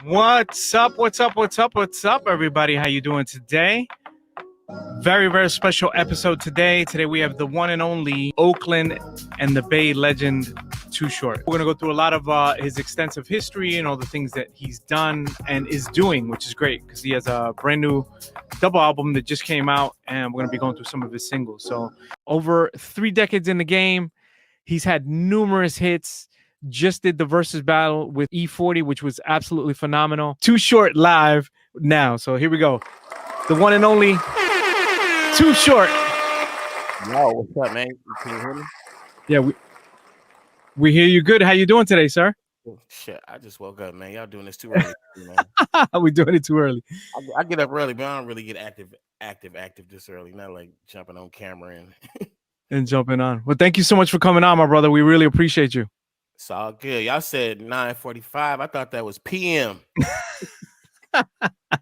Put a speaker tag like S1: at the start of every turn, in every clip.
S1: What's up? What's up? What's up? What's up, everybody? How you doing today? Very, very special episode today. Today we have the one and only Oakland and the Bay legend, Too Short. We're gonna go through a lot of his extensive history and all the things that he's done and is doing, which is great because he has a brand new double album that just came out, and we're gonna be going through some of his singles. So, over 3 decades in the game, he's had numerous hits. Just did the versus battle with E40, which was absolutely phenomenal. Too Short live now. So here we go. The one and only Too Short.
S2: Yo, what's up, man? Can you hear me?
S1: Yeah, we hear you good. How you doing today, sir?
S2: Oh, shit, I just woke up, man. Y'all doing this too early, man.
S1: We doing it too early.
S2: I get up early, but I don't really get active this early. Not like jumping on camera
S1: and jumping on. Well, thank you so much for coming on, my brother. We really appreciate you.
S2: It's all good. Y'all said 9:45. I thought that was PM.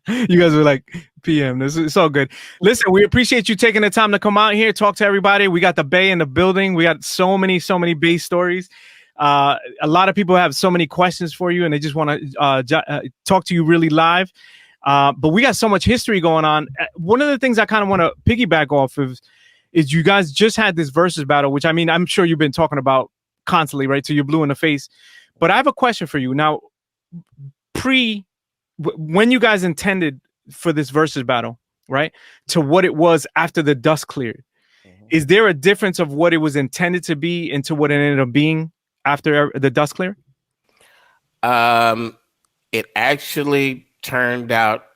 S1: You guys were like PM. It's all good. Listen, we appreciate you taking the time to come out here, talk to everybody. We got the Bay in the building. We got so many Bay stories. A lot of people have so many questions for you, and they just want to talk to you really live. But we got so much history going on. One of the things I kind of want to piggyback off of is you guys just had this versus battle, which I mean, I'm sure you've been talking about constantly, right? So you're blue in the face. But I have a question for you now. When you guys intended for this versus battle, right, to what it was after the dust cleared, is there a difference of what it was intended to be into what it ended up being after the dust cleared?
S2: It actually turned out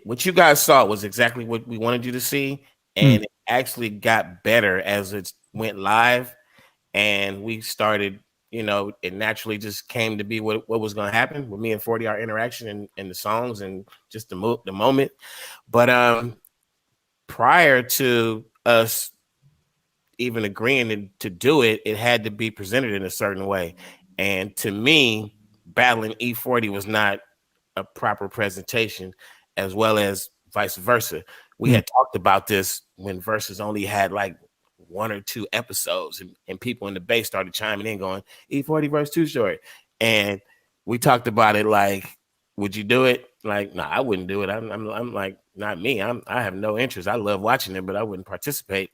S2: what you guys saw was exactly what we wanted you to see, and it actually got better as it went live, and we started. It naturally just came to be what was going to happen with me and 40, our interaction and the songs and just the moment. But prior to us even agreeing to do it, it had to be presented in a certain way. And to me, battling E40 was not a proper presentation, as well as vice versa. We had talked about this when Versus only had like 1 or 2 episodes, and people in the Bay started chiming in going, E40 versus Too Short. And we talked about it like, would you do it? Like, no, I wouldn't do it. I'm like, not me. I have no interest. I love watching it, but I wouldn't participate.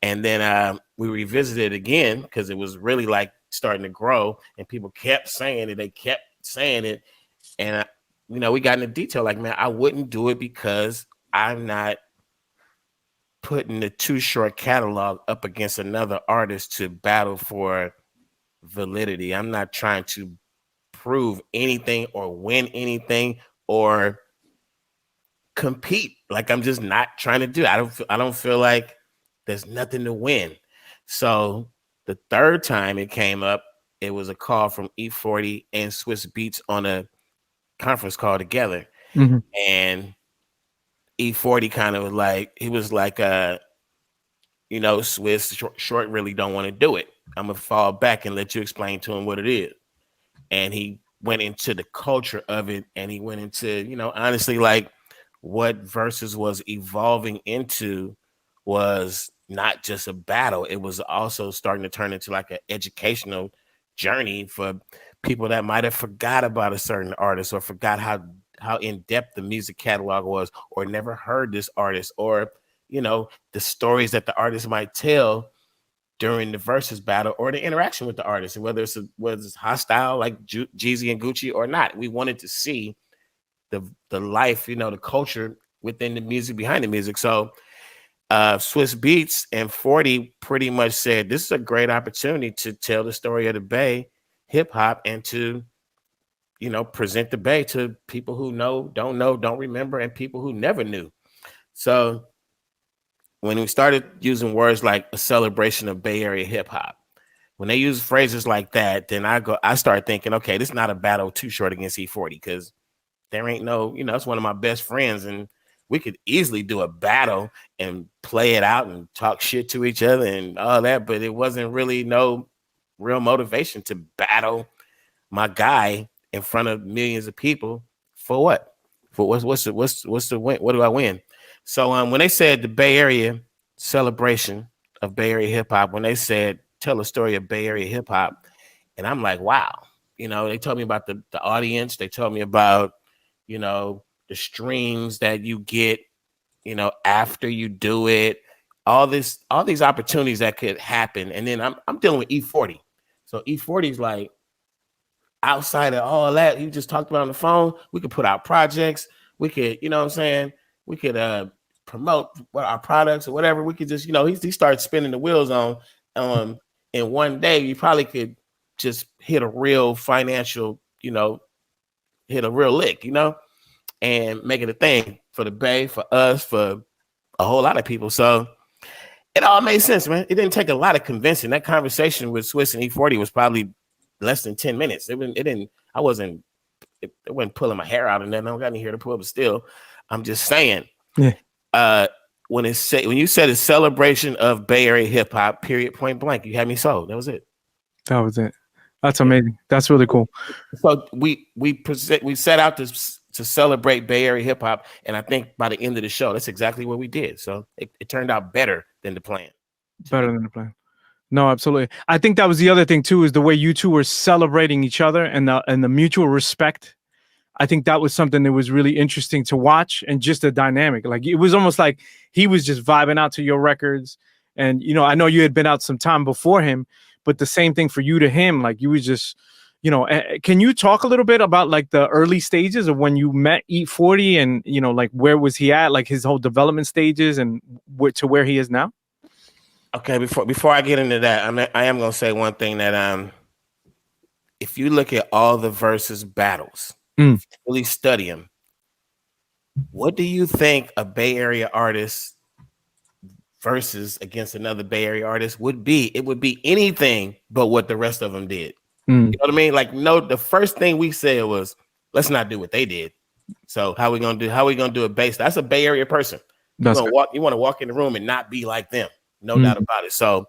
S2: And then we revisited it again because it was really like starting to grow, and people kept saying it. They kept saying it. And, we got into detail like, man, I wouldn't do it because I'm not putting the Too Short catalog up against another artist to battle for validity. I'm not trying to prove anything or win anything or compete. Like, I'm just not trying to do it. I don't feel like there's nothing to win. So the third time it came up, it was a call from E40 and Swiss Beats on a conference call together. And E40 kind of was like, Swiss Short really don't want to do it. I'm going to fall back and let you explain to him what it is. And he went into the culture of it, and he went into, honestly, like what Versus was evolving into was not just a battle. It was also starting to turn into like an educational journey for people that might have forgot about a certain artist or forgot how in-depth the music catalog was, or never heard this artist, or the stories that the artist might tell during the versus battle or the interaction with the artist, and whether it's hostile like Jeezy and Gucci or not. We wanted to see the life, the culture within the music, behind the music. So Swiss Beats and 40 pretty much said this is a great opportunity to tell the story of the Bay hip hop and to present the Bay to people who don't remember, and people who never knew. So when we started using words like a celebration of Bay Area hip hop, when they use phrases like that, then I start thinking, okay, this is not a battle Too Short against E40, because there ain't no, it's one of my best friends, and we could easily do a battle and play it out and talk shit to each other and all that, but it wasn't really no real motivation to battle my guy in front of millions of people. For what? For what's the win? What do I win? So when they said the Bay Area celebration of Bay Area hip hop, when they said tell a story of Bay Area hip hop, and I'm like, wow, You know, they told me about the audience. They told me about, you know, the streams that you get, you know, after you do it, all these opportunities that could happen. And then I'm dealing with E40. So E40 is like, outside of all that you just talked about on the phone, we could put out projects. We could, you know what I'm saying? We could promote our products or whatever. We could just, you know, he started spinning the wheels on in one day. You probably could just hit a real financial, you know, hit a real lick, you know, and make it a thing for the Bay, for us, for a whole lot of people. So it all made sense, man. It didn't take a lot of convincing. That conversation with Swiss and E40 was probably less than 10 minutes. It didn't, I wasn't, it wasn't pulling my hair out and nothing. I don't got any hair to pull, but still, I'm just saying.
S1: Yeah.
S2: When you said a celebration of Bay Area hip hop, period, point blank, you had me sold. That was it.
S1: That was it. That's amazing. That's really cool.
S2: So we set out to celebrate Bay Area hip hop, and I think by the end of the show, that's exactly what we did. So it turned out better than the plan.
S1: Better than the plan. No, absolutely. I think that was the other thing too, is the way you two were celebrating each other and the mutual respect. I think that was something that was really interesting to watch, and just the dynamic. Like, it was almost like he was just vibing out to your records. And, you know, I know you had been out some time before him, but the same thing for you to him. Like, you was just, you know, can you talk a little bit about like the early stages of when you met E40, and, you know, like where was he at, like his whole development stages, and to where he is now?
S2: Okay, before I get into that, I am gonna say one thing that if you look at all the versus battles, really study them. What do you think a Bay Area artist versus against another Bay Area artist would be? It would be anything but what the rest of them did. You know what I mean? Like, no, the first thing we said was, let's not do what they did. So how we gonna do it based? That's a Bay Area person. You want to walk in the room and not be like them. No doubt about it. So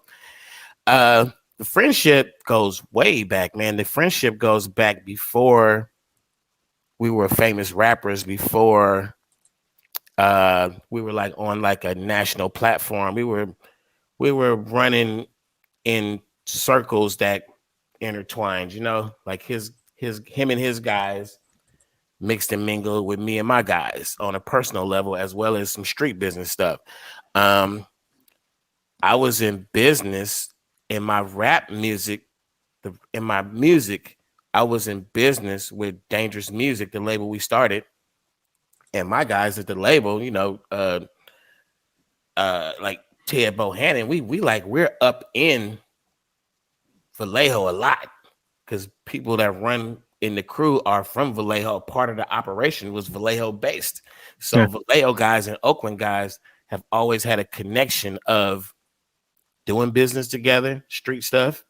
S2: the friendship goes way back, man. The friendship goes back before we were famous rappers, before we were like on like a national platform. We were running in circles that intertwined, you know, like him and his guys mixed and mingled with me and my guys on a personal level, as well as some street business stuff. I was in business in my rap music, in my music. I was in business with Dangerous Music, the label we started, and my guys at the label, you know, like Ted Bohannon, we're up in Vallejo a lot, because people that run in the crew are from Vallejo. Part of the operation was Vallejo based. So Vallejo guys and Oakland guys have always had a connection of doing business together, street stuff,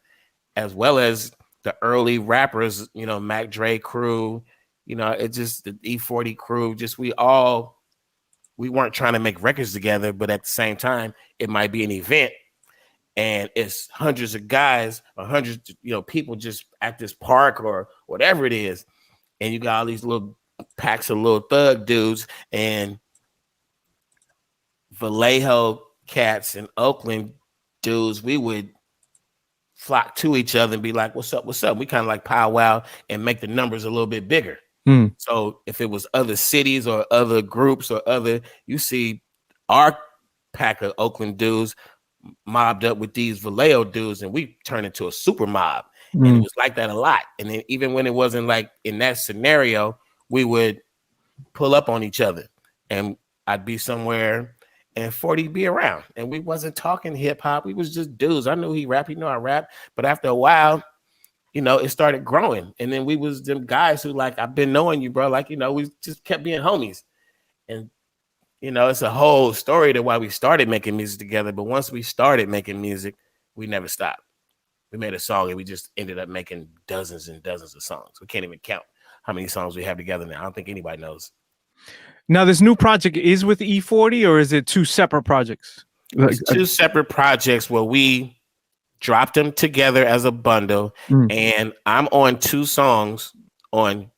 S2: as well as the early rappers, you know, Mac Dre crew, you know, it's just the E40 crew. Just we weren't trying to make records together, but at the same time, it might be an event and it's hundreds of guys or hundreds, you know, people just at this park or whatever it is. And you got all these little packs of little thug dudes, and Vallejo cats and Oakland dudes, we would flock to each other and be like, what's up? What's up? We kind of like powwow and make the numbers a little bit bigger. So if it was other cities or other groups or you see our pack of Oakland dudes mobbed up with these Vallejo dudes, and we turned into a super mob. And it was like that a lot. And then even when it wasn't like in that scenario, we would pull up on each other, and I'd be somewhere and 40 be around, and we wasn't talking hip hop. We was just dudes. I knew he rap, he knew I rap. But after a while, you know, it started growing. And then we was them guys who like, I've been knowing you, bro. Like, you know, we just kept being homies. And, you know, it's a whole story to why we started making music together. But once we started making music, we never stopped. We made a song and we just ended up making dozens and dozens of songs. We can't even count how many songs we have together now. I don't think anybody knows.
S1: Now, this new project is with E40, or is it two separate projects?
S2: It's two separate projects where we dropped them together as a bundle. And I'm on 2 songs on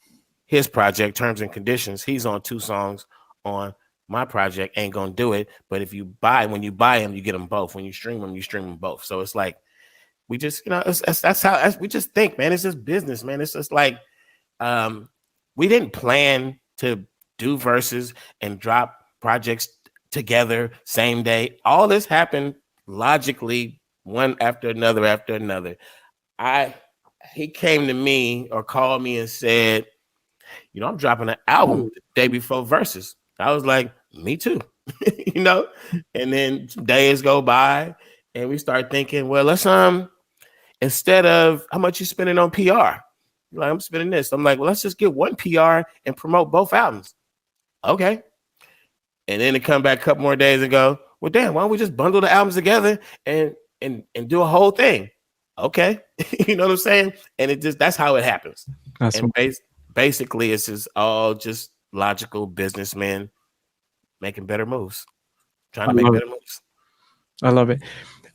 S2: his project, Terms and Conditions. He's on 2 songs on my project, Ain't Gonna Do It. But when you buy them, you get them both. When you stream them both. So it's like we just, that's how we just think, man. It's just business, man. It's just like, um, we didn't plan to do verses and drop projects together same day. All this happened logically, one after another after another. I He came to me or called me and said, I'm dropping an album the day before verses. I was like, me too, you know. And then some days go by, and we start thinking, well, let's instead of how much you spending on PR, like I'm spending this. I'm like, well, let's just get one PR and promote both albums. Okay. And then to come back a couple more days and go, well, damn, why don't we just bundle the albums together and do a whole thing? Okay. You know what I'm saying? And that's how it happens.
S1: That's
S2: and basically it's just all just logical businessmen making better moves, trying to make better moves.
S1: I love it.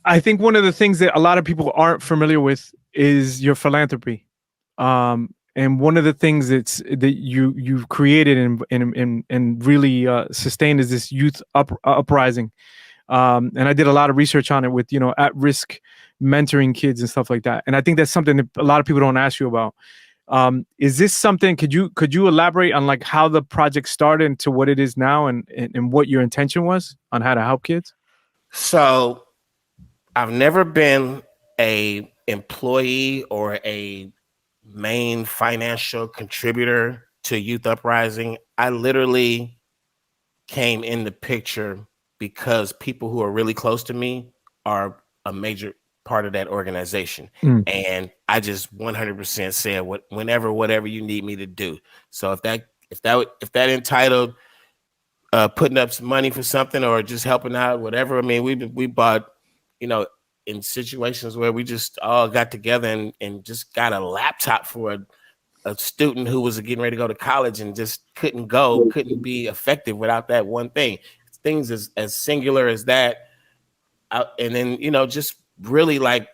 S1: I think one of the things that a lot of people aren't familiar with is your philanthropy. And one of the things that you've created and really sustained is this youth uprising. And I did a lot of research on it with, at risk mentoring kids and stuff like that. And I think that's something that a lot of people don't ask you about. Is this something, could you elaborate on like how the project started to what it is now and what your intention was on how to help kids?
S2: So I've never been a employee or a main financial contributor to Youth Uprising. I literally came in the picture because people who are really close to me are a major part of that organization. And I just 100% said whatever you need me to do. So if that entitled putting up some money for something or just helping out, whatever. I mean, we bought, in situations where we just all got together and just got a laptop for a student who was getting ready to go to college and just couldn't be effective without that one thing. Things as singular as that. And then, just really like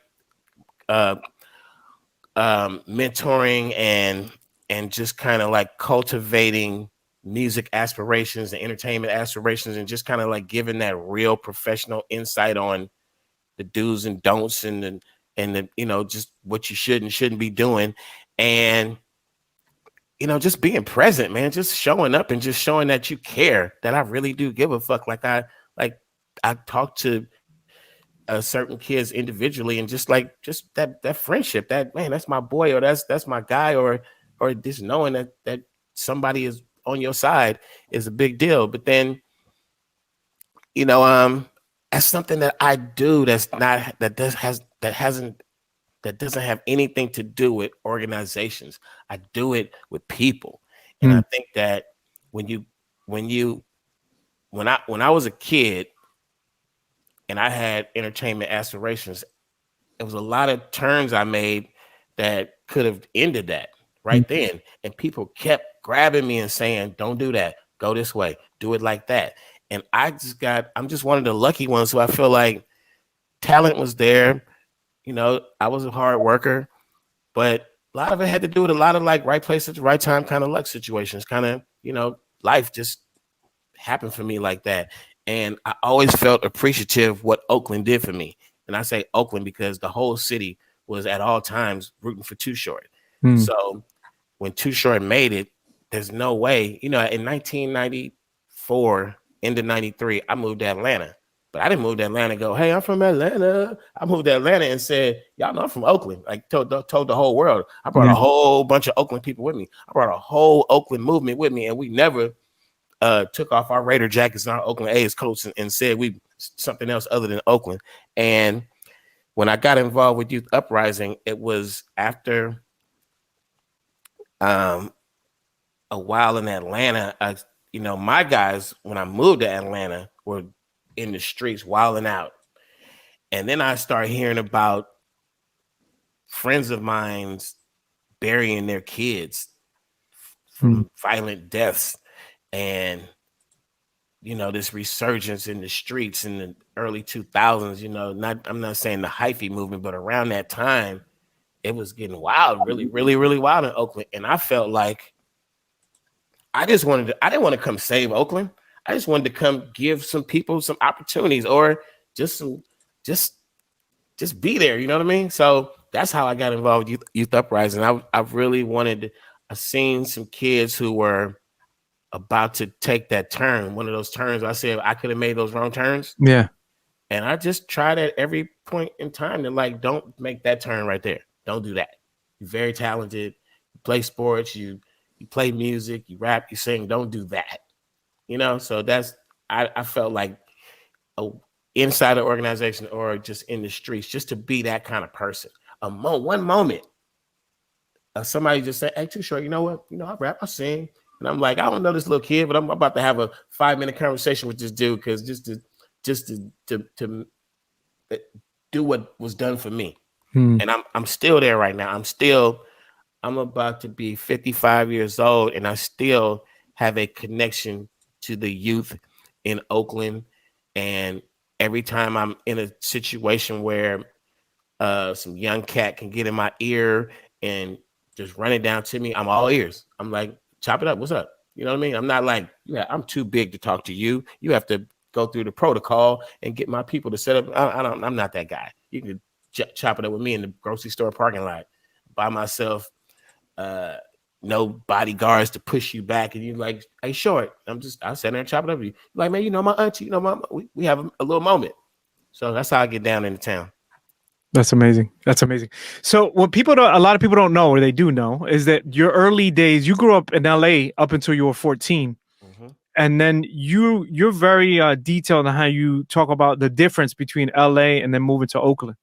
S2: mentoring and just kind of like cultivating music aspirations and entertainment aspirations and just kind of like giving that real professional insight on the do's and don'ts and the, just what you should and shouldn't be doing. And, just being present, man, just showing up and just showing that you care, that I really do give a fuck. I talk to certain kids individually and just that friendship, that, man, that's my boy, or that's my guy, or just knowing that somebody is on your side is a big deal. But then, that's something that I do that doesn't have anything to do with organizations. I do it with people. And I think that when I was a kid and I had entertainment aspirations, there was a lot of turns I made that could have ended that right then. And people kept grabbing me and saying, don't do that. Go this way. Do it like that. And I'm just one of the lucky ones who I feel like talent was there. I was a hard worker, but a lot of it had to do with a lot of like right place at the right time, kind of luck situations, kind of, life just happened for me like that. And I always felt appreciative what Oakland did for me. And I say Oakland because the whole city was at all times rooting for Too Short. So when Too Short made it, there's no way, in 1994 into 93, I moved to Atlanta. But I didn't move to Atlanta and go, hey, I'm from Atlanta. I moved to Atlanta and said, y'all know I'm from Oakland. Like told the whole world. I brought a whole bunch of Oakland people with me. I brought a whole Oakland movement with me. And we never took off our Raider jackets and our Oakland A's coats and said we something else other than Oakland. And when I got involved with Youth Uprising, it was after a while in Atlanta. My guys, when I moved to Atlanta, were in the streets wilding out. And then I started hearing about friends of mine's burying their kids from violent deaths. And, this resurgence in the streets in the early 2000s, I'm not saying the hyphy movement, but around that time, it was getting wild, really, really, really wild in Oakland. And I felt like I didn't want to come save Oakland. I just wanted to come give some people some opportunities or just just be there. You know what I mean? So that's how I got involved with Youth Uprising. I really wanted. I seen some kids who were about to take that turn, one of those turns. I said I could have made those wrong turns,
S1: Yeah.
S2: and I just tried at every point in time to like, don't make that turn right there. Don't do that. You're very talented. You play sports. You play music. You rap. You sing. Don't do that. You know. So that's I felt like a, inside the organization or just in the streets, just to be that kind of person. One moment, somebody just said, "Hey, Too Short, you know what? You know, I rap, I sing." And I'm like, I don't know this little kid, but I'm about to have a 5-minute conversation with this dude because just to do what was done for me. And I'm still there right now. I'm about to be 55 years old, and I still have a connection to the youth in Oakland. And every time I'm in a situation where some young cat can get in my ear and just run it down to me, I'm all ears. I'm like, chop it up. What's up? You know what I mean? I'm not like, yeah, I'm too big to talk to you. You have to go through the protocol and get my people to set up. I'm not that guy. You can chop it up with me in the grocery store parking lot by myself. No bodyguards to push you back, and you're like, "Hey, Short, I'll sit there and chop it up with you." Like, man, you know my auntie, you know we have a little moment. So that's how I get down into town.
S1: That's amazing. That's amazing. So what a lot of people don't know, or they do know, is that your early days, you grew up in LA up until you were 14.
S2: Mm-hmm.
S1: And then you're very detailed on how you talk about the difference between LA and then moving to Oakland.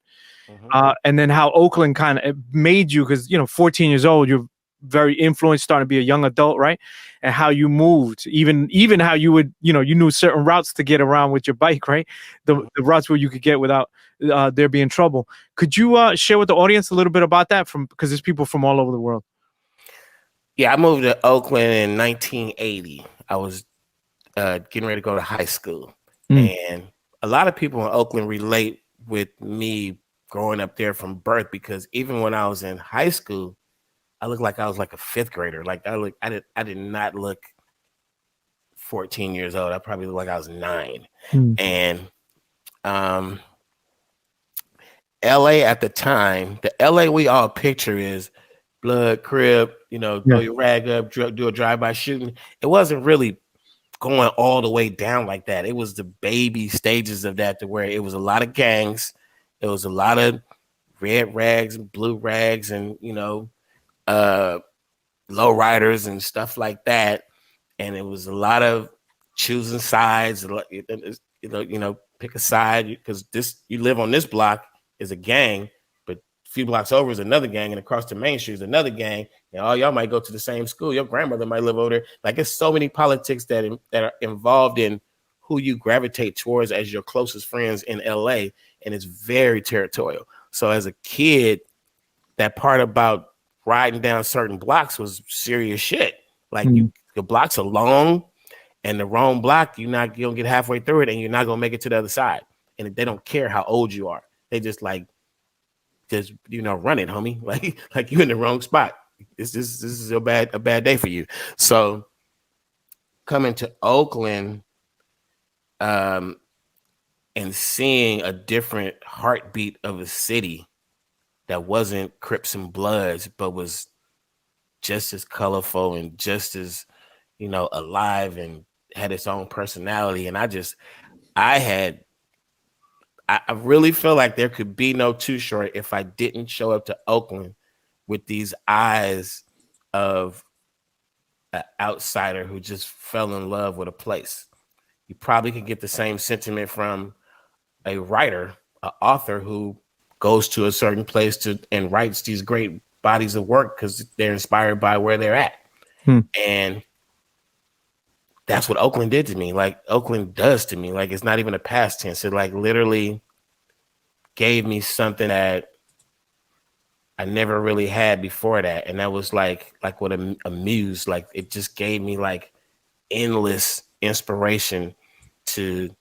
S2: Mm-hmm.
S1: And then how Oakland kind of made you, because 14 years old, you're very influenced, starting to be a young adult, right? And how you moved, even how you would, you knew certain routes to get around with your bike, right? The routes where you could get without there being trouble. Could you share with the audience a little bit about that, because there's people from all over the world?
S2: Yeah, I moved to Oakland in 1980. I was getting ready to go to high school, and a lot of people in Oakland relate with me growing up there from birth, because even when I was in high school, I looked like I was like a fifth grader. Like I did not look 14 years old. I probably looked like I was 9. And LA at the time, the LA we all picture is blood, crib, throw your rag up, do a drive-by shooting. It wasn't really going all the way down like that. It was the baby stages of that, to where it was a lot of gangs. It was a lot of red rags and blue rags and, low riders and stuff like that. And it was a lot of choosing sides, pick a side, because you live on this block is a gang, but a few blocks over is another gang, and across the main street is another gang, and all y'all might go to the same school. Your grandmother might live over there. Like, it's so many politics that are involved in who you gravitate towards as your closest friends in LA, and it's very territorial. So as a kid, that part about riding down certain blocks was serious shit. Like, the blocks are long, and the wrong block, you don't get halfway through it, and you're not gonna make it to the other side. And they don't care how old you are. They just run it, homie. Like you in the wrong spot. This is a bad day for you. So coming to Oakland, and seeing a different heartbeat of a city that wasn't Crips and Bloods, but was just as colorful and just as, alive and had its own personality. And I really feel like there could be no Too Short if I didn't show up to Oakland with these eyes of an outsider who just fell in love with a place. You probably could get the same sentiment from a writer, an author who goes to a certain place and writes these great bodies of work because they're inspired by where they're at. And that's what Oakland did to me. Like, Oakland does to me. Like, it's not even a past tense. It literally gave me something that I never really had before that. And that was like what a muse, like, it just gave me endless inspiration to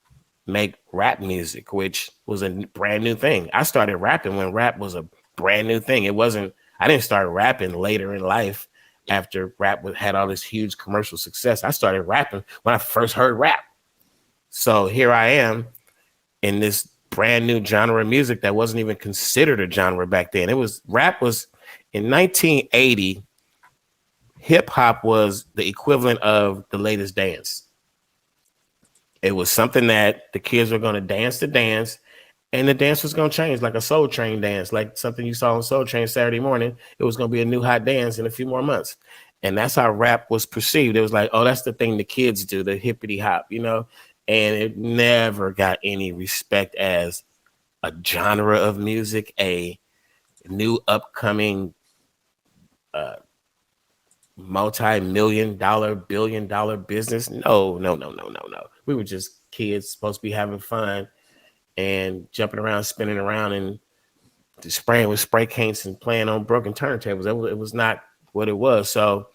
S2: make rap music, which was a brand new thing. I started rapping when rap was a brand new thing. I didn't start rapping later in life after rap had all this huge commercial success. I started rapping when I first heard rap. So here I am in this brand new genre of music that wasn't even considered a genre back then. Rap was in 1980. Hip hop was the equivalent of the latest dance. It was something that the kids were going to dance, and the dance was going to change, like a Soul Train dance, like something you saw on Soul Train Saturday morning. It was going to be a new hot dance in a few more months. And that's how rap was perceived. It was like, oh, that's the thing the kids do, the hippity hop, you know? And it never got any respect as a genre of music, a new upcoming multi-million-dollar, billion-dollar business. No. We were just kids supposed to be having fun and jumping around, spinning around, and spraying with spray paints and playing on broken turntables. It was not what it was. So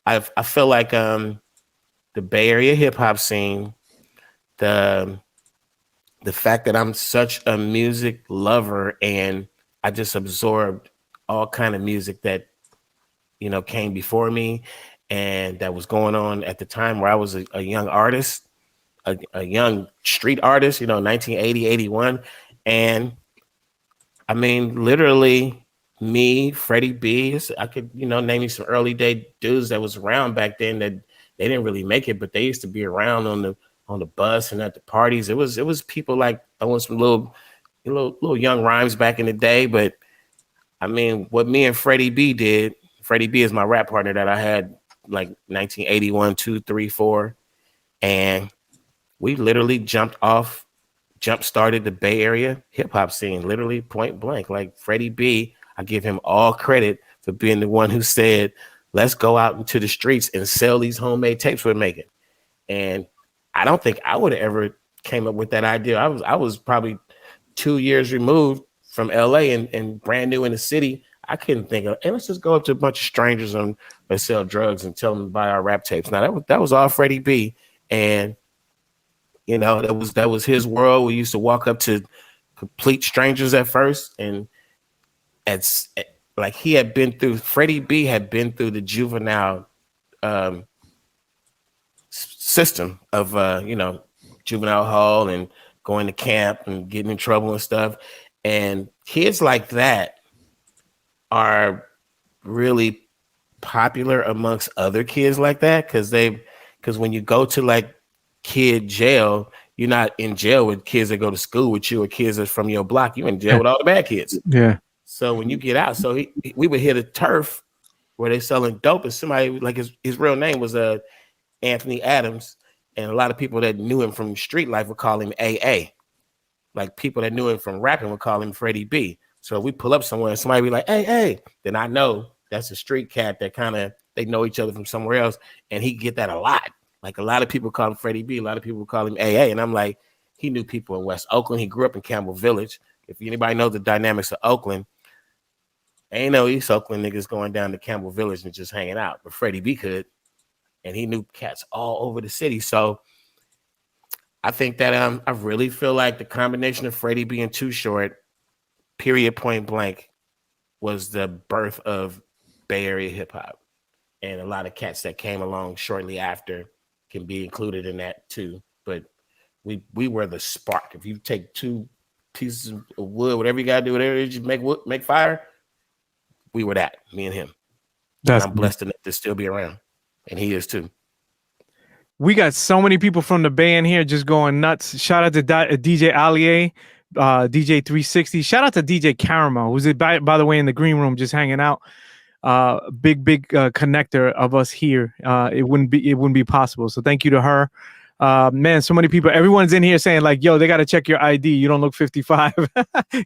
S2: I feel like the Bay Area hip hop scene, the fact that I'm such a music lover and I just absorbed all kind of music that, you know, came before me and that was going on at the time where I was a young artist, a young street artist, you know, 1980, 81. And I mean, literally me, Freddie B, I could, you know, name you some early day dudes that was around back then that they didn't really make it, but they used to be around on the bus and at the parties. It was people like throwing some little young rhymes back in the day. But I mean, what me and Freddie B did, Freddie B is my rap partner that I had like 1981, 2, 3, 4. And we literally jump started the Bay Area hip hop scene, literally point blank. Like Freddie B, I give him all credit for being the one who said, let's go out into the streets and sell these homemade tapes we're making. And I don't think I would have ever came up with that idea. I was probably 2 years removed from LA and brand new in the city. I couldn't think of, and let's just go up to a bunch of strangers and sell drugs and tell them to buy our rap tapes. Now that was all Freddie B. And you know, that was his world. We used to walk up to complete strangers at first, and like Freddie B had been through the juvenile system of you know, juvenile hall and going to camp and getting in trouble and stuff. And kids like that are really popular amongst other kids like that because when you go to like kid jail, you're not in jail with kids that go to school with you or kids that's from your block. You're in jail with all the bad kids.
S1: Yeah.
S2: So when you get out, we would hit a turf where they selling dope, and somebody like his real name was Anthony Adams, and a lot of people that knew him from street life would call him AA. Like people that knew him from rapping would call him Freddie B. So we pull up somewhere and somebody be like, hey, then I know that's a street cat that they know each other from somewhere else, and he get that a lot. Like a lot of people call him Freddie B. A lot of people call him AA. And I'm like, he knew people in West Oakland. He grew up in Campbell Village. If anybody knows the dynamics of Oakland, ain't no East Oakland niggas going down to Campbell Village and just hanging out. But Freddie B could. And he knew cats all over the city. So I think that I really feel like the combination of Freddie B and Too Short, period, point blank, was the birth of Bay Area hip hop. And a lot of cats that came along shortly after can be included in that too. But we were the spark. If you take 2 pieces of wood, whatever you gotta do, whatever it is, you make fire. We were that, me and him. And I'm blessed enough to still be around. And he is too.
S1: We got so many people from the Bay in here just going nuts. Shout out to DJ Allier, DJ 360. Shout out to DJ Caramel, who's by the way in the green room just hanging out. Big connector of us here. It wouldn't be possible. So thank you to her. Man, so many people. Everyone's in here saying like, "Yo, they got to check your ID. You don't look 55.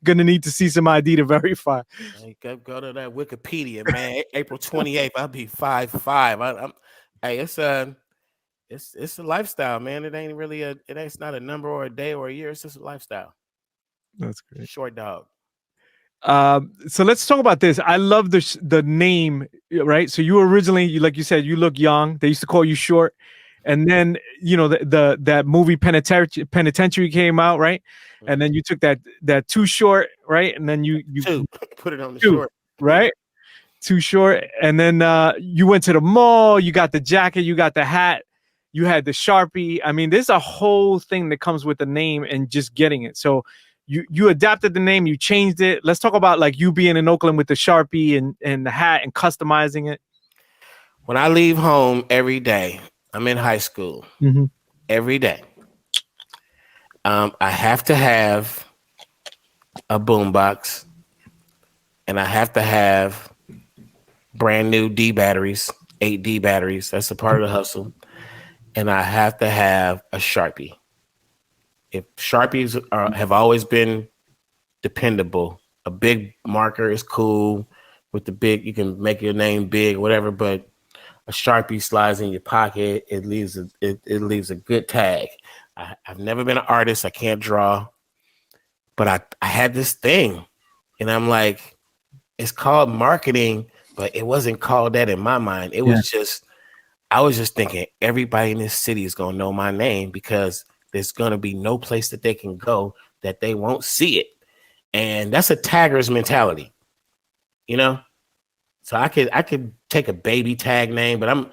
S1: Gonna need to see some ID to verify."
S2: Hey, go to that Wikipedia, man. April 28th, I'll be 5'5". Hey, it's a lifestyle, man. It ain't really it's not a number or a day or a year. It's just a lifestyle.
S1: That's great.
S2: Short dog.
S1: So let's talk about this. I love the name, right? So you originally, like you said, you look young. They used to call you Short, and then you know that movie Penitentiary came out, right? Mm-hmm. And then you took that Too Short, right? And then you
S2: put it on the short,
S1: right? Too Short, and then you went to the mall. You got the jacket, you got the hat, you had the Sharpie. I mean, there's a whole thing that comes with the name and just getting it. So you adapted the name, you changed it. Let's talk about like you being in Oakland with the Sharpie and the hat and customizing it.
S2: When I leave home every day, I'm in high school every day. I have to have a boombox, and I have to have brand new D batteries, 8D batteries. That's a part of the hustle. And I have to have a Sharpie. If Sharpies have always been dependable, a big marker is cool with the big, you can make your name big, whatever, but a Sharpie slides in your pocket. It leaves a good tag. I've never been an artist. I can't draw, but I had this thing, and I'm like, it's called marketing, but it wasn't called that in my mind. It was just, I was just thinking everybody in this city is going to know my name because there's going to be no place that they can go that they won't see it. And that's a tagger's mentality, you know? So I could take a baby tag name, but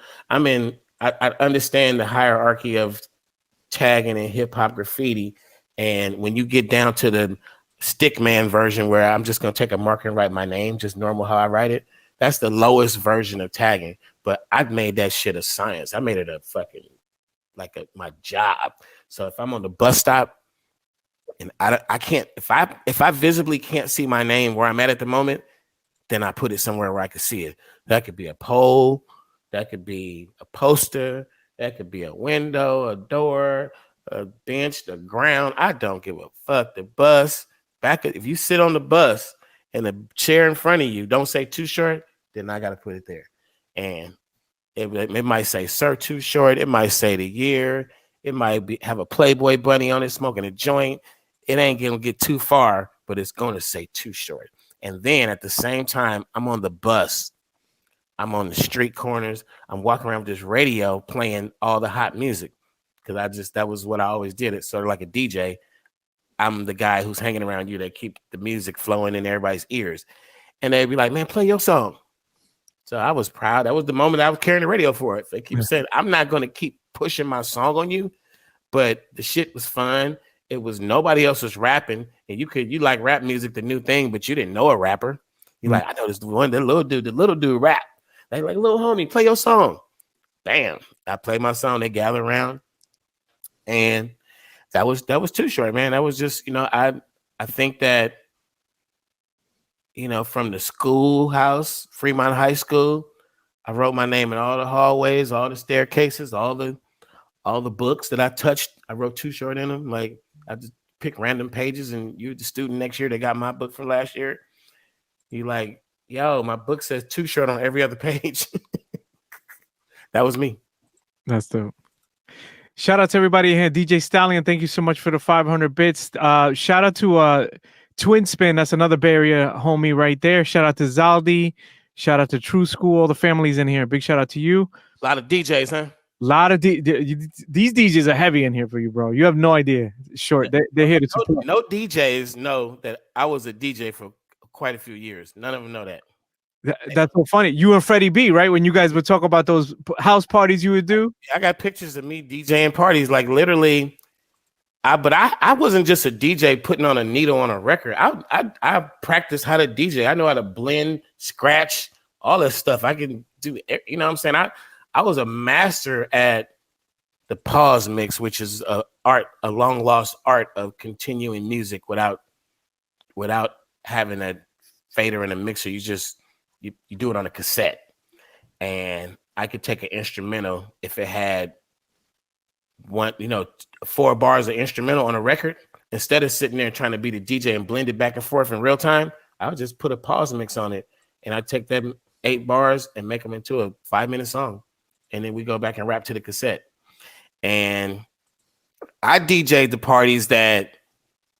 S2: I understand the hierarchy of tagging and hip hop graffiti. And when you get down to the stickman version where I'm just going to take a marker and write my name, just normal how I write it, that's the lowest version of tagging. But I've made that shit a science. I made it a fucking my job. So if I'm on the bus stop and I can't, if I visibly can't see my name where I'm at the moment, then I put it somewhere where I could see it. That could be a pole, that could be a poster, that could be a window, a door, a bench, the ground. I don't give a fuck. The bus, if you sit on the bus and the chair in front of you don't say too short, then I got to put it there. And it might say Sir Too Short. It might say the year. It might have a Playboy bunny on it smoking a joint. It ain't going to get too far, but it's going to say Too Short. And then at the same time, I'm on the bus. I'm on the street corners. I'm walking around with this radio playing all the hot music because that was what I always did. It's sort of like a DJ. I'm the guy who's hanging around you that keep the music flowing in everybody's ears. And they'd be like, man, play your song. So I was proud. That was the moment I was carrying the radio for it. They keep saying, I'm not going to keep pushing my song on you, but the shit was fun. It was nobody else was rapping, and you like rap music, the new thing, but you didn't know a rapper. You're like, I know this one, the little dude rap. They like, little homie, play your song. Bam. I play my song, they gather around. And that was Too Short, man. That was just, I think that, from the schoolhouse, Fremont High School, I wrote my name in all the hallways, all the staircases, all the books that I touched. I wrote Too Short in them. Like, I just pick random pages, and you're the student next year that got my book from last year. You like, yo, my book says Too Short on every other page. That was me.
S1: That's dope. Shout out to everybody here. DJ Stallion, thank you so much for the 500 bits. Shout out to Twin Spin. That's another Bay Area homie right there. Shout out to Zaldi. Shout out to True School. All the families in here. Big shout out to you.
S2: A lot of DJs, huh?
S1: A lot of these DJs are heavy in here for you, bro. You have no idea. Short, they're here to support.
S2: No DJs know that I was a DJ for quite a few years. None of them know that.
S1: That's so funny. You and Freddie B, right? When you guys would talk about those house parties you would do.
S2: I got pictures of me DJing parties, like literally. But I wasn't just a DJ putting on a needle on a record. I practiced how to DJ. I know how to blend, scratch, all this stuff. I can do. You know what I'm saying? I was a master at the pause mix, which is a long lost art of continuing music without having a fader and a mixer. You do it on a cassette. And I could take an instrumental if it had 4 bars of instrumental on a record. Instead of sitting there trying to be the DJ and blend it back and forth in real time, I would just put a pause mix on it, and I'd take them 8 bars and make them into a 5-minute song. And then we go back and rap to the cassette. And I DJ'd the parties that,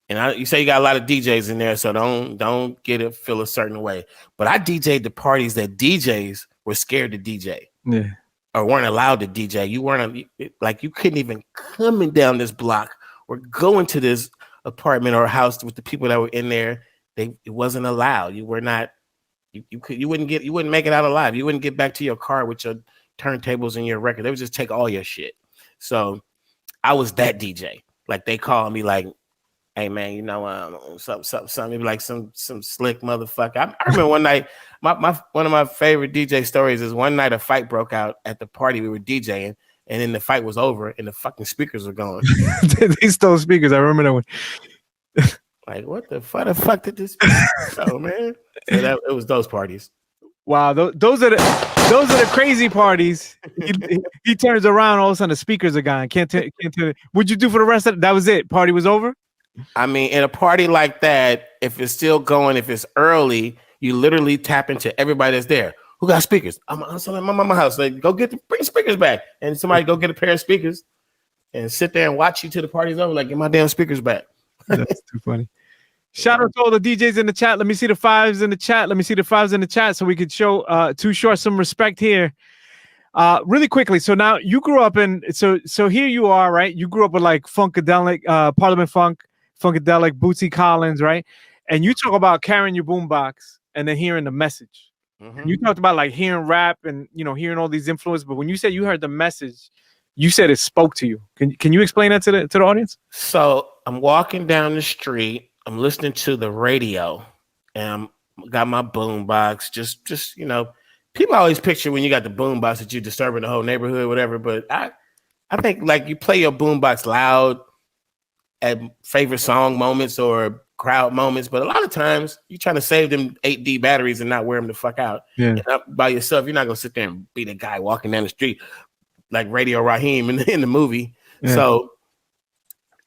S2: and you say you got a lot of DJs in there, so don't get it feel a certain way. But I DJ'd the parties that DJs were scared to DJ.
S1: Yeah.
S2: Or weren't allowed to DJ. You weren't like, you couldn't even coming down this block or go into this apartment or house with the people that were in there. It wasn't allowed. You were not. You wouldn't make it out alive. You wouldn't get back to your car with your turntables and your record. They would just take all your shit. So I was that DJ. Like, they called me like, hey man, you know, something, maybe like some slick motherfucker. I remember one night, my one of my favorite DJ stories is one night a fight broke out at the party we were DJing, and then the fight was over and the fucking speakers were gone.
S1: They stole speakers. I remember that one.
S2: Like, what the fuck did this go, man? So that it was those parties.
S1: Wow, those are the crazy parties. He turns around, all of a sudden the speakers are gone. Can't tell. What'd you do for the rest of it? That was it. Party was over.
S2: I mean, in a party like that, if it's still going, if it's early, you literally tap into everybody that's there. Who got speakers? I'm at my mama's house. Like, bring speakers back, and somebody go get a pair of speakers and sit there and watch you till the party's over. Like, get my damn speakers back.
S1: That's too funny. Shout out to all the DJs in the chat. Let me see the fives in the chat. So we could show Too Short some respect here. Really quickly. So now you grew up in so here you are, right? You grew up with like Funkadelic, Parliament Funk, Funkadelic, Bootsy Collins, right? And you talk about carrying your boombox and then hearing the message. Mm-hmm. You talked about like hearing rap and hearing all these influences, but when you said you heard the message, you said it spoke to you. Can you explain that to the audience?
S2: So I'm walking down the street. I'm listening to the radio, and I got my boombox. Just people always picture when you got the boombox that you're disturbing the whole neighborhood, whatever. But I think like you play your boombox loud at favorite song moments or crowd moments, but a lot of times you're trying to save them 8D batteries and not wear them the fuck out. Yeah. By yourself, you're not gonna sit there and be the guy walking down the street like Radio Raheem in the movie. Yeah. So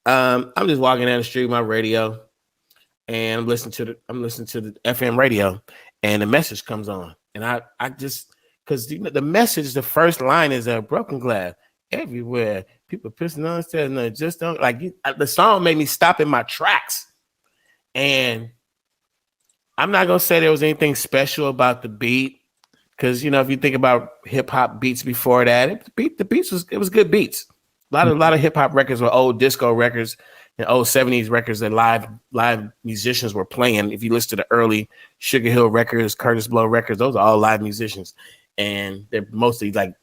S2: I'm just walking down the street with my radio. And I'm listening to the FM radio, and the message comes on, and I just because the message, the first line is a broken glass everywhere. People pissing on stairs, no, just don't like the song made me stop in my tracks, and I'm not gonna say there was anything special about the beat because if you think about hip hop beats before that, the beats was good beats. A lot of hip hop records were old disco records. And old 70s records that live musicians were playing. If you listen to the early Sugar Hill records, Curtis Blow records, those are all live musicians. And they're mostly like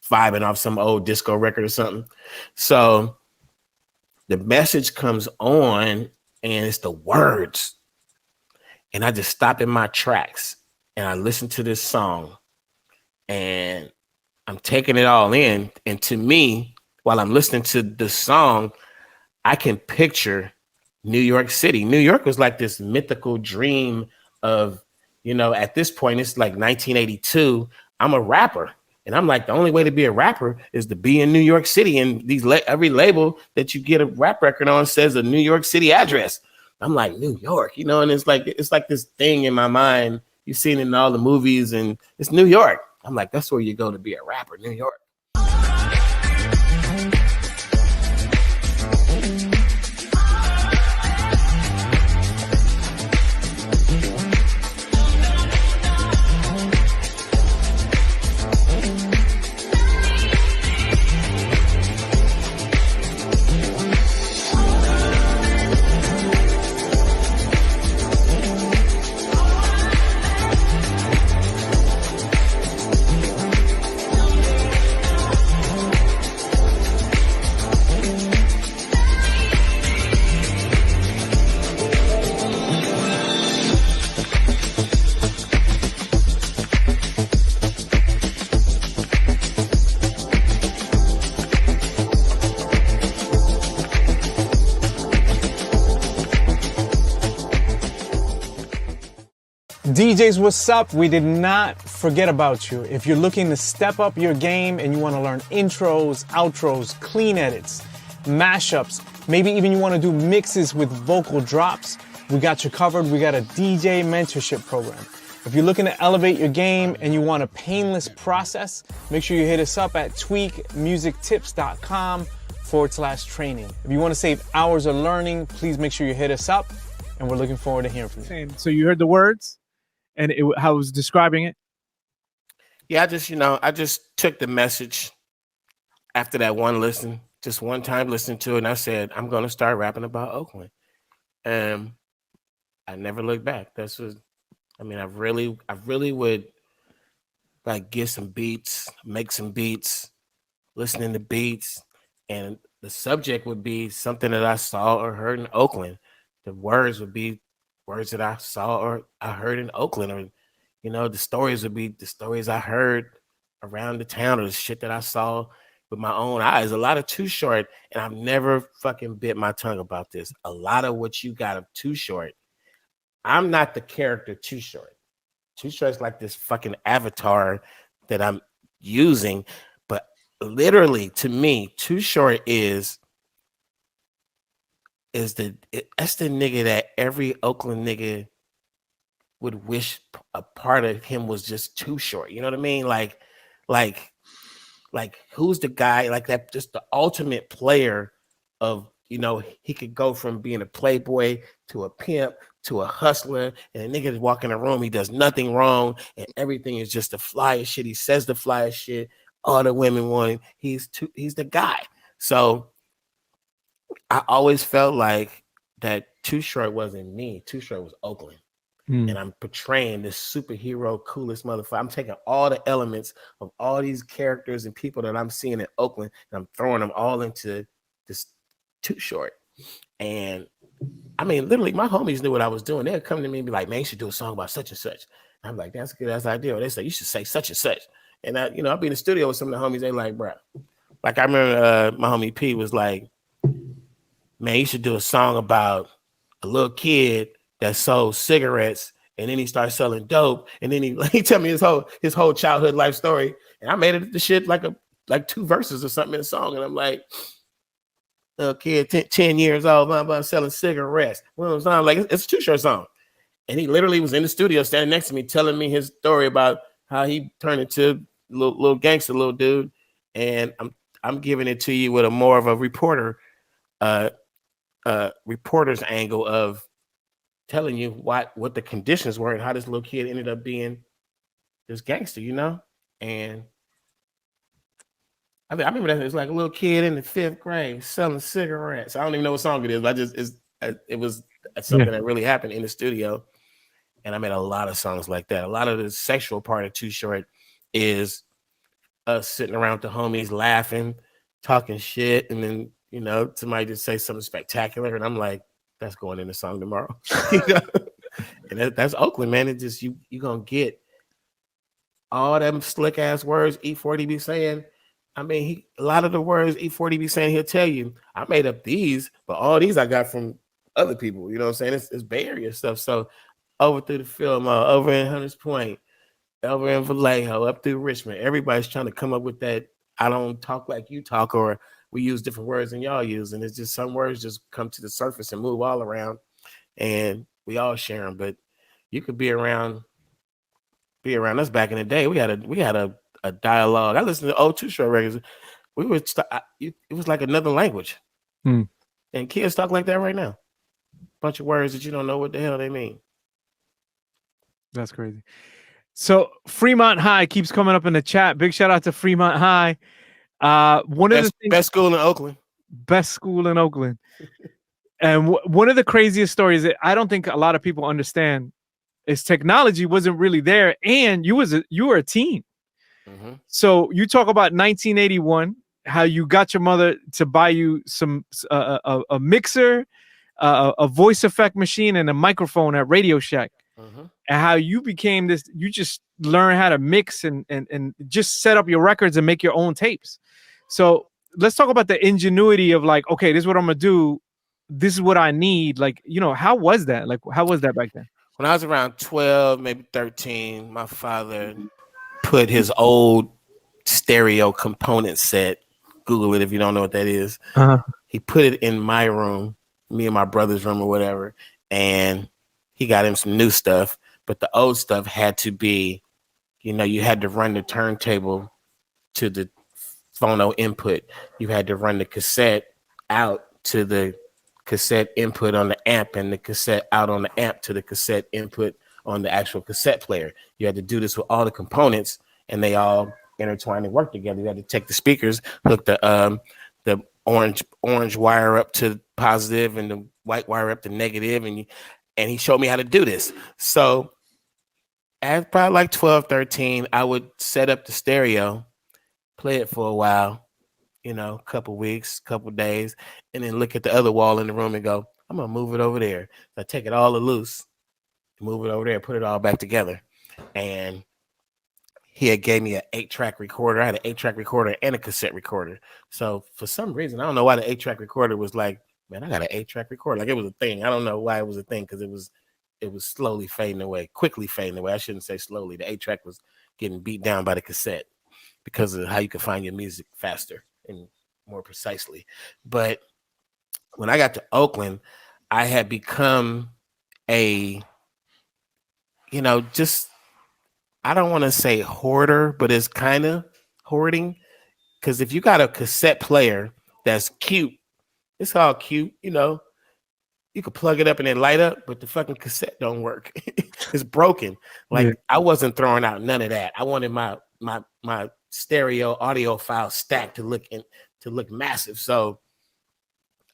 S2: vibing off some old disco record or something. So the message comes on and it's the words. And I just stop in my tracks and I listen to this song and I'm taking it all in. And to me, while I'm listening to the song, I can picture New York City. New York was like this mythical dream of, at this point, it's like 1982. I'm a rapper. And I'm like, the only way to be a rapper is to be in New York City. And every label that you get a rap record on says a New York City address. I'm like, New York, and it's like this thing in my mind. You've seen it in all the movies and it's New York. I'm like, that's where you go to be a rapper, New York.
S1: DJs, what's up? We did not forget about you. If you're looking to step up your game and you want to learn intros, outros, clean edits, mashups, maybe even you want to do mixes with vocal drops, we got you covered. We got a DJ mentorship program. If you're looking to elevate your game and you want a painless process, make sure you hit us up at tweakmusictips.com/training. If you want to save hours of learning, please make sure you hit us up, and we're looking forward to hearing from you. So you heard the words and how it was describing it?
S2: Yeah, I just took the message after that one listen, just one time listening to it, and I said, I'm going to start rapping about Oakland. And I never looked back. I really would like get some beats, make some beats, listening to beats, and the subject would be something that I saw or heard in Oakland. The words would be words that I saw or I heard in Oakland, or the stories would be the stories I heard around the town, or the shit that I saw with my own eyes. A lot of Too Short, and I've never fucking bit my tongue about this. A lot of what you got of Too Short, I'm not the character Too Short. Too Short's like this fucking avatar that I'm using, but literally to me, Too Short is that's the nigga that every Oakland nigga would wish a part of him was just Too Short. You know what I mean? Like, who's the guy like that? Just the ultimate player of, he could go from being a playboy to a pimp to a hustler, and a nigga walk in the room, he does nothing wrong, and everything is just the flyest shit. He says the flyest shit. All the women want him. He's the guy. So I always felt like that Too Short wasn't me. Too Short was Oakland. And I'm portraying this superhero, coolest motherfucker. I'm taking all the elements of all these characters and people that I'm seeing in Oakland, and I'm throwing them all into this Too Short. And I mean, literally, my homies knew what I was doing. They'd come to me and be like, "Man, you should do a song about such and such." And I'm like, "That's a good ass idea." Or they say, "You should say such and such." And I'll be in the studio with some of the homies. They like, bro. Like I remember my homie P was like, "Man, you should do a song about a little kid that sold cigarettes, and then he started selling dope, and then he tell me his whole childhood life story, and I made it the shit like 2 verses or something in the song, and I'm like, little kid, 10 years old, blah, blah, selling cigarettes. Well, it's like it's a Too Short song, and he literally was in the studio standing next to me, telling me his story about how he turned into little gangster, little dude, and I'm giving it to you with a more of a reporter's angle of telling you what the conditions were and how this little kid ended up being this gangster, and I remember that it's like a little kid in the 5th grade selling cigarettes. I don't even know what song it is, but it was something that really happened in the studio, and I made a lot of songs like that. A lot of the sexual part of Too Short is us sitting around with the homies laughing, talking shit, and then somebody just say something spectacular, and I'm like, that's going in the song tomorrow. And that's Oakland, man. It just you gonna get all them slick ass words E40 be saying. I mean, a lot of the words E40 be saying, he'll tell you, I made up these, but all these I got from other people. You know what I'm saying? It's Bay Area stuff. So over through the film, over in Hunters Point, over in Vallejo, up through Richmond, everybody's trying to come up with that. I don't talk like you talk, or we use different words than y'all use, and it's just some words just come to the surface and move all around, and we all share them. But you could be around us back in the day. We had a dialogue. I listened to old Too Short records. It was like another language, and kids talk like that right now. Bunch of words that you don't know what the hell they mean.
S1: That's crazy. So Fremont High keeps coming up in the chat. Big shout out to Fremont High. One of the things,
S2: best school in Oakland.
S1: Best school in Oakland. And one of the craziest stories that I don't think a lot of people understand is technology wasn't really there, and you were a teen. Mm-hmm. So you talk about 1981, how you got your mother to buy you some a mixer, a voice effect machine, and a microphone at Radio Shack. Mm-hmm. And how you became this, you just learn how to mix and just set up your records and make your own tapes. So let's talk about the ingenuity of like, okay, this is what I'm gonna do. This is what I need. Like, how was that? Like, how was that back then?
S2: When I was around 12, maybe 13, my father put his old stereo component set, Google it if you don't know what that is. Uh-huh. He put it in my room, me and my brother's room or whatever, and he got him some new stuff, but the old stuff had to be, you had to run the turntable to the phono input. You had to run the cassette out to the cassette input on the amp, and the cassette out on the amp to the cassette input on the actual cassette player. You had to do this with all the components, and they all intertwined and work together. You had to take the speakers, hook the orange wire up to positive and the white wire up to negative, and he showed me how to do this. So at probably like 12, 13, I would set up the stereo, play it for a while, couple weeks, couple days, and then look at the other wall in the room and go, I'm gonna move it over there. So I take it all loose, move it over there, put it all back together. And he had gave me an 8-track recorder. I had an 8-track recorder and a cassette recorder. So for some reason, I don't know why the 8-track recorder was like, man, I got an 8-track recorder. Like it was a thing. I don't know why it was a thing, because it was slowly fading away, quickly fading away. I shouldn't say slowly. The 8-track was getting beat down by the cassette because of how you can find your music faster and more precisely. But when I got to Oakland, I had become a, just, I don't want to say hoarder, but it's kind of hoarding. Because if you got a cassette player that's cute, it's all cute, you could plug it up and it light up, but the fucking cassette don't work. It's broken. Like I wasn't throwing out none of that. I wanted my stereo audio file stacked to look massive. So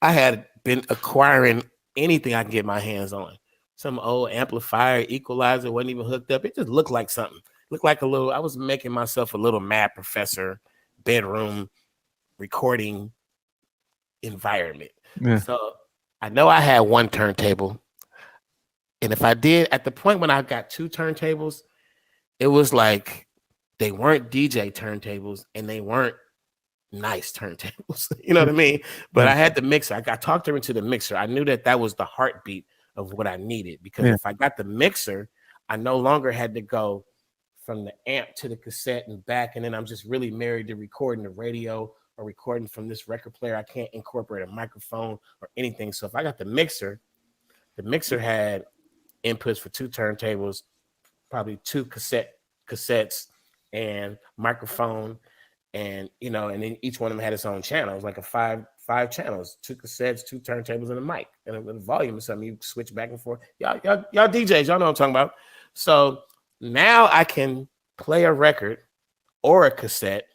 S2: I had been acquiring anything I can get my hands on. Some old amplifier, equalizer wasn't even hooked up. It just looked like something. Looked like I was making myself a little Mad Professor bedroom recording environment. Yeah. So I know I had one turntable. And if I did, at the point when I got 2 turntables, it was like they weren't DJ turntables and they weren't nice turntables. You know what I mean? But I had the mixer. I talked her into the mixer. I knew that was the heartbeat of what I needed, because if I got the mixer, I no longer had to go from the amp to the cassette and back. And then I'm just really married to recording the radio or recording from this record player. I can't incorporate a microphone or anything. So if I got the mixer had inputs for 2 turntables, probably 2 cassettes and microphone, and and then each one of them had its own channel. It was like a five channels, 2 cassettes, 2 turntables, and a mic, and a volume or something. You switch back and forth. Y'all DJs, y'all know what I'm talking about. So now I can play a record or a cassette.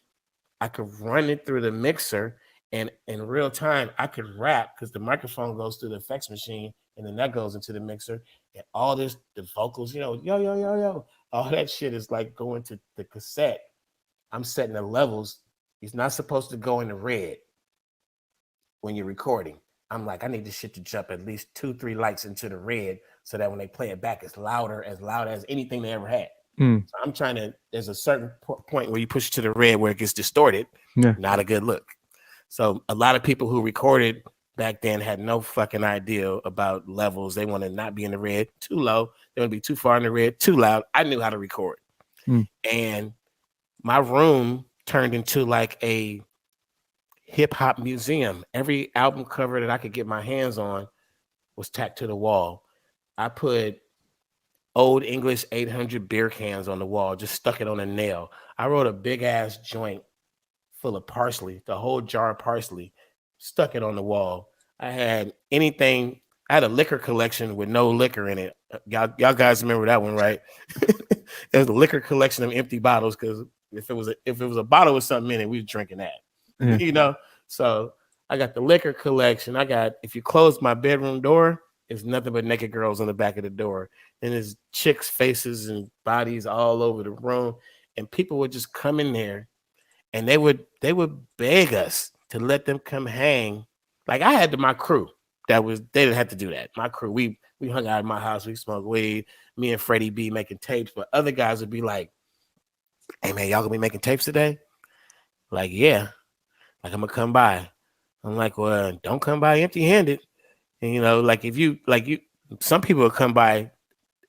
S2: I could run it through the mixer, and in real time, I could rap, because the microphone goes through the effects machine, and then that goes into the mixer. And all this, the vocals, yo, all that shit is like going to the cassette. I'm setting the levels. It's not supposed to go in the red when you're recording. I'm like, I need this shit to jump at least 2-3 lights into the red, so that when they play it back, it's loud as anything they ever had. So I'm trying to, there's a certain point where you push to the red where it gets distorted. Not a good look. So a lot of people who recorded back then had no fucking idea about levels. They want to not be in the red too low. They want to be too far in the red too loud. I knew how to record. And my room turned into like a hip hop museum. Every album cover that I could get my hands on was tacked to the wall. I put Old English 800 beer cans on the wall, just stuck it on a nail. I wrote a big ass joint full of parsley, the whole jar of parsley, stuck it on the wall. I had anything. I had a liquor collection with no liquor in it. Y'all guys remember that one, right? It was a liquor collection of empty bottles, because if it was a bottle with something in it, we were drinking that. So I got the liquor collection. I got, if you close my bedroom door, it's nothing but naked girls on the back of the door. And there's chicks' faces and bodies all over the room. And people would just come in there, and they would beg us to let them come hang. Like I had my crew they didn't have to do that. My crew, we hung out at my house, we smoked weed, me and Freddie B making tapes, but other guys would be like, hey man, y'all gonna be making tapes today? Like, yeah. Like, I'm gonna come by. I'm like, well, don't come by empty-handed. And like some people would come by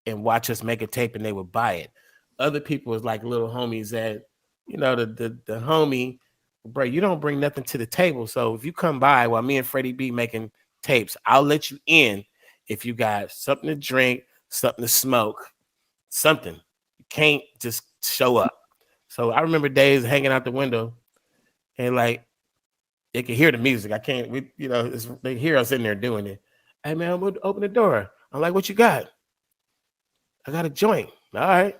S2: and watch us make a tape and they would buy it. Other people was like little homies that, the homie, bro, you don't bring nothing to the table. So if you come by while me and Freddie B making tapes, I'll let you in if you got something to drink, something to smoke, something. You can't just show up. So I remember days hanging out the window, and like they could hear the music. I can't, they hear us in there doing it. Hey man, I'm gonna open the door. I'm like, what you got? I got a joint. All right.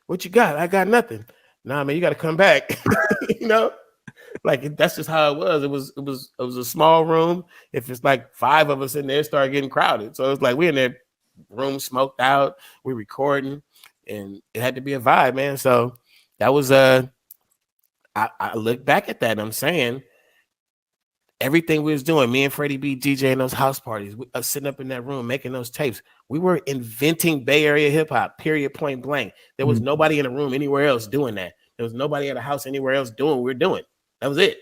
S2: What you got? I got nothing. Nah, man, you got to come back. Like that's just how it was. It was a small room. If it's like 5 of us in there, it started getting crowded. So it's like we in there, room smoked out, we recording, and it had to be a vibe, man. So that was I look back at that and I'm saying, everything we was doing, me and Freddie B DJing those house parties, sitting up in that room making those tapes. We were inventing Bay Area hip hop, period, point blank. There was nobody in a room anywhere else doing that. There was nobody at a house anywhere else doing what we were doing. That was it.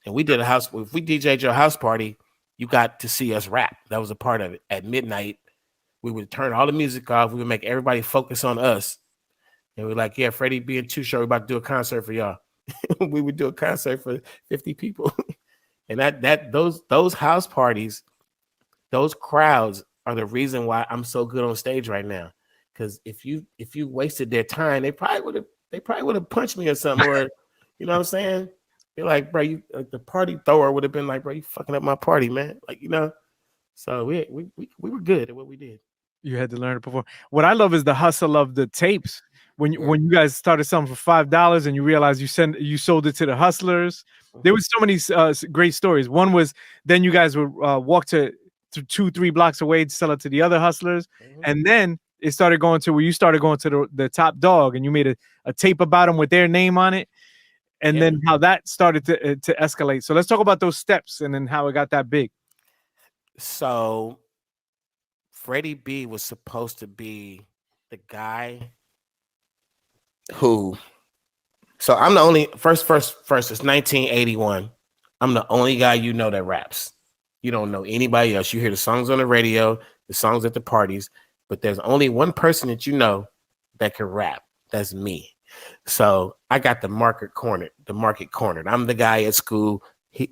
S2: And we did a house. If we DJ'd your house party, you got to see us rap. That was a part of it. At midnight, we would turn all the music off. We would make everybody focus on us. And we're like, yeah, Freddie B and Too Short, we're about to do a concert for y'all. We would do a concert for 50 people. And those house parties, those crowds are the reason why I'm so good on stage right now. Because if you wasted their time, they probably would have punched me or something. Or, you know what I'm saying? You're like, bro, the party thrower would have been like, bro, you fucking up my party, man. Like, you know. So we were good at what we did.
S1: You had to learn to perform. What I love is the hustle of the tapes. When you guys started something for $5 and you realized you sold it to the hustlers. There was so many great stories. One was then you guys would walk to 2-3 blocks away to sell it to the other hustlers, and then it started going to where you started going to the top dog, and you made a tape about them with their name on it, and then how that started to escalate. So let's talk about those steps and then how it got that big.
S2: So Freddie B was supposed to be the guy who. So I'm the only first. It's 1981. I'm the only guy you know that raps. You don't know anybody else. You hear the songs on the radio, the songs at the parties, but there's only one person that you know that can rap. That's me. So I got the market cornered. I'm the guy at school.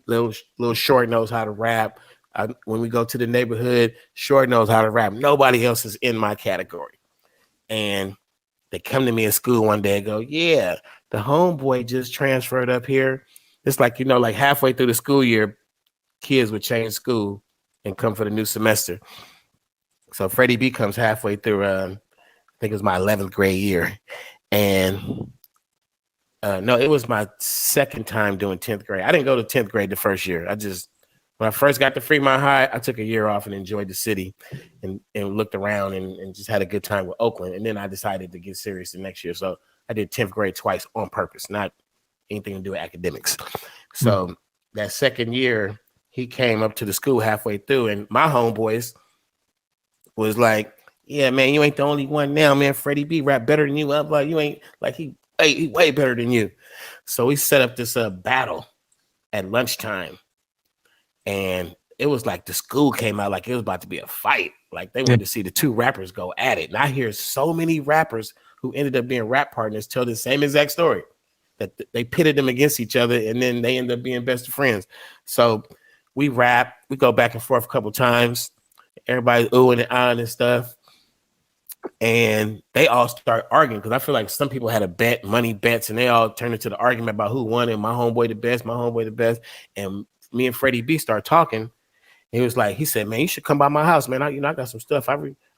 S2: Little Short knows how to rap. When we go to the neighborhood, Short knows how to rap. Nobody else is in my category. And they come to me at school one day and go, yeah, the homeboy just transferred up here. It's like, like halfway through the school year, kids would change school and come for the new semester. So Freddie B comes halfway through, I think it was my 11th grade year. And no, it was my second time doing 10th grade. I didn't go to 10th grade the first year. When I first got to Fremont High, I took a year off and enjoyed the city and looked around and just had a good time with Oakland. And then I decided to get serious the next year. So I did 10th grade twice on purpose, not anything to do with academics. So that second year, he came up to the school halfway through, and my homeboys was like, yeah, man, you ain't the only one now, man. Freddie B rap better than you. I'm like, you ain't, like, he way better than you. So we set up this battle at lunchtime. And it was like the school came out like it was about to be a fight. Like they wanted to see the two rappers go at it. And I hear so many rappers who ended up being rap partners tell the same exact story, that they pitted them against each other and then they end up being best friends. So we rap, we go back and forth a couple times. Everybody's oohing and ahhing and stuff. And they all start arguing because I feel like some people had a bet, money bets, and they all turned into the argument about who won and my homeboy the best. And me and Freddie B start talking. He said, man, you should come by my house, man. I got some stuff. I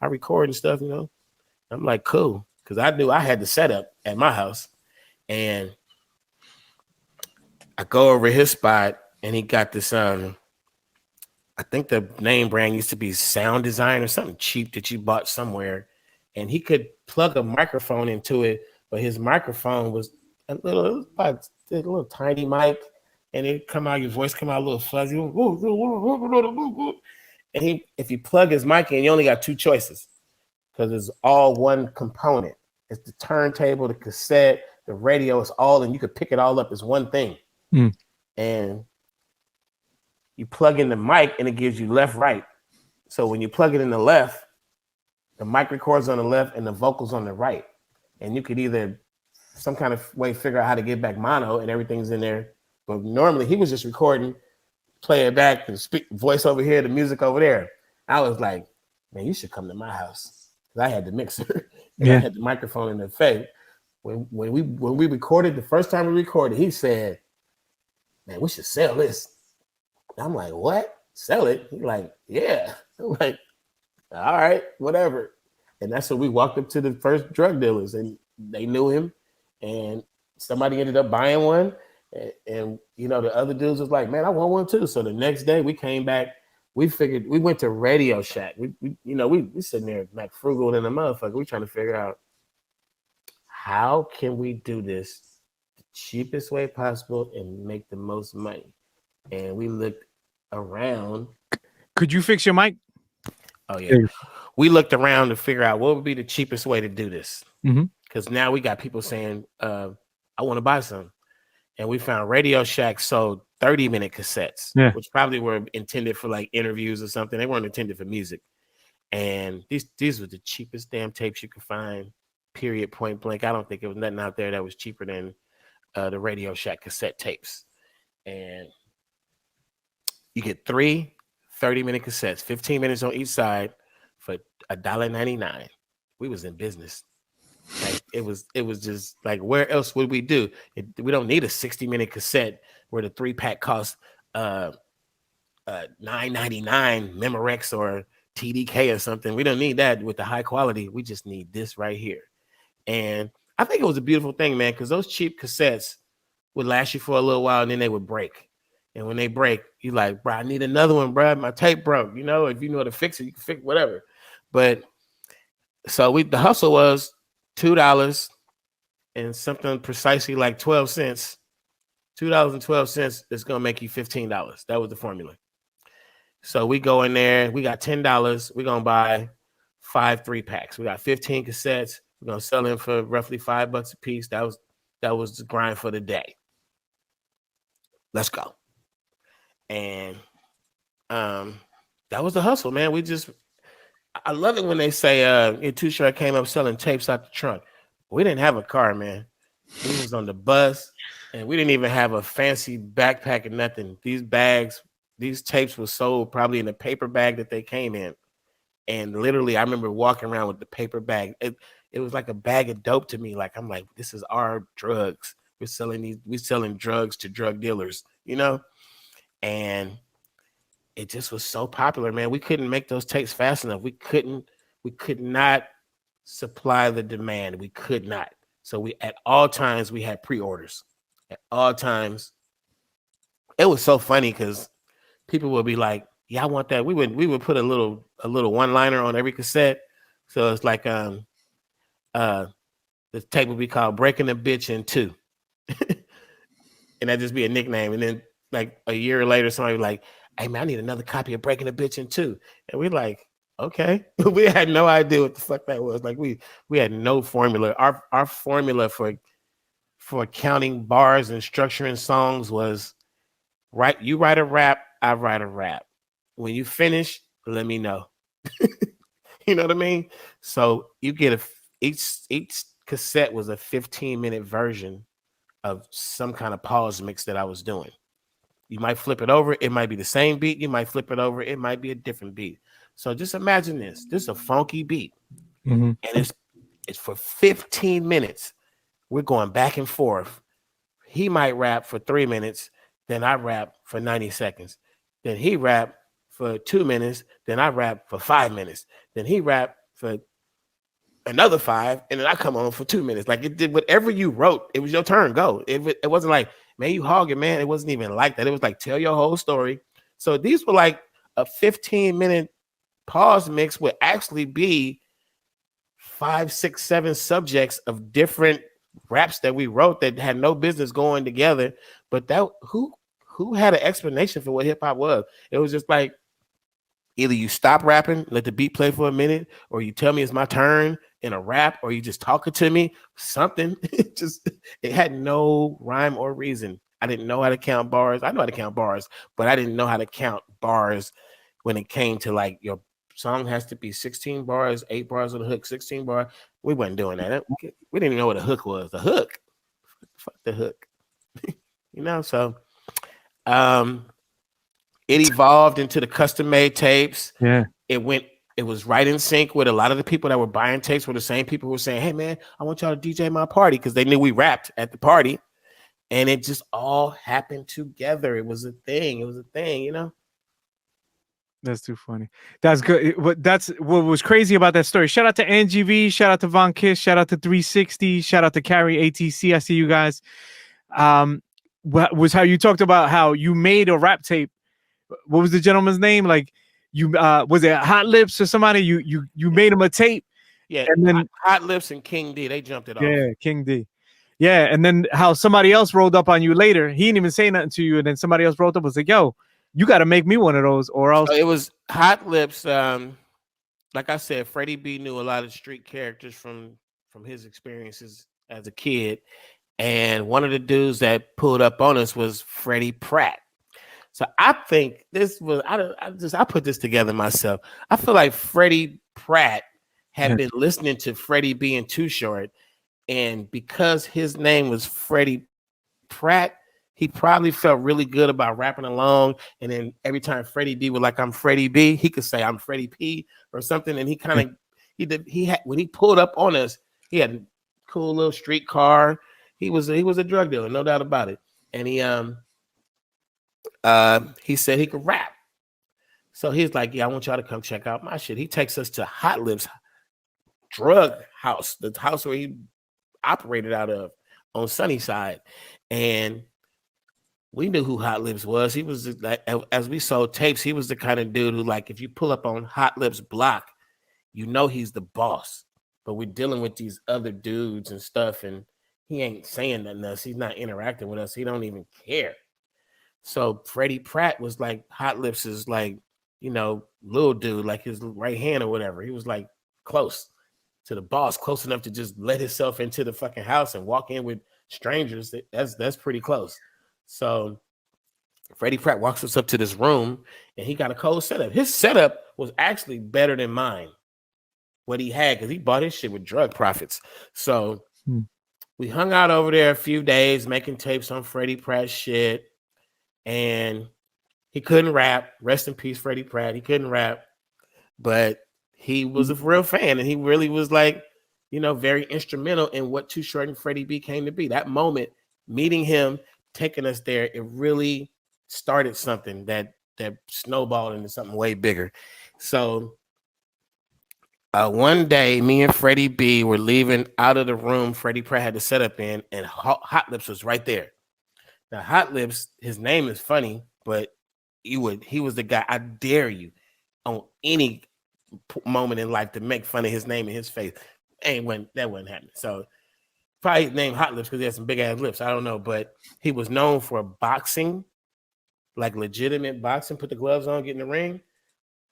S2: record and stuff, I'm like, cool. Because I knew I had the setup at my house. And I go over his spot and he got this, I think the name brand used to be Sound Design or something cheap that you bought somewhere. And he could plug a microphone into it, but his microphone was a little tiny mic. And your voice come out a little fuzzy. And if you plug his mic in, you only got two choices because it's all one component. It's the turntable, the cassette, the radio. It's all, and you could pick it all up as one thing. And you plug in the mic, and it gives you left, right. So when you plug it in the left, the mic records on the left and the vocals on the right. And you could either some kind of way figure out how to get back mono, and everything's in there. But normally he was just recording, play it back, and speak voice over here, the music over there. I was like, man, you should come to my house. Because I had the mixer and I had the microphone in the face. When we recorded, the first time we recorded, he said, man, we should sell this. And I'm like, what? Sell it? He's like, yeah. I'm like, all right, whatever. And that's when we walked up to the first drug dealers, and they knew him, and somebody ended up buying one. And the other dudes was like, man, I want one too. So the next day we came back, we went to Radio Shack. We sitting there like frugal in a motherfucker. We trying to figure out how can we do this cheapest way possible and make the most money. And we looked around.
S1: Could you fix your mic?
S2: Oh yeah, we looked around to figure out what would be the cheapest way to do this. Because now we got people saying, "I want to buy some," and we found Radio Shack sold 30-minute cassettes, which probably were intended for like interviews or something. They weren't intended for music. And these were the cheapest damn tapes you could find. Period. Point blank. I don't think it was nothing out there that was cheaper than the Radio Shack cassette tapes. And you get 30-minute cassettes, 15 minutes on each side for $1.99. We was in business. Like it was just like, where else would we do it? We don't need a 60-minute cassette where the 3-pack costs $9.99 Memorex or TDK or something. We don't need that with the high quality. We just need this right here. And I think it was a beautiful thing, man, because those cheap cassettes would last you for a little while and then they would break. And when they break, you're like, bro, I need another one, bro. My tape broke. You know, if you know how to fix it, you can fix whatever. But so the hustle was $2 and something precisely like 12 cents. $2.12 is going to make you $15. That was the formula. So we go in there. We got $10. We're going to buy 5 3-packs. We got 15 cassettes. We're going to sell them for roughly $5 a piece. That was the grind for the day. Let's go. And that was the hustle, man. I love it when they say Too Short came up selling tapes out the trunk. We didn't have a car, man. We was on the bus, and we didn't even have a fancy backpack or nothing. These tapes were sold probably in a paper bag that they came in. And literally, I remember walking around with the paper bag. It was like a bag of dope to me. Like, I'm like, this is our drugs. We're selling drugs to drug dealers, you know? And it just was so popular, man. We couldn't make those tapes fast enough. We could not supply the demand. We could not. So at all times we had pre-orders. At all times. It was so funny because people would be like, yeah, I want that. We would put a little one-liner on every cassette. So it's like the tape would be called Breaking a Bitch in Two. And that'd just be a nickname. And then like a year later, somebody was like, hey man, I need another copy of Breaking a Bitch in Two. And we're like, okay. We had no idea what the fuck that was. Like we had no formula. Our formula for counting bars and structuring songs was you write a rap, I write a rap. When you finish, let me know. You know what I mean? So you get each cassette was a 15-minute version of some kind of pause mix that I was doing. You might flip it over. It might be the same beat. You might flip it over. It might be a different beat. So just imagine this. This is a funky beat. And it's for 15 minutes. We're going back and forth. He might rap for 3 minutes. Then I rap for 90 seconds. Then he rap for 2 minutes. Then I rap for 5 minutes. Then he rap for another 5. And then I come on for 2 minutes. Like it did whatever you wrote. It was your turn. Go. It wasn't like, man, you hogging, man. It wasn't even like that. It was like, tell your whole story. So these were like a 15-minute pause mix would actually be 5, 6, 7 subjects of different raps that we wrote that had no business going together. But that who had an explanation for what hip hop was? It was just like either you stop rapping, let the beat play for a minute, or you tell me it's my turn in a rap, or you just talking to me, something. It had no rhyme or reason. I didn't know how to count bars. I know how to count bars, but I didn't know how to count bars when it came to like your song has to be 16 bars, 8 bars on the hook, 16 bars. We wasn't doing that. We didn't even know what a hook was. The hook. Fuck the hook. You know, so it evolved into the custom-made tapes.
S1: Yeah.
S2: It was right in sync with a lot of the people that were buying tapes were the same people who were saying, hey man, I want y'all to DJ my party, because they knew we rapped at the party. And it just all happened together. It was a thing, you know?
S1: That's too funny. That's good. That's what was crazy about that story. Shout out to Angie V. Shout out to Von Kiss. Shout out to 360. Shout out to Carrie ATC. I see you guys. What was how you talked about how you made a rap tape. What was the gentleman's name? Like you was it Hot Lips or somebody? You made him a tape.
S2: Yeah,
S1: and then
S2: Hot Lips and King D, they jumped it off.
S1: Yeah, King D. Yeah, and then how somebody else rolled up on you later. He didn't even say nothing to you, and then somebody else rolled up and was like, "Yo, you got to make me one of those, or
S2: So
S1: else."
S2: it was Hot Lips. Like I said, Freddie B knew a lot of street characters from his experiences as a kid, and one of the dudes that pulled up on us was Freddie Pratt. So I think this was I put this together myself. I feel like Freddie Pratt had
S1: Yeah.
S2: been listening to Freddie being Too Short, and because his name was Freddie Pratt, he probably felt really good about rapping along. And then every time Freddie B was like, "I'm Freddie B," he could say, "I'm Freddie P" or something. And he kind of he had when he pulled up on us, he had a cool little street car. He was a drug dealer, no doubt about it. And he said he could rap. So he's like, "Yeah, I want y'all to come check out my shit." He takes us to Hot Lips drug house, the house where he operated out of on Sunnyside. And we knew who Hot Lips was. He was like, as we sold tapes, he was the kind of dude who, like, if you pull up on Hot Lips block, you know he's the boss. But we're dealing with these other dudes and stuff, and he ain't saying nothing to us. He's not interacting with us. He don't even care. So Freddie Pratt was like Hot Lips is like, little dude, like his right hand or whatever. He was like close to the boss, close enough to just let himself into the fucking house and walk in with strangers. That's pretty close. So Freddie Pratt walks us up to this room and he got a cold setup. His setup was actually better than mine, what he had, because he bought his shit with drug profits. So we hung out over there a few days making tapes on Freddie Pratt's shit. And he couldn't rap. Rest in peace, Freddie Pratt. He couldn't rap, but he was a real fan, and he really was like, very instrumental in what Too Short and Freddie B came to be. That moment, meeting him, taking us there, it really started something that snowballed into something way bigger. So one day, me and Freddie B were leaving out of the room Freddie Pratt had to set up in, and Hot Lips was right there. Now, Hot Lips, his name is funny, but he was the guy. I dare you on any moment in life to make fun of his name and his face. That wasn't happening. So probably named Hot Lips because he had some big ass lips. I don't know, but he was known for boxing, like legitimate boxing, put the gloves on, get in the ring.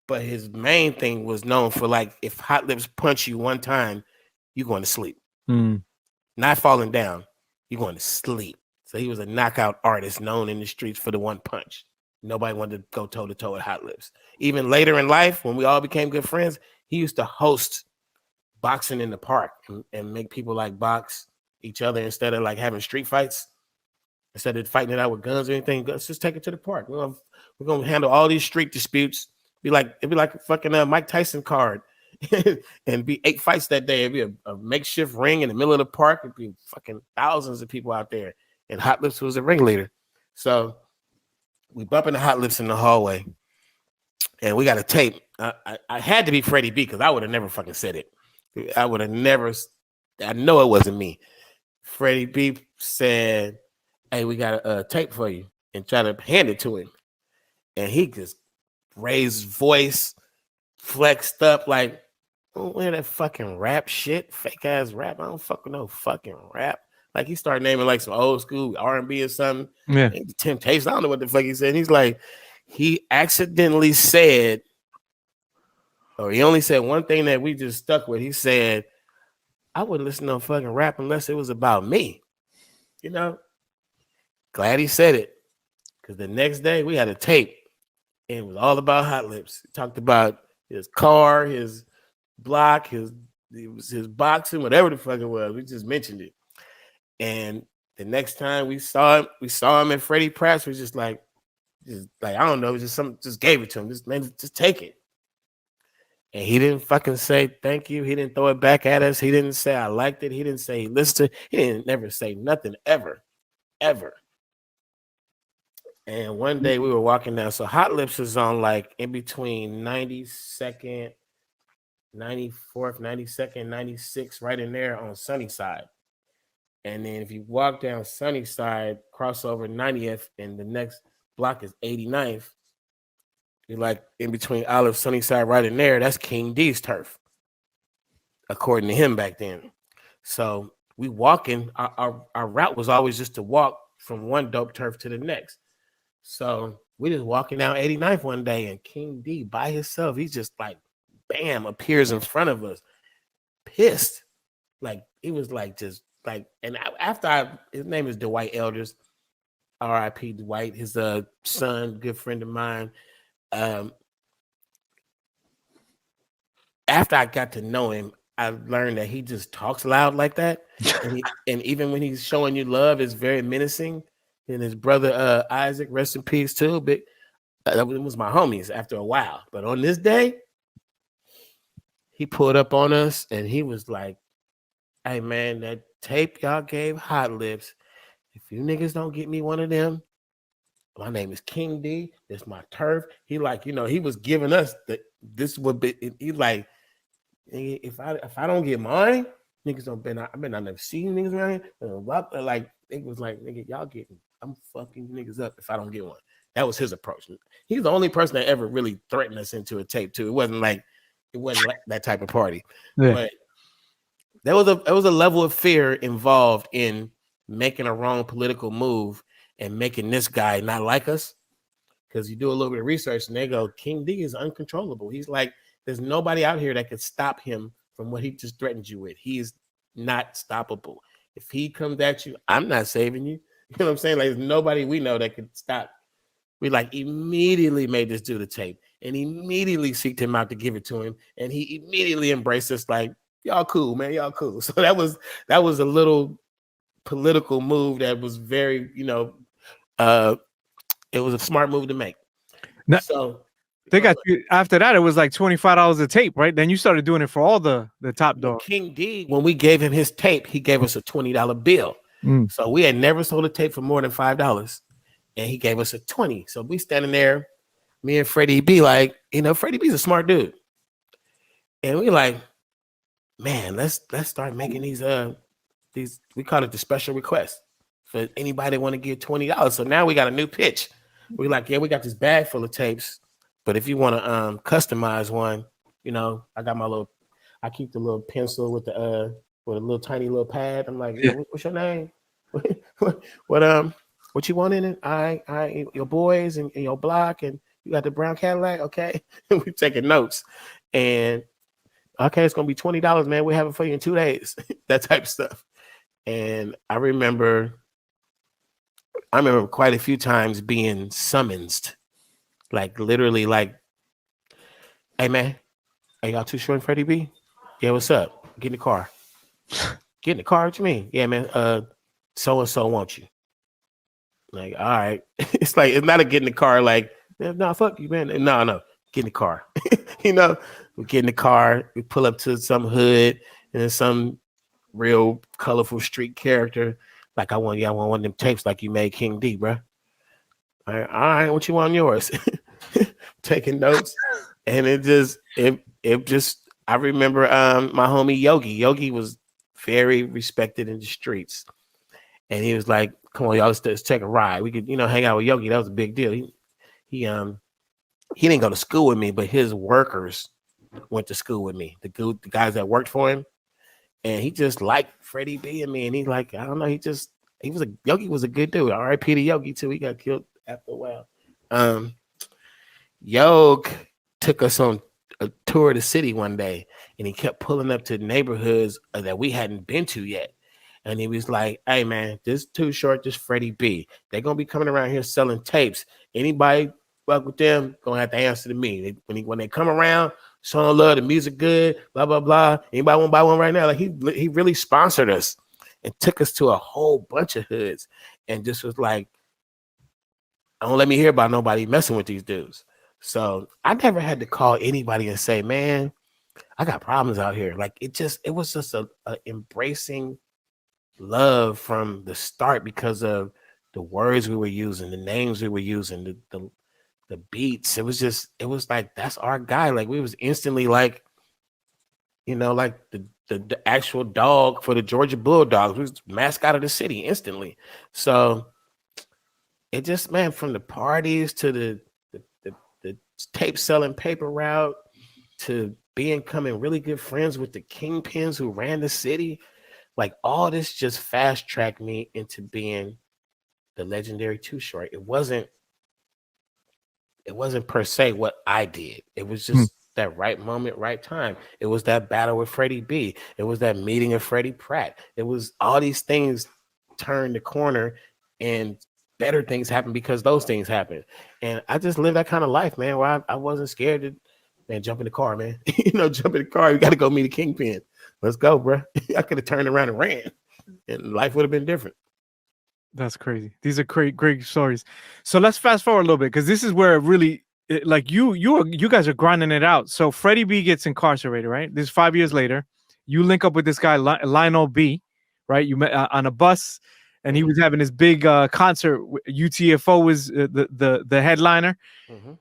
S2: But his main thing was known for, like, if Hot Lips punch you one time, you're going to sleep. Not falling down, you're going to sleep. So he was a knockout artist known in the streets for the one punch. Nobody wanted to go toe-to-toe with Hot Lips. Even later in life, when we all became good friends, he used to host boxing in the park and make people like box each other instead of like having street fights. Instead of fighting it out with guns or anything, let's just take it to the park. We're gonna handle all these street disputes. It'd be like a fucking Mike Tyson card. And be 8 fights that day. It'd be a makeshift ring in the middle of the park. It'd be fucking thousands of people out there. And Hot Lips was a ringleader. So we bump into Hot Lips in the hallway. And we got a tape. I had to be Freddie B because I would have never fucking said it. I would have never. I know it wasn't me. Freddie B said, "Hey, we got a tape for you," and try to hand it to him. And he just raised voice, flexed up like, "Don't wear that fucking rap shit, fake ass rap. I don't fuck with no fucking rap." Like he started naming like some old school R&B or something.
S1: Yeah.
S2: Temptation. I don't know what the fuck he said. He's like, he accidentally said, or he only said one thing that we just stuck with. He said, "I wouldn't listen to no fucking rap unless it was about me." Glad he said it. Because the next day we had a tape. And it was all about Hot Lips. It talked about his car, his block, his boxing, whatever the fuck it was. We just mentioned it. And the next time we saw him at Freddie Pratt's. We just like, I don't know, just gave it to him. Just take it. And he didn't fucking say thank you. He didn't throw it back at us. He didn't say I liked it. He didn't say he listened. He didn't never say nothing ever. And one day we were walking down. So Hot Lips is on like in between 92nd, 94th, 92nd, 96, right in there on Sunnyside. And then if you walk down Sunnyside, cross over 90th, and the next block is 89th, you're like in between Olive, Sunnyside, right in there. That's King D's turf, according to him back then. So we walking. Our route was always just to walk from one dope turf to the next. So we just walking down 89th one day, and King D by himself, he's just like, bam, appears in front of us, pissed. Like he was like just like, and his name is Dwight Elders, R.I.P. Dwight, his son, good friend of mine. Um, after I got to know him, I learned that he just talks loud like that, and even when he's showing you love, it's very menacing. And his brother Isaac, rest in peace too. But that was my homies after a while. But on this day, he pulled up on us and he was like, "Hey man, that tape y'all gave Hot Lips. If you niggas don't get me one of them, my name is King D. This my turf." He like, he was giving us this would be. He like, if I don't get mine, niggas don't been. I mean, I never seen niggas around here. Like it was like, nigga, y'all getting. I'm fucking niggas up if I don't get one. That was his approach. He's the only person that ever really threatened us into a tape too. It wasn't like that type of party, but there was a level of fear involved in making a wrong political move and making this guy not like us. Because you do a little bit of research and they go, King D is uncontrollable. He's like, there's nobody out here that could stop him from what he just threatened you with. He is not stoppable. If he comes at you, I'm not saving you. You know what I'm saying? Like, there's nobody we know that could stop. We like immediately made this dude a tape and immediately seeked him out to give it to him. And he immediately embraced us like, y'all cool, man. Y'all cool. So that was a little political move that was very, it was a smart move to make.
S1: Now, so they got you after that. It was like $25 a tape, right? Then you started doing it for all the top dogs.
S2: King D, when we gave him his tape, he gave us a $20 bill. So we had never sold a tape for more than $5, and he gave us a 20. So we standing there, me and Freddie B, like, Freddie B's a smart dude, and we like, man, let's start making these we call it the special request for anybody want to give $20. So now we got a new pitch. We're like, yeah, we got this bag full of tapes, but if you want to customize one, I got I keep the little pencil with a little tiny little pad. I'm like, what's your name? What you want in it? I your boys and your block, and you got the brown Cadillac, okay? We're taking notes, and okay, it's gonna be $20, man. We have it for you in 2 days. That type of stuff. And I remember quite a few times being summoned, like literally, like, hey man, are y'all too short, Freddie B? Yeah, what's up? Get in the car. Get in the car. What you mean? Yeah, man. So and so want you. Like, all right. It's like, it's not a get in the car. Like, no, fuck you, man. No. Get in the car. We get in the car. We pull up to some hood and then some real colorful street character. Like, I want one of them tapes like you made King D, bro. All right, what you want on yours? Taking notes. And it just, I remember my homie Yogi. Yogi was very respected in the streets. And he was like, come on, y'all, let's take a ride. We could, hang out with Yogi. That was a big deal. He didn't go to school with me, but his workers went to school with me. The guys that worked for him. And he just liked Freddie B and me. And he's like, I don't know, Yogi was a good dude. R.I.P. to Yogi too. He got killed after a while. Yogi took us on a tour of the city one day, and he kept pulling up to neighborhoods that we hadn't been to yet. And he was like, hey man, this Too Short, this Freddie B. They're gonna be coming around here selling tapes. Anybody fuck with them, gonna have to answer to me. When they come around, showing love, the music good, blah blah blah. Anybody want to buy one right now? Like he really sponsored us and took us to a whole bunch of hoods, and just was like, don't let me hear about nobody messing with these dudes. So I never had to call anybody and say, man, I got problems out here. Like it was just a embracing love from the start because of the words we were using, the names we were using, the beats. It was like, that's our guy. Like we was instantly like, like the actual dog for the Georgia Bulldogs. We was the mascot of the city instantly. So it just, man, from the parties to the tape selling paper route to becoming really good friends with the kingpins who ran the city. like all this just fast tracked me into being the legendary Too Short. It wasn't per se what I did. It was just that right moment, right time. It was that battle with Freddie B. It was that meeting of Freddie Pratt. It was all these things turned the corner and better things happened because those things happened. And I just lived that kind of life, man, where I wasn't scared to, man, jump in the car, man. Jump in the car. You got to go meet a kingpin. Let's go, bro. I could have turned around and ran and life would have been different.
S1: That's crazy. These are great stories. So let's fast forward a little bit because this is where it really, like you guys are grinding it out. So Freddie B gets incarcerated, right? This is 5 years later. You link up with this guy Lionel B, right? You met on a bus, and he was having this big concert. UTFO was the headliner.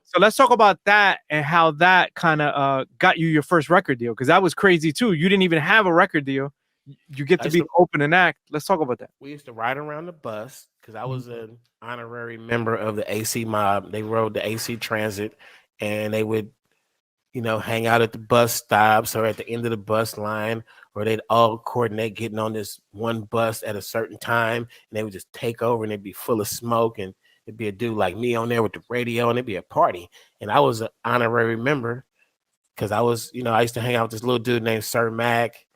S1: So let's talk about that and how that kind of got you your first record deal, because that was crazy too. You didn't even have a record deal. You get to be open and act. Let's talk about that.
S2: We used to ride around the bus because I was an honorary member of the AC mob. They rode the AC Transit, and they would, hang out at the bus stops or at the end of the bus line, or they'd all coordinate getting on this one bus at a certain time, and they would just take over, and it'd be full of smoke, and it'd be a dude like me on there with the radio, and it'd be a party. And I was an honorary member because I was, I used to hang out with this little dude named Sir Mac.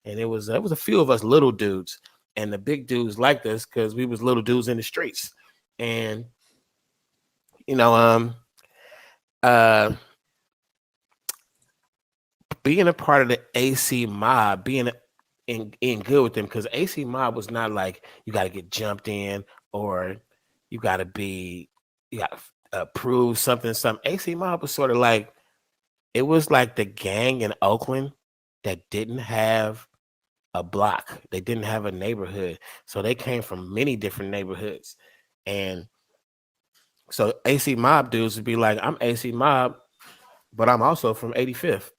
S2: And it was a few of us little dudes, and the big dudes liked us because we was little dudes in the streets. And being a part of the AC mob, being in good with them, because AC mob was not like you got to get jumped in or you got to prove something. AC mob was sort of like, it was like the gang in Oakland that didn't have a block. They didn't have a neighborhood. So they came from many different neighborhoods. And so AC mob dudes would be like, I'm AC mob, but I'm also from 85th.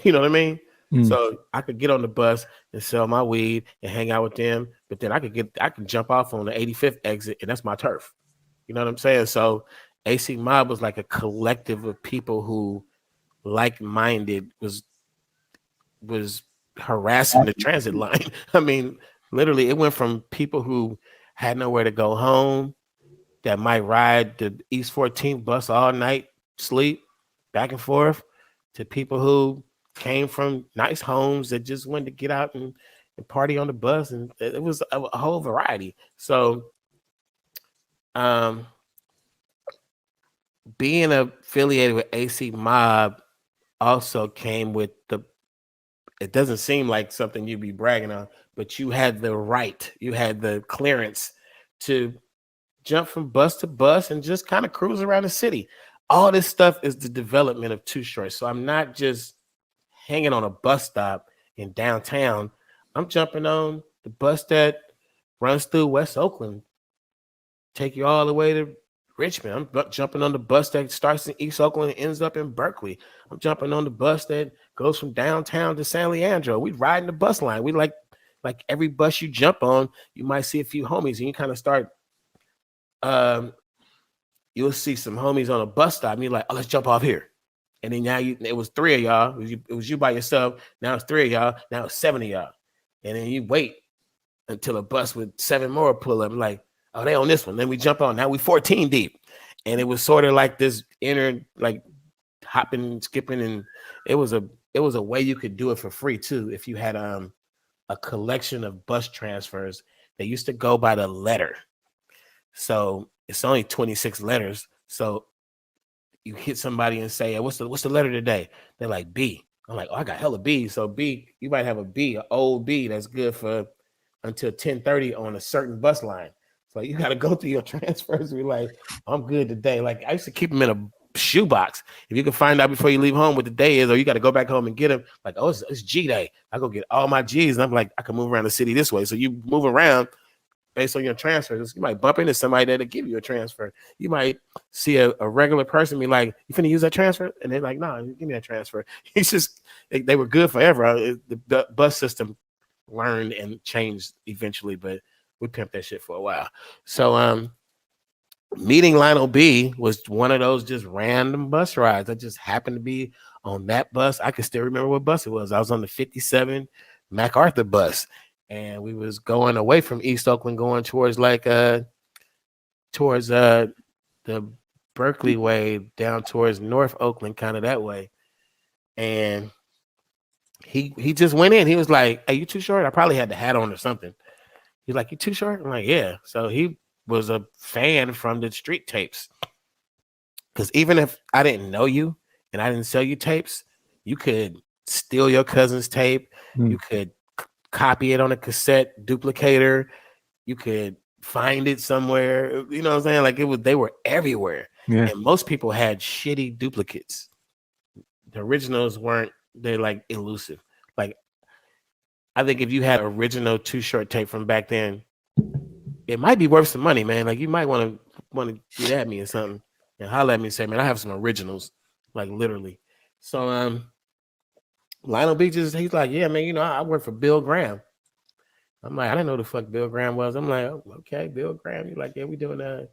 S2: You know what I mean? So I could get on the bus and sell my weed and hang out with them, but then I could jump off on the 85th exit, and that's my turf. You know what I'm saying? So AC mob was like a collective of people who like-minded was harassing the transit line. I mean, literally, it went from people who had nowhere to go home that might ride the East 14th bus all night, sleep back and forth, to people who came from nice homes that just wanted to get out and party on the bus. And it was a whole variety. So being affiliated with AC Mob also came with it doesn't seem like something you'd be bragging on, but you had the right, you had the clearance to jump from bus to bus and just kind of cruise around the city. All this stuff is the development of Too Short. So I'm not just hanging on a bus stop in downtown. I'm jumping on the bus that runs through West Oakland, take you all the way to Richmond. I'm jumping on the bus that starts in East Oakland and ends up in Berkeley. I'm jumping on the bus that goes from downtown to San Leandro. We riding the bus line. We like every bus you jump on, you might see a few homies, and you kind of start. You'll see some homies on a bus stop, and you're like, "Oh, let's jump off here." And then now it was three of y'all. It was you by yourself. Now it's three of y'all. Now it's seven of y'all. And then you wait until a bus with seven more pull up. Like, oh, they on this one. Then we jump on. Now we 14 deep. And it was sort of like this inner, like hopping, skipping, and it was a way you could do it for free too. If you had a collection of bus transfers, they used to go by the letter. So it's only 26 letters. So you hit somebody and say, hey, what's the letter today? They're like B. I'm like, oh, I got hella B. So B, you might have a B, an old B that's good for until 10:30 on a certain bus line. So you got to go through your transfers and be like, I'm good today. Like I used to keep them in a shoebox. If you can find out before you leave home what the day is, or you got to go back home and get them, like, oh, it's G day. I go get all my G's. And I'm like, I can move around the city this way. So you move around based on your transfers. You might bump into somebody that'll give you a transfer. You might see a regular person be like, you finna use that transfer? And they're like, no, give me that transfer. It's just, they were good forever. The bus system learned and changed eventually, but we pimped that shit for a while. So meeting Lionel B was one of those just random bus rides. I just happened to be on that bus. I can still remember what bus it was. I was on the 57 MacArthur bus. and we was going away from East Oakland, going towards towards the Berkeley way, down towards North Oakland, kind of that way. And he just went in. He was like, "Hey, you too short?" I probably had the hat on or something. He's like, "You too short?" I'm like, "Yeah." So he was a fan from the street tapes. Because even if I didn't know you and I didn't sell you tapes, you could steal your cousin's tape. You could copy it on a cassette duplicator. You could find it somewhere. You know what I'm saying? Like they were everywhere.
S1: Yeah.
S2: And most people had shitty duplicates. The originals weren't, they're like elusive. Like I think if you had original Too Short tape from back then, it might be worth some money, man. Like you might want to get at me or something and holler at me and say, man, I have some originals, like literally. So Lionel B he's like, yeah, man, you know, I work for Bill Graham. I'm like, I didn't know who the fuck Bill Graham was. I'm like, oh, okay, Bill Graham. You're like, yeah, we doing a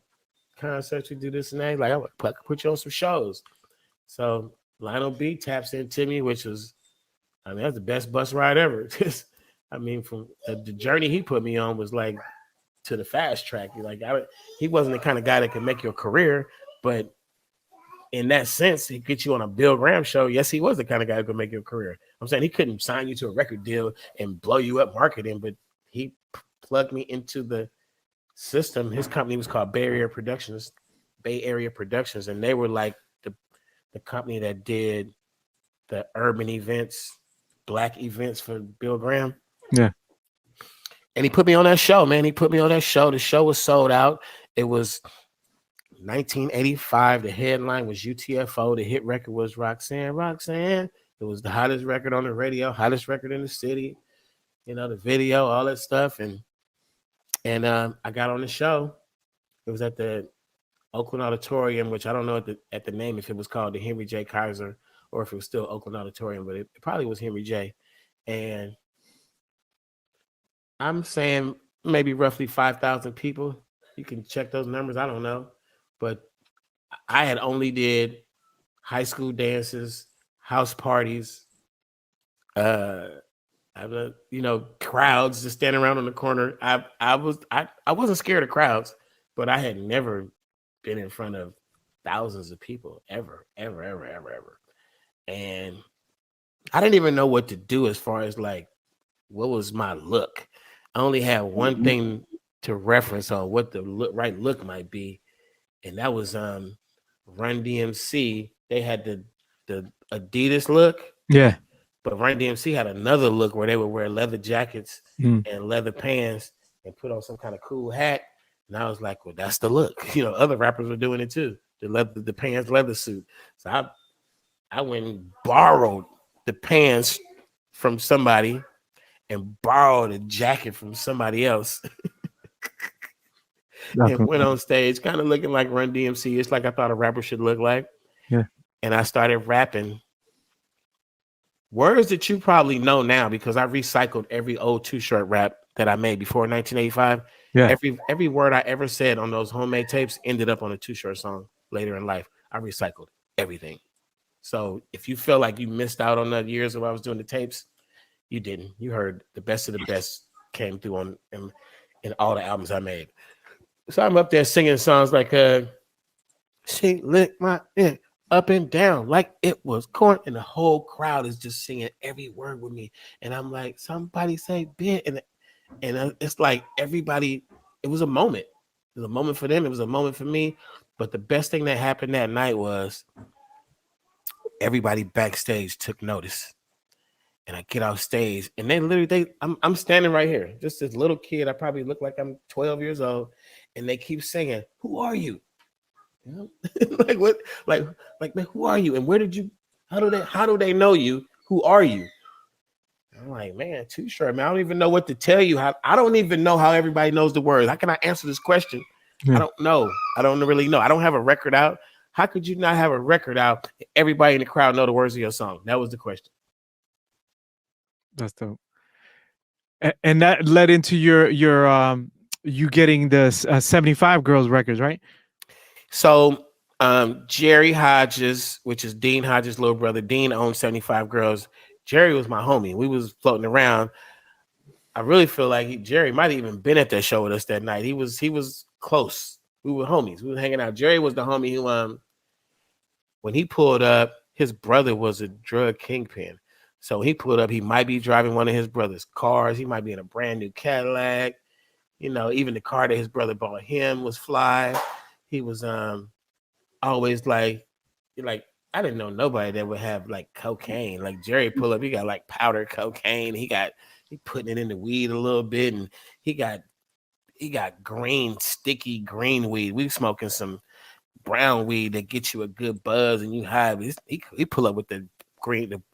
S2: concert, we do this and that. He's like, I would put you on some shows. So Lionel B taps into me, which was, I mean, that's the best bus ride ever. I mean, from the journey he put me on was like to the fast track. Like he wasn't the kind of guy that could make your career, but in that sense, he get you on a Bill Graham show. Yes, he was the kind of guy who could make your career. I'm saying he couldn't sign you to a record deal and blow you up marketing, but he plugged me into the system. His company was called Bay Area Productions, and they were like the company that did the urban events, black events for Bill Graham.
S1: Yeah.
S2: And he put me on that show, man. He put me on that show. The show was sold out. It was 1985. The headline was UTFO. The hit record was Roxanne, Roxanne. It was the hottest record on the radio, hottest record in the city. You know, the video, all that stuff. And I got on the show. It was at the Oakland Auditorium, which I don't know at the name if it was called the Henry J. Kaiser or if it was still Oakland Auditorium, but it probably was Henry J. And I'm saying maybe roughly 5,000 people. You can check those numbers. I don't know. But I had only did high school dances, house parties, crowds just standing around on the corner. I wasn't scared of crowds, but I had never been in front of thousands of people ever. And I didn't even know what to do as far as like what was my look. I only had one thing to reference on what the right look might be, and that was Run DMC. They had the Adidas look.
S1: Yeah.
S2: But Run DMC had another look where they would wear leather jackets and leather pants and put on some kind of cool hat. And I was like, well, that's the look. You know, other rappers were doing it too. The pants, leather suit. So I went and borrowed the pants from somebody and borrowed a jacket from somebody else. And went on stage kind of looking like Run DMC. It's like I thought a rapper should look like.
S1: Yeah.
S2: And I started rapping words that you probably know now because I recycled every old Too Short rap that I made before 1985.
S1: Yeah.
S2: Every word I ever said on those homemade tapes ended up on a Too Short song later in life. I recycled everything. So if you feel like you missed out on the years when I was doing the tapes, you didn't. You heard the best of the best came through in all the albums I made. So I'm up there singing songs like she licked my up and down like it was corn, and the whole crowd is just singing every word with me. And I'm like, somebody say bit, and it's like everybody. It was a moment. It was a moment for them. It was a moment for me. But the best thing that happened that night was everybody backstage took notice. And I get off stage, and they literally, I'm standing right here, just this little kid. I probably look like I'm 12 years old, and they keep singing, "Who are you?" You know? Like what? Like man, who are you? And where did you? How do they know you? Who are you? I'm like, man, Too Short, man. I don't even know what to tell you. I don't even know how everybody knows the words. How can I answer this question? Yeah. I don't know. I don't really know. I don't have a record out. How could you not have a record out? Everybody in the crowd know the words of your song. That was the question.
S1: That's dope. And that led into your you getting the 75 Girls records, right?
S2: So Jerry Hodges, which is Dean Hodges' little brother, Dean owned 75 Girls. Jerry was my homie. We was floating around. I really feel like Jerry might have even been at that show with us that night. He was close. We were homies. We were hanging out. Jerry was the homie who when he pulled up, his brother was a drug kingpin. So he pulled up, he might be driving one of his brother's cars. He might be in a brand new Cadillac. You know, even the car that his brother bought him was fly. He was always like I didn't know nobody that would have like cocaine. Like Jerry pull up, he got like powder cocaine. He putting it in the weed a little bit, and he got green, sticky green weed. We smoking some brown weed that gets you a good buzz and you high. He pull up with the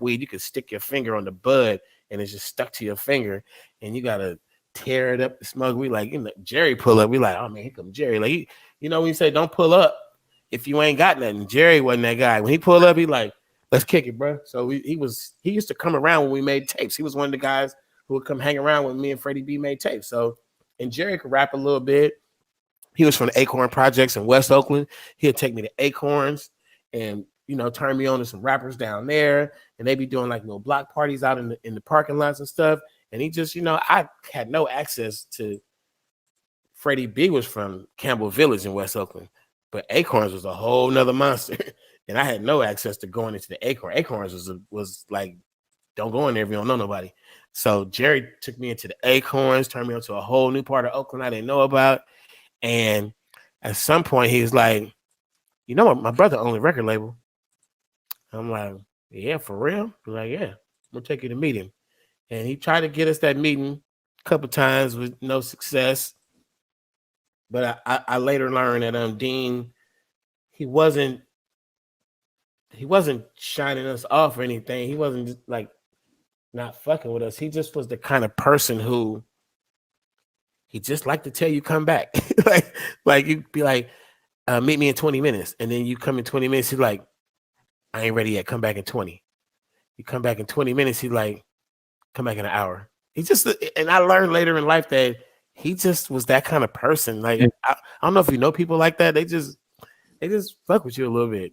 S2: weed. You could stick your finger on the bud and it's just stuck to your finger, and you gotta tear it up to smoke. We like, Jerry pull up. We like, oh man, here come Jerry. Like when you say don't pull up if you ain't got nothing. Jerry wasn't that guy. When he pulled up, he like, let's kick it, bro. So he used to come around when we made tapes. He was one of the guys who would come hang around when me and Freddie B made tapes. So, and Jerry could rap a little bit. He was from the Acorn Projects in West Oakland. He'd take me to Acorns and, turn me on to some rappers down there. And they be doing like little block parties out in the parking lots and stuff. And he just, I had no access to. Freddie B was from Campbell Village in West Oakland, but Acorns was a whole nother monster. And I had no access to going into the Acorn. Acorns was like, don't go in there if you don't know nobody. So Jerry took me into the Acorns, turned me onto a whole new part of Oakland I didn't know about. And at some point, he was like, you know what? My brother owned a record label. I'm like, yeah, for real? He's like, yeah, we'll take you to meet him. And he tried to get us that meeting a couple times with no success. But I later learned that Dean, he wasn't shining us off or anything. He wasn't just like not fucking with us. He just was the kind of person who he just liked to tell you come back. like you'd be like, meet me in 20 minutes. And then you come in 20 minutes, he's like, I ain't ready yet. Come back in 20. You come back in 20 minutes, he's like, come back in an hour. And I learned later in life that he just was that kind of person. Like, I don't know if you know people like that. They just fuck with you a little bit.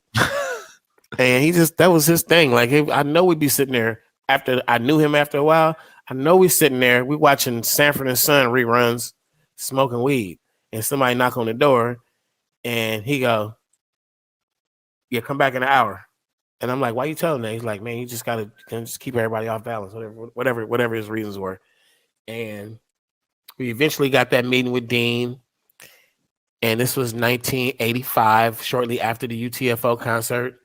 S2: And that was his thing. Like, I know we'd be sitting there after I knew him after a while. I know we sitting there, we watching Sanford and Son reruns, smoking weed, and somebody knock on the door, and he go, yeah, come back in an hour. And I'm like, why you telling that? He's like, man, you just gotta just keep everybody off balance, whatever his reasons were. And we eventually got that meeting with Dean, and this was 1985, shortly after the UTFO concert.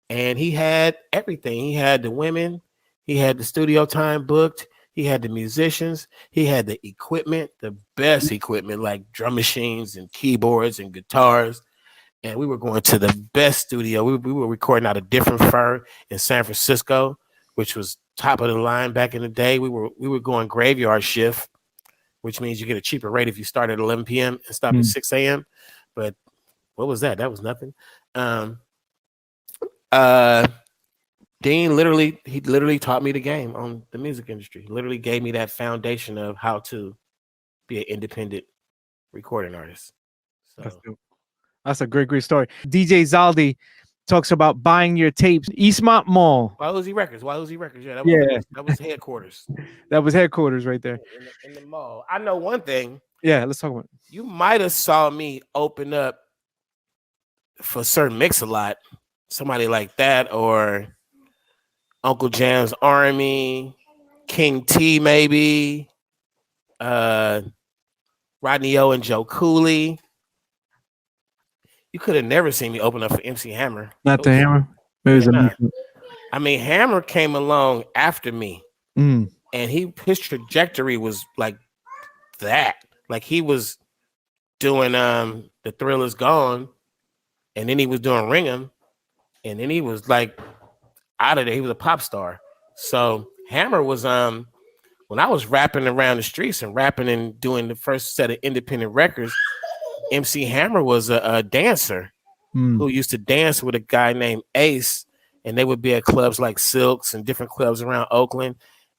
S2: And he had everything. He had the women, he had the studio time booked, he had the musicians, he had the equipment, the best equipment, like drum machines and keyboards and guitars. And we were going to the best studio. We were recording out of Different Fur in San Francisco, which was top of the line back in the day. We were going graveyard shift, which means you get a cheaper rate if you start at 11 p.m. and stop at 6 a.m. But what was that? That was nothing. Dean literally taught me the game on the music industry. He literally gave me that foundation of how to be an independent recording artist. So
S1: that's a great story. DJ Zaldi talks about buying your tapes, Eastmont Mall.
S2: Why Uzi Records? Yeah, that was headquarters.
S1: That was headquarters right there
S2: in the mall. I know one thing.
S1: Yeah, let's talk about it.
S2: You might have saw me open up for Sir Mix-a-Lot, somebody like that, or Uncle Jam's Army, King T, maybe, Rodney O and Joe Cooley. You could have never seen me open up for MC Hammer.
S1: Not the Hammer?
S2: I mean, Hammer came along after me. And his trajectory was like that. Like he was doing The Thrill Is Gone, and then he was doing Ring 'Em, and then he was like out of there. He was a pop star. So Hammer was when I was rapping around the streets and rapping and doing the first set of independent records, MC Hammer was a dancer who used to dance with a guy named Ace, and they would be at clubs like Silks and different clubs around Oakland.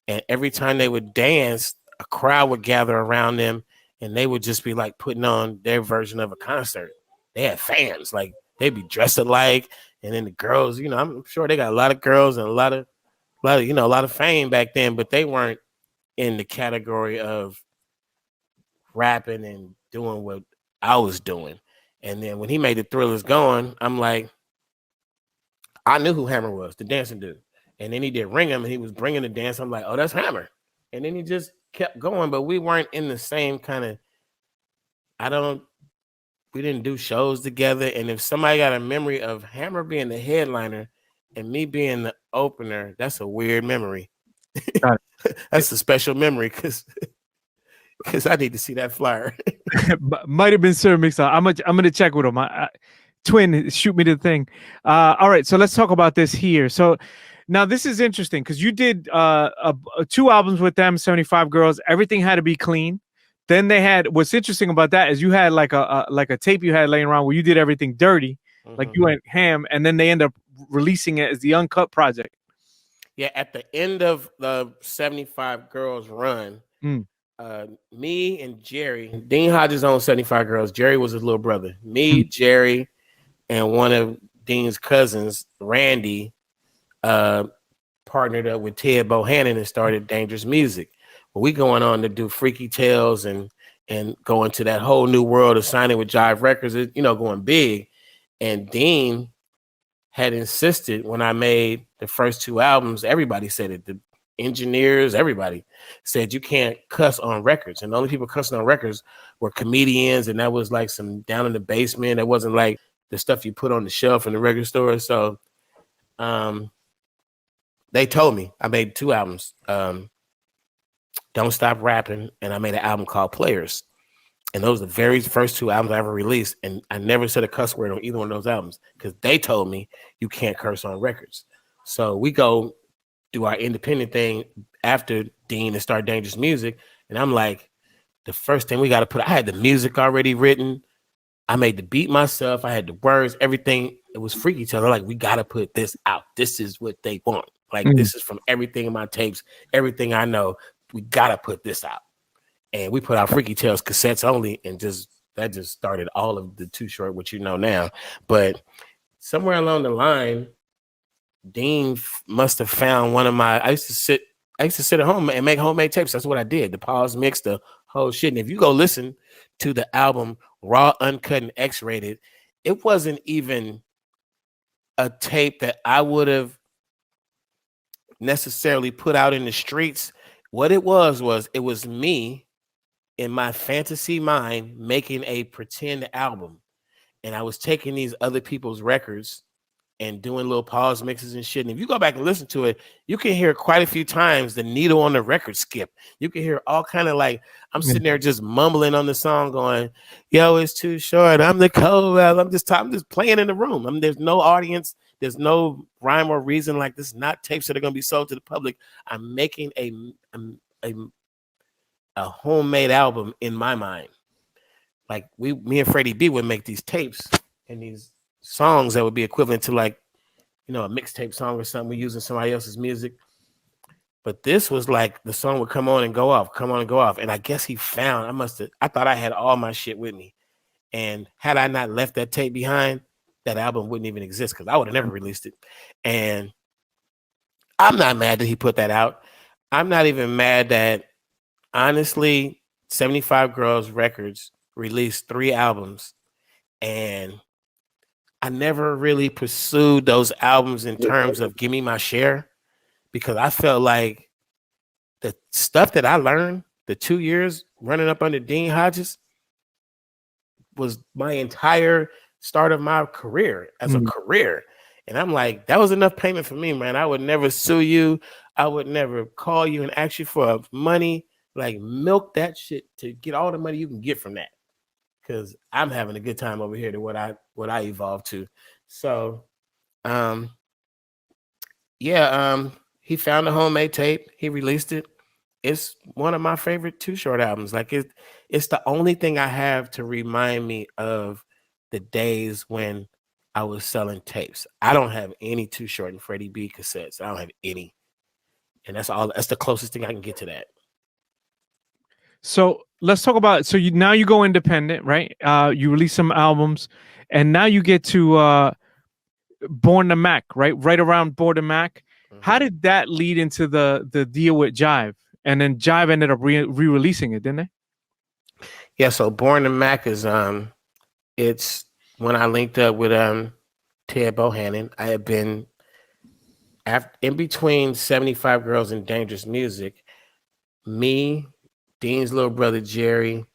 S2: And every time they would dance, a crowd would gather around them, and they would just be like putting on their version of a concert. They had fans, like they'd be dressed alike, and then the girls, I'm sure they got a lot of girls and a lot of fame back then, but they weren't in the category of rapping and doing what I was doing. And then when he made the Thrillers Going, I'm like, I knew who Hammer was, the dancing dude. And then he did Ring Him, and he was bringing the dance. I'm like, oh, that's Hammer. And then he just kept going, but we weren't in the same kind of. We didn't do shows together. And if somebody got a memory of Hammer being the headliner and me being the opener, that's a weird memory. That's a special memory because I need to see that flyer.
S1: Might have been Sir Mix. I'm gonna check with him. Twin, shoot me the thing. All right, so let's talk about this here. So now this is interesting because you did 2 albums with them, 75 Girls. Everything had to be clean. Then they had, what's interesting about that is you had like a tape you had laying around where you did everything dirty, like you went ham, and then they end up releasing it as the uncut project.
S2: Yeah, at the end of the 75 Girls run, me and Jerry, Dean Hodges owned 75 Girls. Jerry was his little brother. Me, Jerry, and one of Dean's cousins, Randy, partnered up with Ted Bohannon and started Dangerous Music. Well, we going on to do Freaky Tales and go into that whole new world of signing with Jive Records, going big. And Dean had insisted when I made the first 2 albums, everybody said it. The engineers, everybody said you can't cuss on records. And the only people cussing on records were comedians, and that was like some down in the basement. It wasn't like the stuff you put on the shelf in the record store. So they told me I made 2 albums. Don't Stop Rapping, and I made an album called Players. And those were the very first 2 albums I ever released. And I never said a cuss word on either one of those albums because they told me you can't curse on records. So we go do our independent thing after Dean and start Dangerous Music. And I'm like, the first thing we got to put, I had the music already written. I made the beat myself. I had the words, everything. It was Freaky Tales. Like, we got to put this out. This is what they want. Like, this is from everything in my tapes, everything I know. We got to put this out. And we put out Freaky Tales cassettes only, and that just started all of the Too Short, which you know now. But somewhere along the line, Dean must have found one of my. I used to sit at home and make homemade tapes. That's what I did. The pause mix, the whole shit. And if you go listen to the album Raw, Uncut, and X-Rated, it wasn't even a tape that I would have necessarily put out in the streets. What it was me in my fantasy mind making a pretend album. And I was taking these other people's records and doing little pause mixes and shit. And if you go back and listen to it, you can hear quite a few times the needle on the record skip. You can hear all kind of like, I'm sitting there just mumbling on the song going, yo, it's too short. I'm the cold. I'm just playing in the room. There's no audience. There's no rhyme or reason. Like, this is not tapes that are going to be sold to the public. I'm making a homemade album in my mind. Like, me and Freddie B would make these tapes and these songs that would be equivalent to, like, a mixtape song or something. We're using somebody else's music. But this was like the song would come on and go off. And I guess he found, I thought I had all my shit with me. And had I not left that tape behind, that album wouldn't even exist because I would have never released it. And I'm not mad that he put that out. I'm not even mad that, honestly, 75 Girls Records released 3 albums, and I never really pursued those albums in terms of give me my share, because I felt like the stuff that I learned the 2 years running up under Dean Hodges was my entire start of my career as a career. And I'm like, that was enough payment for me, man. I would never sue you. I would never call you and ask you for money. Like, milk that shit to get all the money you can get from that. Because I'm having a good time over here to what I evolved to. So, he found a homemade tape. He released it. It's one of my favorite Too Short albums. Like, it's the only thing I have to remind me of the days when I was selling tapes. I don't have any Too Short and Freddie B cassettes. I don't have any. And that's the closest thing I can get to that.
S1: So let's talk about, now you go independent, right? You release some albums, and now you get to Born to Mac, right? Right around Born to Mac. How did that lead into the deal with Jive? And then Jive ended up re-releasing it, didn't they?
S2: Yeah, so Born to Mac is it's when I linked up with Ted Bohannon. I had been in between 75 Girls and Dangerous Music. Me, Dean's little brother Jerry,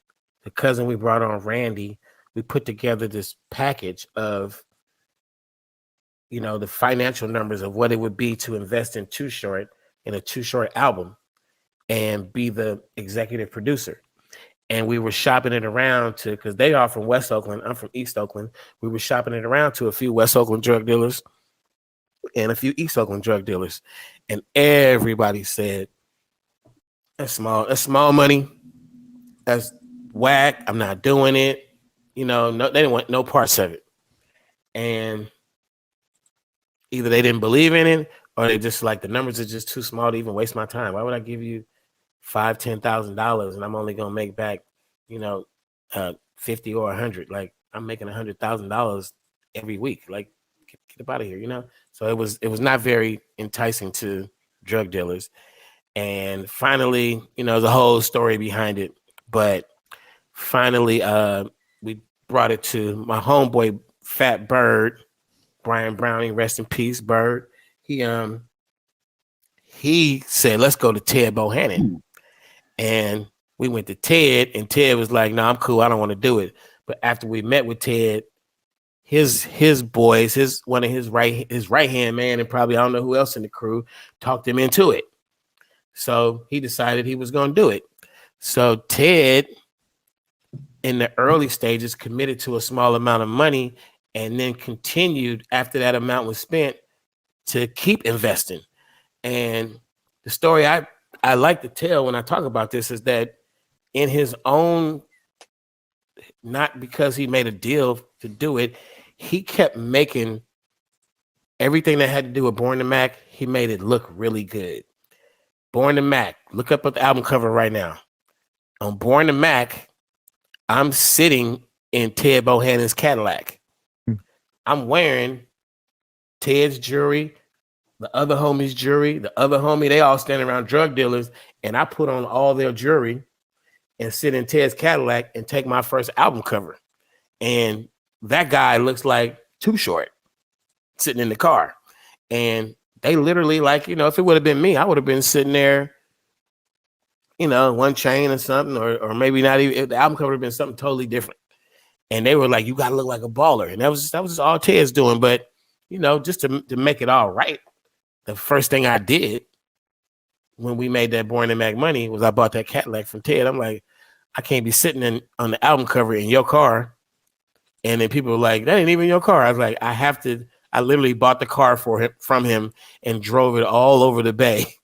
S2: the cousin we brought on Randy, we put together this package of, you know, the financial numbers of what it would be to invest in Too Short, in a Too Short album, and be the executive producer. And we were shopping it around to, because they are from West Oakland, I'm from East Oakland. We were shopping it around to a few West Oakland drug dealers and a few East Oakland drug dealers. And everybody said, that's small money. That's whack. I'm not doing it. You know, no, they didn't want no parts of it. And either they didn't believe in it, or they just like, the numbers are just too small to even waste my time. Why would I give you $5,000-$10,000 and I'm only gonna make back, you know, 50 or 100? Like, I'm making $100,000 every week. Like, get up out of here, you know. So it was not very enticing to drug dealers. And finally, you know, the whole story behind it. But finally, we brought it to my homeboy Fat Bird, Brian Browning, rest in peace, Bird. He said, let's go to Ted Bohannon. And we went to Ted, and Ted was like, no, I'm cool. I don't want to do it. But after we met with Ted, his boys, one of his right hand man, and probably I don't know who else in the crew, talked him into it. So he decided he was going to do it. So Ted, in the early stages, committed to a small amount of money and then continued after that amount was spent to keep investing. And the story I like to tell when I talk about this is that in his own, not because he made a deal to do it, he kept making everything that had to do with Born to Mac, he made it look really good. Born to Mac, look up at the album cover right now. On Born to Mac, I'm sitting in Ted Bohannon's Cadillac. I'm wearing Ted's jewelry, the other homie's jewelry, the other homie, they all standing around drug dealers, and I put on all their jewelry and sit in Ted's Cadillac and take my first album cover. And that guy looks like Too Short sitting in the car. And they literally, like, you know, if it would have been me, I would have been sitting there, you know, one chain or something, or maybe not even, the album cover would have been something totally different. And they were like, you got to look like a baller. And that was just all Ted's doing. But, you know, just to make it all right, the first thing I did when we made that Born to Mac money was I bought that Cadillac from Ted. I'm like, I can't be sitting on the album cover in your car. And then people were like, that ain't even your car. I was like, I literally bought the car from him and drove it all over the bay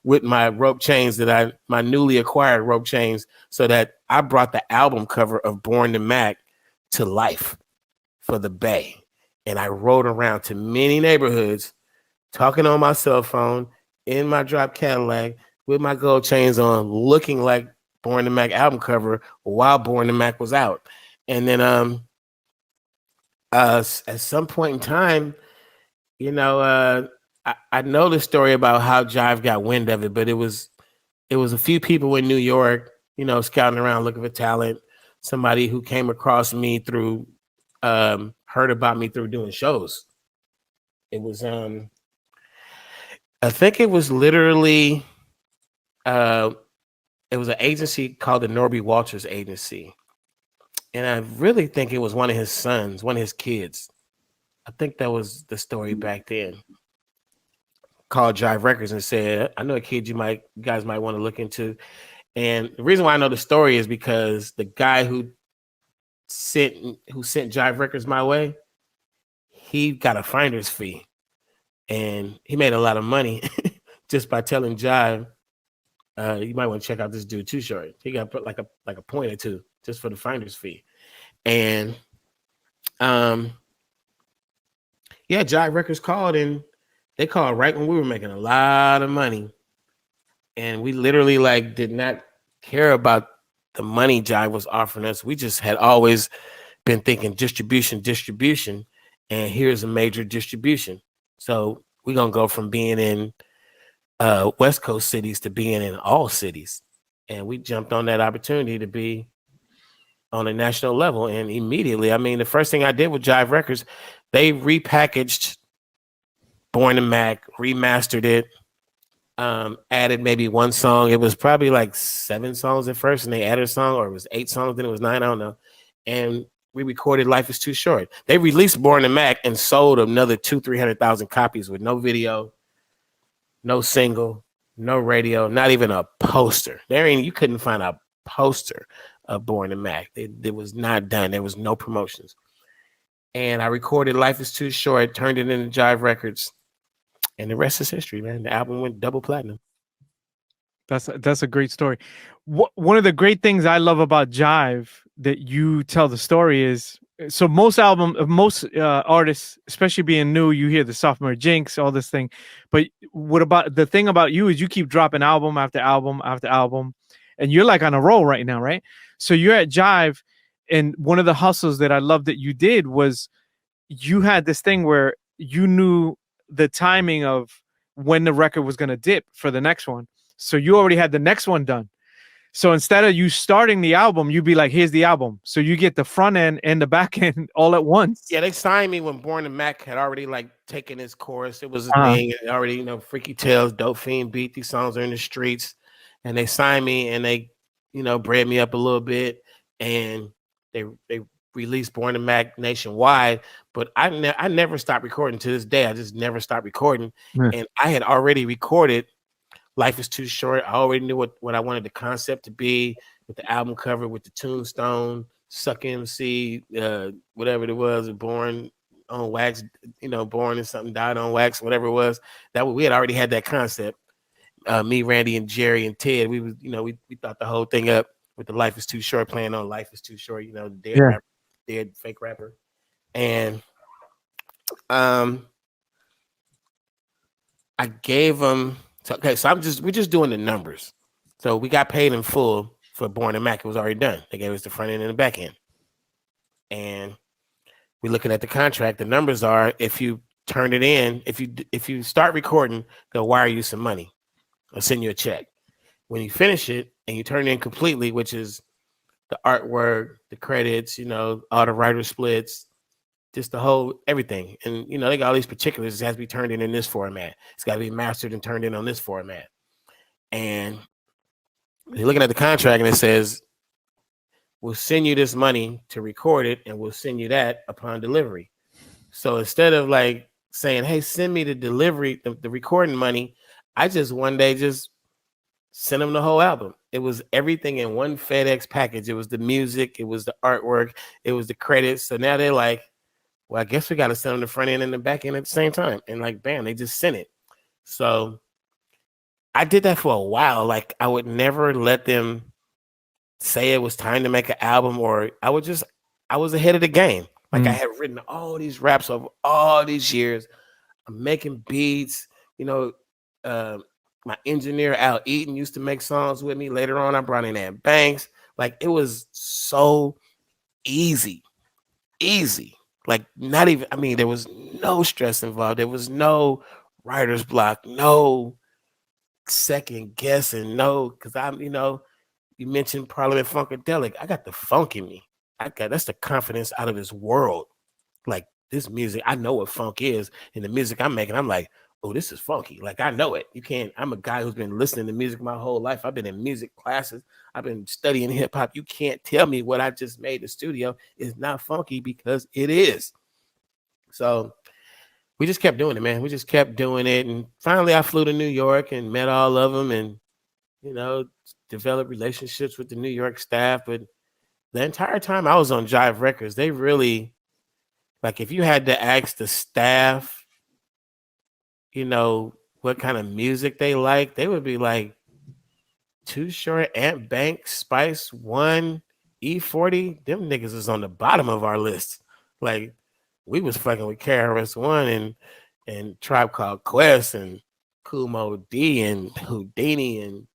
S2: with my rope chains my newly acquired rope chains, so that I brought the album cover of Born to Mac to life for the bay. And I rode around to many neighborhoods talking on my cell phone in my drop Cadillac with my gold chains on, looking like Born to Mac album cover while Born to Mac was out. And then at some point in time, you know, I know the story about how Jive got wind of it, but it was a few people in New York, you know, scouting around looking for talent. Somebody who came across me through, heard about me through doing shows. It was, I think it was literally, it was an agency called the Norby Walters Agency. And I really think it was one of his sons, one of his kids. I think that was the story back then. Called Jive Records and said, I know a kid you guys might want to look into. And the reason why I know the story is because the guy who sent Jive Records my way, he got a finder's fee. And he made a lot of money just by telling Jive, you might want to check out this dude Too Short. He got put like a point or two just for the finder's fee. And yeah, Jive Records called, and they called right when we were making a lot of money. And we literally did not care about the money Jive was offering us. We just had always been thinking distribution. And here's a major distribution. So we're going to go from being in West Coast cities to being in all cities. And we jumped on that opportunity to be on a national level. And immediately, I mean, the first thing I did with Jive Records, they repackaged Born to Mac, remastered it, added maybe one song. It was probably like 7 songs at first, and they added a song, or it was 8 songs, then it was 9, I don't know. And we recorded Life is Too Short. They released Born to Mac and sold another 300,000 copies with no video, no single, no radio, not even a poster. You couldn't find a poster of Born to Mac. It was not done. There was no promotions. And I recorded Life is Too Short, turned it into Jive Records, and the rest is history, man. The album went double platinum.
S1: That's a great story. One of the great things I love about Jive that you tell the story is, so most artists, especially being new, you hear the sophomore jinx, all this thing. But what about the thing about you is you keep dropping album after album after album, and you're like on a roll right now, right? So you're at Jive, and one of the hustles that I love that you did was you had this thing where you knew the timing of when the record was going to dip for the next one. So you already had the next one done. So instead of you starting the album, you'd be like, here's the album. So you get the front end and the back end all at once.
S2: Yeah, they signed me when Born to Mac had already like taken its course. It was a thing. It already, Freaky Tales, Dope Fiend Beat, these songs are in the streets. And they signed me and they, bred me up a little bit. And they released Born to Mac nationwide. But I never stopped recording to this day. I just never stopped recording. Yeah. And I had already recorded Life is Too Short. I already knew what I wanted the concept to be, with the album cover, with the tombstone, Suck MC, whatever it was, Born on Wax, Born and something, Died on Wax, whatever it was. That we had already had that concept. Me, Randy, and Jerry and Ted, we was, we thought the whole thing up with the Life is Too Short, playing on Life is Too Short, the dead rapper, dead fake rapper. And I gave them. So we're just doing the numbers. So we got paid in full for Born to Mac. It was already done. They gave us the front end and the back end. And we're looking at the contract. The numbers are, if you turn it in, if you start recording, they'll wire you some money or send you a check. When you finish it and you turn it in completely, which is the artwork, the credits, all the writer splits, just the whole everything. And, they got all these particulars. It has to be turned in this format. It's got to be mastered and turned in on this format. And you're looking at the contract and it says, we'll send you this money to record it and we'll send you that upon delivery. So instead of like saying, hey, send me the delivery, the recording money, I just one day just sent them the whole album. It was everything in one FedEx package. It was the music. It was the artwork. It was the credits. So now they're like, well, I guess we got to send them the front end and the back end at the same time. And like, bam, they just sent it. So I did that for a while. Like, I would never let them say it was time to make an album, or I was ahead of the game. Like, I had written all these raps over all these years. I'm making beats, my engineer, Al Eaton, used to make songs with me. Later on, I brought in Ed Banks. Like, it was so easy. Like, not even, there was no stress involved. There was no writer's block, no second guessing, because you mentioned Parliament Funkadelic. I got the funk in me. That's the confidence out of this world. Like, this music, I know what funk is, and the music I'm making, I'm like, oh, this is funky. Like, I know it. I'm a guy who's been listening to music my whole life. I've been in music classes. I've been studying hip hop. You can't tell me what I just made in the studio is not funky, because it is. So we just kept doing it, man. We just kept doing it. And finally I flew to New York and met all of them and, developed relationships with the New York staff. But the entire time I was on Jive Records, they really, like, if you had to ask the staff, what kind of music they like, they would be like, Too Short, Ant Bank, Spice One, E40. Them niggas is on the bottom of our list. Like, we was fucking with KRS-One and Tribe Called Quest and Kool Moe D and Houdini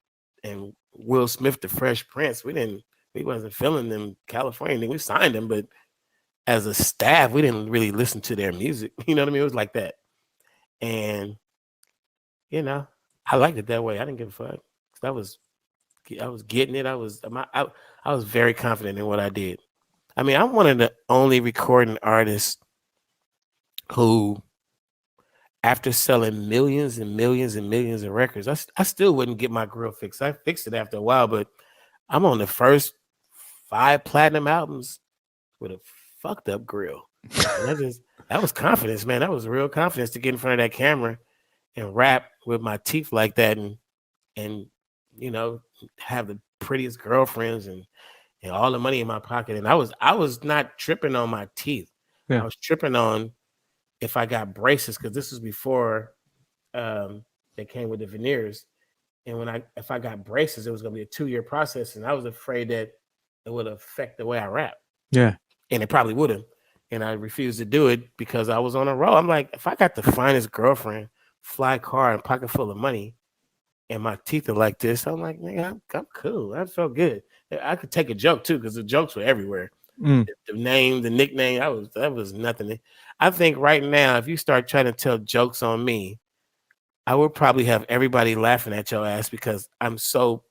S2: and Will Smith, the Fresh Prince. We wasn't feeling them California. We signed them, but as a staff, we didn't really listen to their music. You know what I mean? It was like that. And, I liked it that way. I didn't give a fuck. I was getting it. I was very confident in what I did. I mean, I'm one of the only recording artists who, after selling millions and millions and millions of records, I still wouldn't get my grill fixed. I fixed it after a while, but I'm on the first 5 platinum albums with a fucked up grill. And that was confidence, man. That was real confidence to get in front of that camera and rap with my teeth like that, and you know, have the prettiest girlfriends and all the money in my pocket. And I was not tripping on my teeth.
S1: Yeah.
S2: I was tripping on if I got braces, because this was before they came with the veneers. And if I got braces, it was gonna be a 2-year process, and I was afraid that it would affect the way I rap.
S1: Yeah.
S2: And it probably would have. And I refused to do it because I was on a roll. I'm like, if I got the finest girlfriend, fly car, and pocket full of money, and my teeth are like this, I'm like, nigga, I'm cool. I felt good. I could take a joke too, because the jokes were everywhere. The name, the nickname, that was nothing. I think right now, if you start trying to tell jokes on me, I would probably have everybody laughing at your ass, because I'm so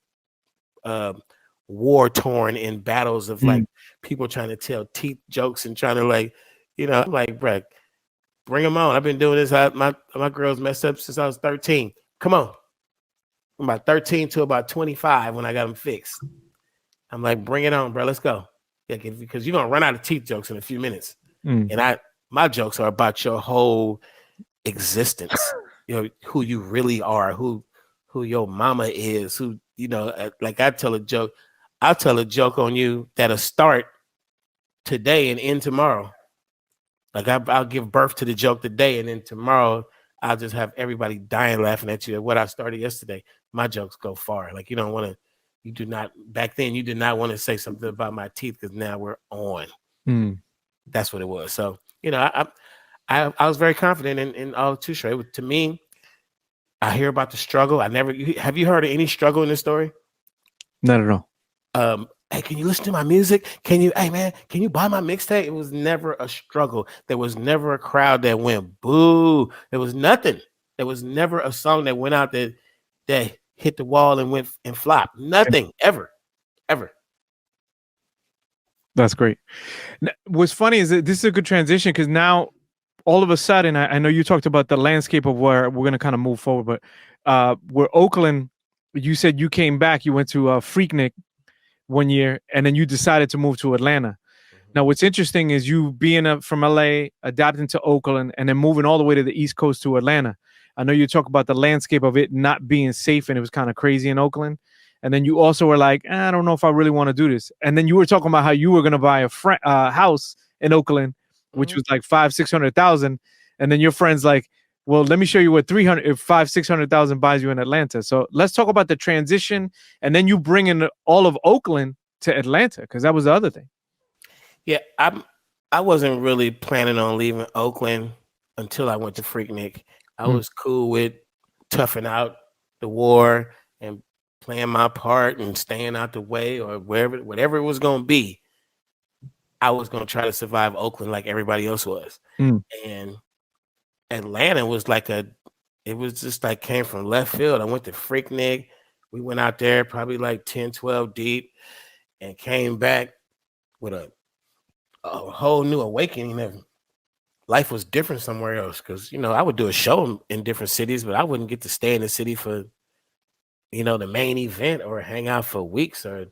S2: war torn in battles of like people trying to tell teeth jokes and trying to, like, I'm like, bro, bring them on. I've been doing this. My girls messed up since I was 13. Come on. From about 13 to about 25 when I got them fixed. I'm like, bring it on, bro. Let's go. Yeah, because you're gonna run out of teeth jokes in a few minutes. And my jokes are about your whole existence. Who you really are, who your mama is, who, like I'll tell a joke on you that'll start today and end tomorrow. Like I'll give birth to the joke today, and then tomorrow I'll just have everybody dying laughing at you at what I started yesterday. My jokes go far. Like back then you did not want to say something about my teeth, because now we're on. That's what it was. So, I was very confident in all Too Straight. To me, I hear about the struggle. Have you heard of any struggle in this story?
S1: Not at all.
S2: Hey, can you listen to my music? Hey man, can you buy my mixtape? It was never a struggle. There was never a crowd that went boo. There was nothing. There was never a song that went out that hit the wall and went and flopped. Nothing, ever.
S1: That's great. What's funny is that this is a good transition, because now all of a sudden, I know you talked about the landscape of where we're going to kind of move forward, but where Oakland, you said you came back, you went to Freaknik one year, and then you decided to move to Atlanta. Now, what's interesting is you being from LA, adapting to Oakland, and then moving all the way to the East Coast to Atlanta. I know you talk about the landscape of it not being safe, and it was kind of crazy in Oakland. And then you also were like, I don't know if I really want to do this. And then you were talking about how you were going to buy a house in Oakland, which was like 500,000-600,000. And then your friend's like, well, let me show you what 500,000-600,000 buys you in Atlanta. So let's talk about the transition, and then you bring in all of Oakland to Atlanta, because that was the other thing.
S2: Yeah, I wasn't really planning on leaving Oakland until I went to Freaknik. I was cool with toughing out the war and playing my part and staying out the way, or whatever it was going to be. I was going to try to survive Oakland like everybody else was. And Atlanta was it was just like came from left field. I went to Freaknik. We went out there probably like 10, 12 deep, and came back with a whole new awakening of life was different somewhere else. Because, I would do a show in different cities, but I wouldn't get to stay in the city for, the main event, or hang out for weeks, or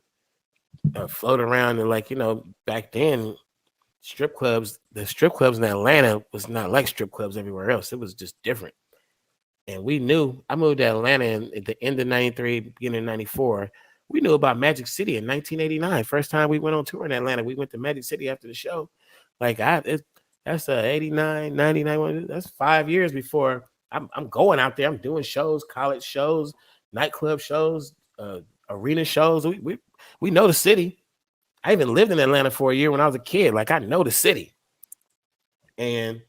S2: float around. And back then, the strip clubs in Atlanta was not like strip clubs everywhere else. It was just different. And we knew, I moved to Atlanta at the end of 93, beginning of 94. We knew about Magic City in 1989. First time we went on tour in Atlanta, we went to Magic City after the show. That's 89, 99. That's 5 years before I'm going out there. I'm doing shows, college shows, nightclub shows, arena shows. We know the city. I even lived in Atlanta for a year when I was a kid. Like, I know the city. And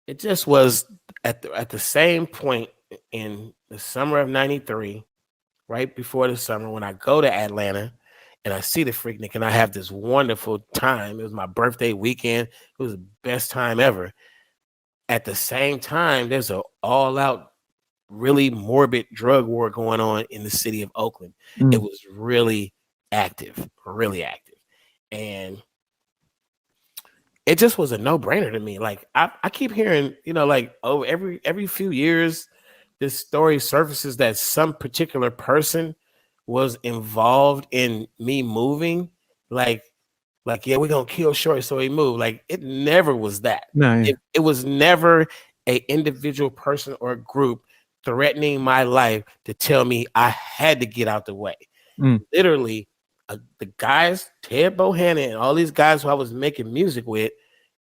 S2: it just was at the same point in the summer of 93, right before the summer, when I go to Atlanta and I see the Freaknik, and I have this wonderful time. It was my birthday weekend. It was the best time ever. at the same time, there's a all out, really morbid drug war going on in the city of Oakland. It
S1: Mm.
S2: was really active. And it just was a no brainer to me. Like I keep hearing, like, oh, every few years, this story surfaces that some particular person was involved in me moving. Like, yeah, we're gonna kill Shorty so he moved. Like, it never was that.
S1: No, yeah.
S2: It was never a individual person or group threatening my life to tell me I had to get out the way.
S1: Mm.
S2: Literally, the guys, Ted Bohannon and all these guys who I was making music with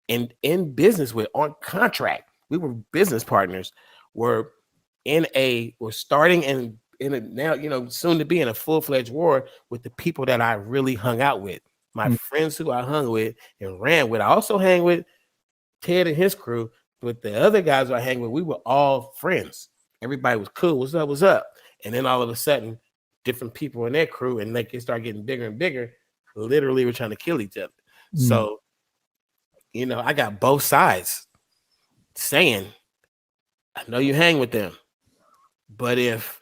S2: and in business with on contract, we were business partners, were we're starting in a now, soon to be in a full-fledged war with the people that I really hung out with. My
S1: Mm.
S2: friends who I hung with and ran with. I also hang with Ted and his crew, but the other guys I hang with, we were all friends. Everybody was cool. What's up? What's up? And then all of a sudden, different people in their crew, and like it started getting bigger and bigger. Literally, we're trying to kill each other.
S1: Mm.
S2: So, I got both sides saying, I know you hang with them, but if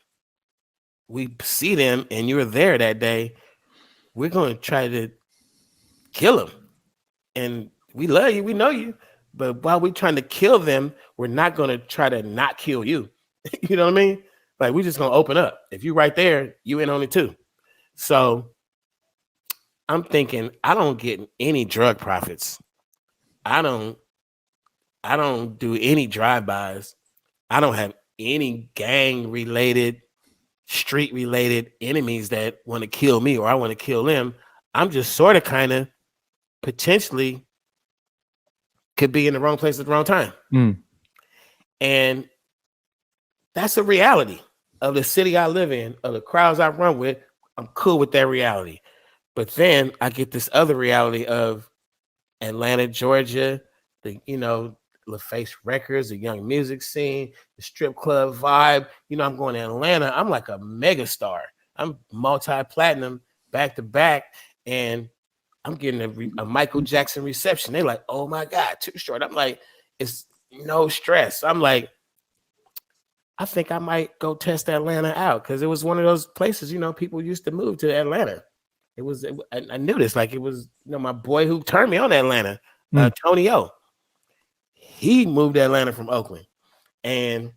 S2: we see them and you're there that day, we're going to try to kill them. And we love you, we know you, but while we're trying to kill them, we're not going to try to not kill you. You know what I mean? Like, we're just going to open up. If you're right there, you in on it too. So I'm thinking, I don't get any drug profits. I don't do any drive-bys. I don't have any gang related, street related enemies that want to kill me or I want to kill them. I'm just sort of kind of potentially could be in the wrong place at the wrong time.
S1: Mm.
S2: And that's a reality of the city I live in, of the crowds I run with. I'm cool with that reality. But then I get this other reality of Atlanta, Georgia, the, LaFace Records, the young music scene, the strip club vibe. I'm going to Atlanta. I'm like a megastar. I'm multi-platinum back to back. And I'm getting a Michael Jackson reception. They're like, oh my God, Too Short. I'm like, it's no stress. I'm like, I think I might go test Atlanta out because it was one of those places, people used to move to Atlanta. I knew this, like it was, my boy who turned me on to Atlanta, Tony O. He moved to Atlanta from Oakland, and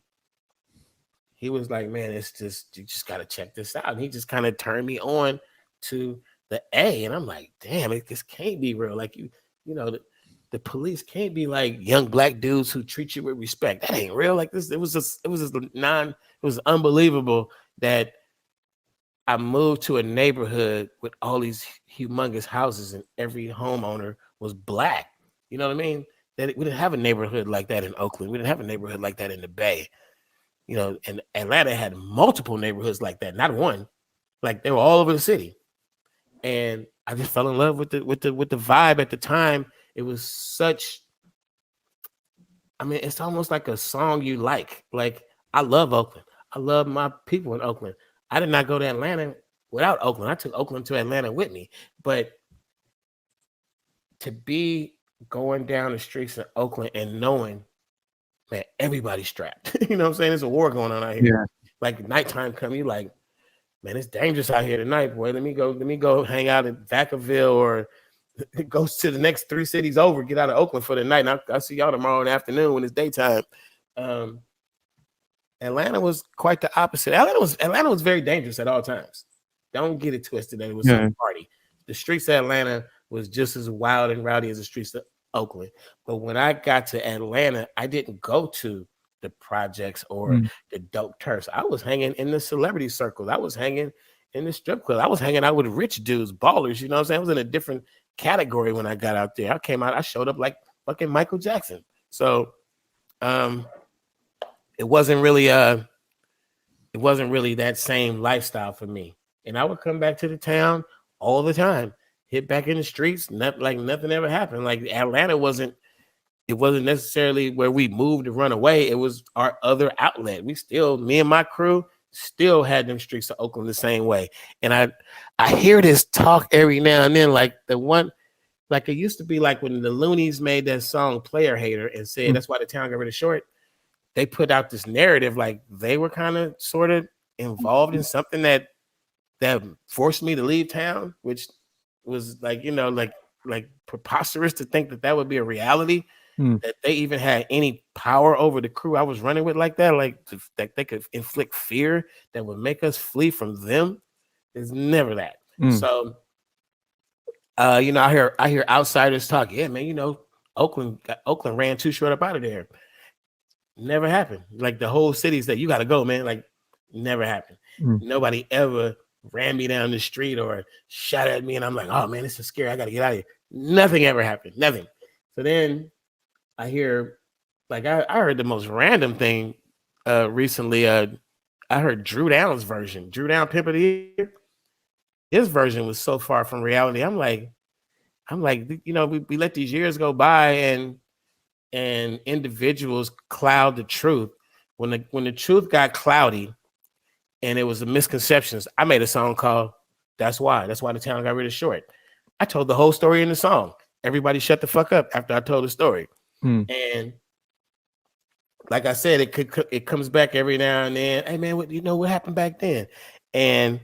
S2: he was like, man, you just got to check this out. And he just kind of turned me on to the A, and I'm like, damn, this can't be real. Like, the police can't be like young black dudes who treat you with respect. That ain't real. Like this, it was unbelievable that I moved to a neighborhood with all these humongous houses and every homeowner was black. You know what I mean? That we didn't have a neighborhood like that in Oakland. We didn't have a neighborhood like that in the Bay. And Atlanta had multiple neighborhoods like that, not one. Like, they were all over the city. And I just fell in love with the vibe at the time. It was such, it's almost like a song you like. Like, I love Oakland. I love my people in Oakland. I did not go to Atlanta without Oakland. I took Oakland to Atlanta with me. But to be going down the streets of Oakland and knowing, man, everybody's strapped. You know what I'm saying? There's a war going on out here.
S1: Yeah.
S2: Like, nighttime come, you like, man, it's dangerous out here tonight, boy. Let me go hang out in Vacaville or go to the next 3 cities over, get out of Oakland for the night. And I'll see y'all tomorrow in the afternoon when it's daytime. Atlanta was quite the opposite. Atlanta was very dangerous at all times. Don't get it twisted that it was some party. The streets of Atlanta was just as wild and rowdy as the streets of Oakland. But when I got to Atlanta, I didn't go to the projects or the dope turfs. I was hanging in the celebrity circles. I was hanging in the strip club. I was hanging out with rich dudes, ballers. You know what I'm saying? I was in a different category when I got out there. I showed up like fucking Michael Jackson. So it wasn't really that same lifestyle for me. And I would come back to the town all the time, hit back in the streets, like nothing ever happened. Like, Atlanta wasn't necessarily where we moved to run away. It was our other outlet. Me and my crew still had them streets of Oakland the same way. And I hear this talk every now and then, like the one, Like it used to be like when the Loonies made that song Player Hater and said that's why the town got rid of Short. They put out this narrative like they were kind of sort of involved in something that forced me to leave town, which was like, like preposterous to think that would be a reality. That they even had any power over the crew I was running with like that, like that they could inflict fear that would make us flee from them. It's never that. So, I hear outsiders talk. Yeah, man, Oakland ran Too Short up out of there. Never happened. Like the whole city's that you got to go, man. Like never happened. Nobody ever ran me down the street or shot at me, and I'm like, oh man, this is scary. I got to get out of here. Nothing ever happened. Nothing. So then I hear, like, I heard the most random thing recently. I heard Drew Down's version. Drew Down Pimp of the Year. His version was so far from reality. I'm like, we let these years go by and individuals cloud the truth. When the truth got cloudy and it was the misconceptions, I made a song called That's Why the Town Got Rid of Short. I told the whole story in the song. Everybody shut the fuck up after I told the story. And like I said, it comes back every now and then. Hey man, what happened back then? And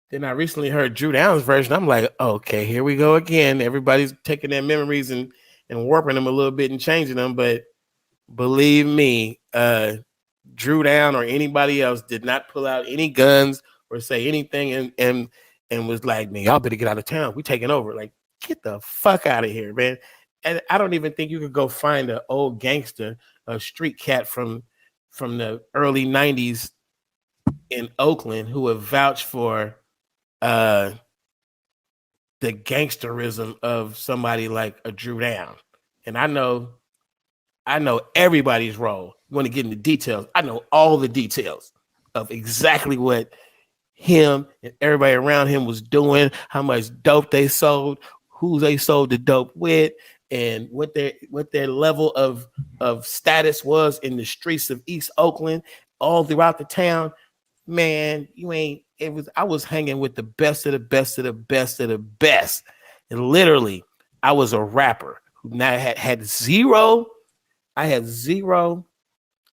S2: then I recently heard Drew Down's version. I'm like, okay, here we go again. Everybody's taking their memories and warping them a little bit and changing them. But believe me, Drew Down or anybody else did not pull out any guns or say anything and was like, man, y'all better get out of town. We taking over. Like, get the fuck out of here, man. And I don't even think you could go find an old gangster, a street cat from the early 90s in Oakland who would vouch for the gangsterism of somebody like a Drew Down. And I know everybody's role. You want to get into details? I know all the details of exactly what him and everybody around him was doing, how much dope they sold, who they sold the dope with, and what their level of status was in the streets of East Oakland, all throughout the town. Man, I was hanging with the best of the best of the best of the best. And literally, I was a rapper who now had zero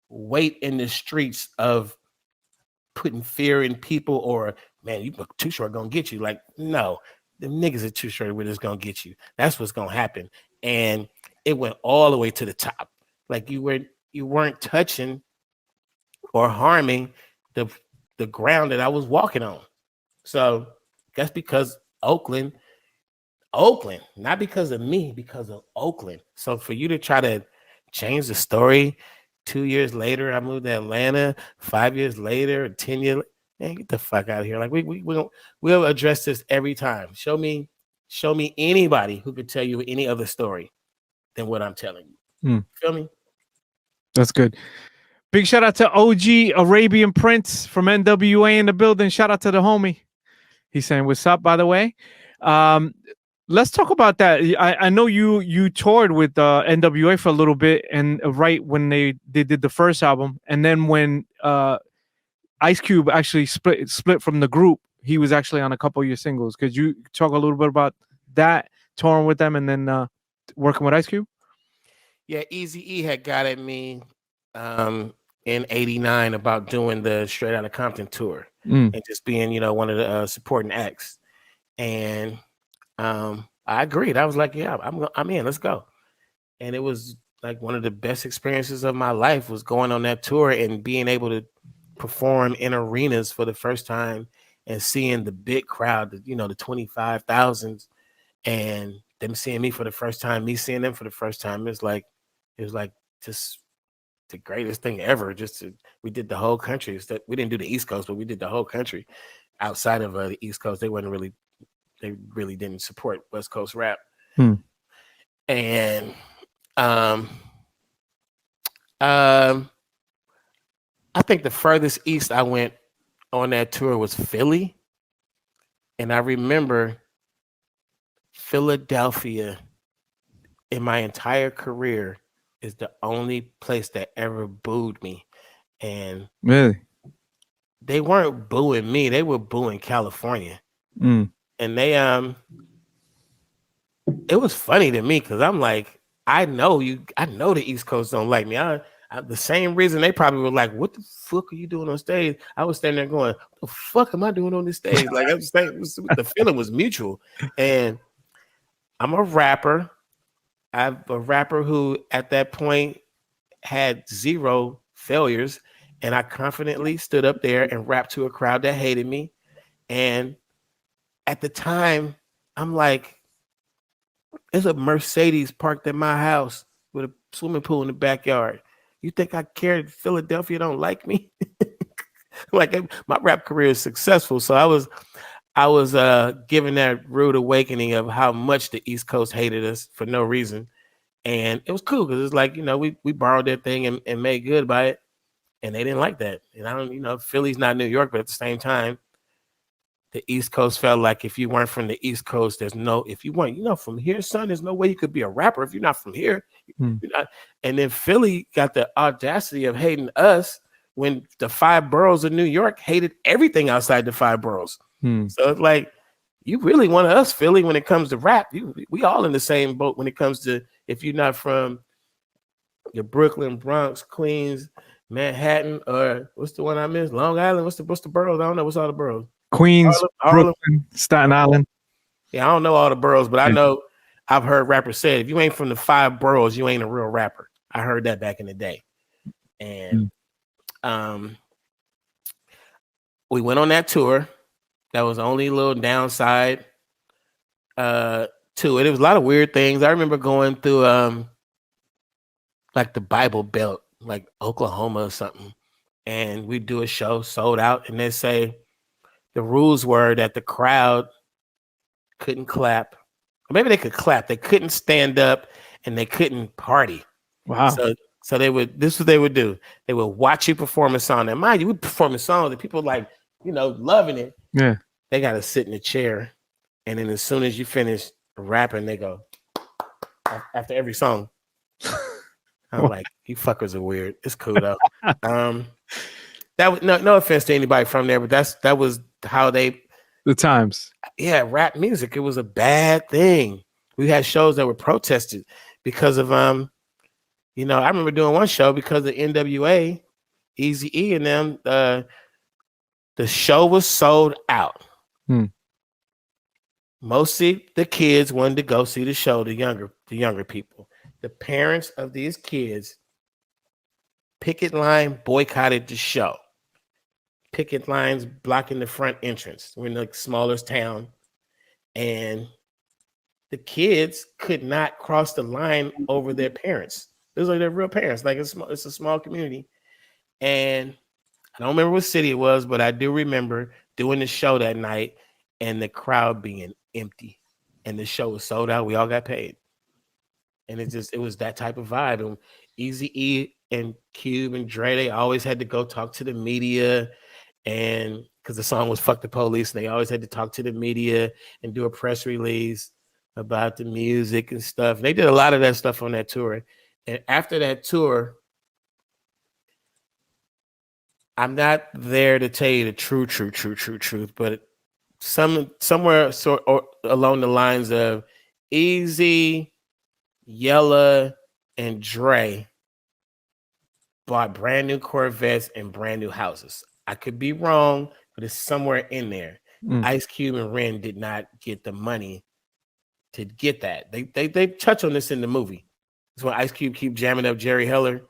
S2: weight in the streets of putting fear in people or, man, you Too Short gonna get you. Like, no, the niggas are Too Short with us gonna get you. That's what's gonna happen. And it went all the way to the top. Like you weren't touching or harming the ground that I was walking on. So that's because Oakland, not because of me, because of Oakland. So for you to try to change the story 2 years later, I moved to Atlanta, 5 years later, 10 years, man, get the fuck out of here. Like we'll address this every time. Show me anybody who could tell you any other story than what I'm telling you. Feel me?
S1: That's good. Big shout out to OG Arabian Prince from NWA in the building. Shout out to the homie. He's saying what's up, by the way. Let's talk about that. I know you toured with NWA for a little bit, and right when they did the first album, and then when Ice Cube actually split from the group, he was actually on a couple of your singles. Could you talk a little bit about that, touring with them, and then working with Ice Cube?
S2: Yeah, Eazy-E had got at me in '89 about doing the Straight Outta Compton tour and just being, one of the supporting acts. And I agreed. I was like, yeah, I'm in. Let's go. And it was like one of the best experiences of my life was going on that tour and being able to perform in arenas for the first time and seeing the big crowd, the 25,000s, and them seeing me for the first time, me seeing them for the first time. It was like just the greatest thing ever. We did the whole country. We didn't do the East Coast, but we did the whole country. Outside of the East Coast, they really didn't support West Coast rap. And I think the furthest east I went on that tour was Philly. And I remember Philadelphia in my entire career is the only place that ever booed me. And
S1: really,
S2: they weren't booing me, they were booing California. And they it was funny to me because I'm like, I know the East Coast don't like me. The same reason they probably were like, "What the fuck are you doing on stage?" I was standing there going, "What the fuck am I doing on this stage?" Like I was saying, the feeling was mutual. And I'm a rapper. I'm a rapper who, at that point, had zero failures, and I confidently stood up there and rapped to a crowd that hated me. And at the time, I'm like, there's a Mercedes parked at my house with a swimming pool in the backyard. You think I care if Philadelphia don't like me? Like my rap career is successful. So I was given that rude awakening of how much the East Coast hated us for no reason. And it was cool because it's like, we borrowed that thing and made good by it. And they didn't like that. And I don't, Philly's not New York, but at the same time, the East Coast felt like if you weren't from the East Coast, if you weren't, from here, son, there's no way you could be a rapper if you're not from here. You're not. And then Philly got the audacity of hating us when the 5 boroughs of New York hated everything outside the 5 boroughs. So it's like, you really want us, Philly, when it comes to rap. We all in the same boat when it comes to, if you're not from the Brooklyn, Bronx, Queens, Manhattan, or what's the one I missed? Long Island. What's the boroughs? I don't know. What's all the boroughs?
S1: Queens,
S2: Harlem.
S1: Brooklyn, Staten Island.
S2: Yeah, I don't know all the boroughs, but I know I've heard rappers say, if you ain't from the 5 boroughs, you ain't a real rapper. I heard that back in the day. And we went on that tour. That was the only little downside to it. There was a lot of weird things. I remember going through like the Bible Belt, like Oklahoma or something. And we do a show, sold out, and they say the rules were that the crowd couldn't clap. Or maybe they could clap. They couldn't stand up and they couldn't party.
S1: Wow.
S2: So this is what they would do. They would watch you perform a song. Now, mind you, we perform a song that people like, loving it.
S1: Yeah.
S2: They got to sit in a chair. And then as soon as you finish rapping, they go after every song. I'm like, you fuckers are weird. It's cool though. That was no offense to anybody from there, but that was how the times. Yeah, rap music. It was a bad thing. We had shows that were protested because of I remember doing one show because of NWA, Eazy-E and them. The show was sold out. Mostly the kids wanted to go see the show, the younger people. The parents of these kids picket line boycotted the show. Picket lines blocking the front entrance. We're in the smallest town. And the kids could not cross the line over their parents. It was like their real parents. Like it's a small community. And I don't remember what city it was, but I do remember doing the show that night and the crowd being empty. And the show was sold out. We all got paid. And it was that type of vibe. And Eazy-E and Cube and Dre, they always had to go talk to the media. And because the song was Fuck the Police, and they always had to talk to the media and do a press release about the music and stuff. They did a lot of that stuff on that tour. And after that tour, I'm not there to tell you the truth, but somewhere along the lines of Eazy, Yella, and Dre bought brand new Corvettes and brand new houses. I could be wrong, but it's somewhere in there. Ice Cube and Ren did not get the money to get that. They touch on this in the movie. It's when Ice Cube keep jamming up Jerry Heller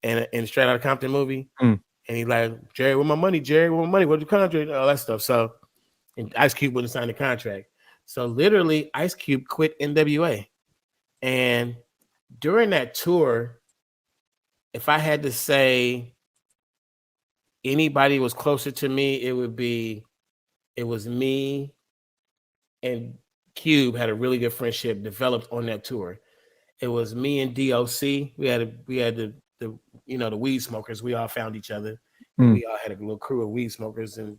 S2: in Straight Outta Compton movie. And he's like, Jerry, where my money? Jerry, where my money? Where's the contract? All that stuff. So, and Ice Cube wouldn't sign the contract. So literally, Ice Cube quit NWA. And during that tour, if I had to say anybody was closer to me, it was me and Cube had a really good friendship developed on that tour. It was me and DOC. We had the weed smokers. We all found each other. We all had a little crew of weed smokers and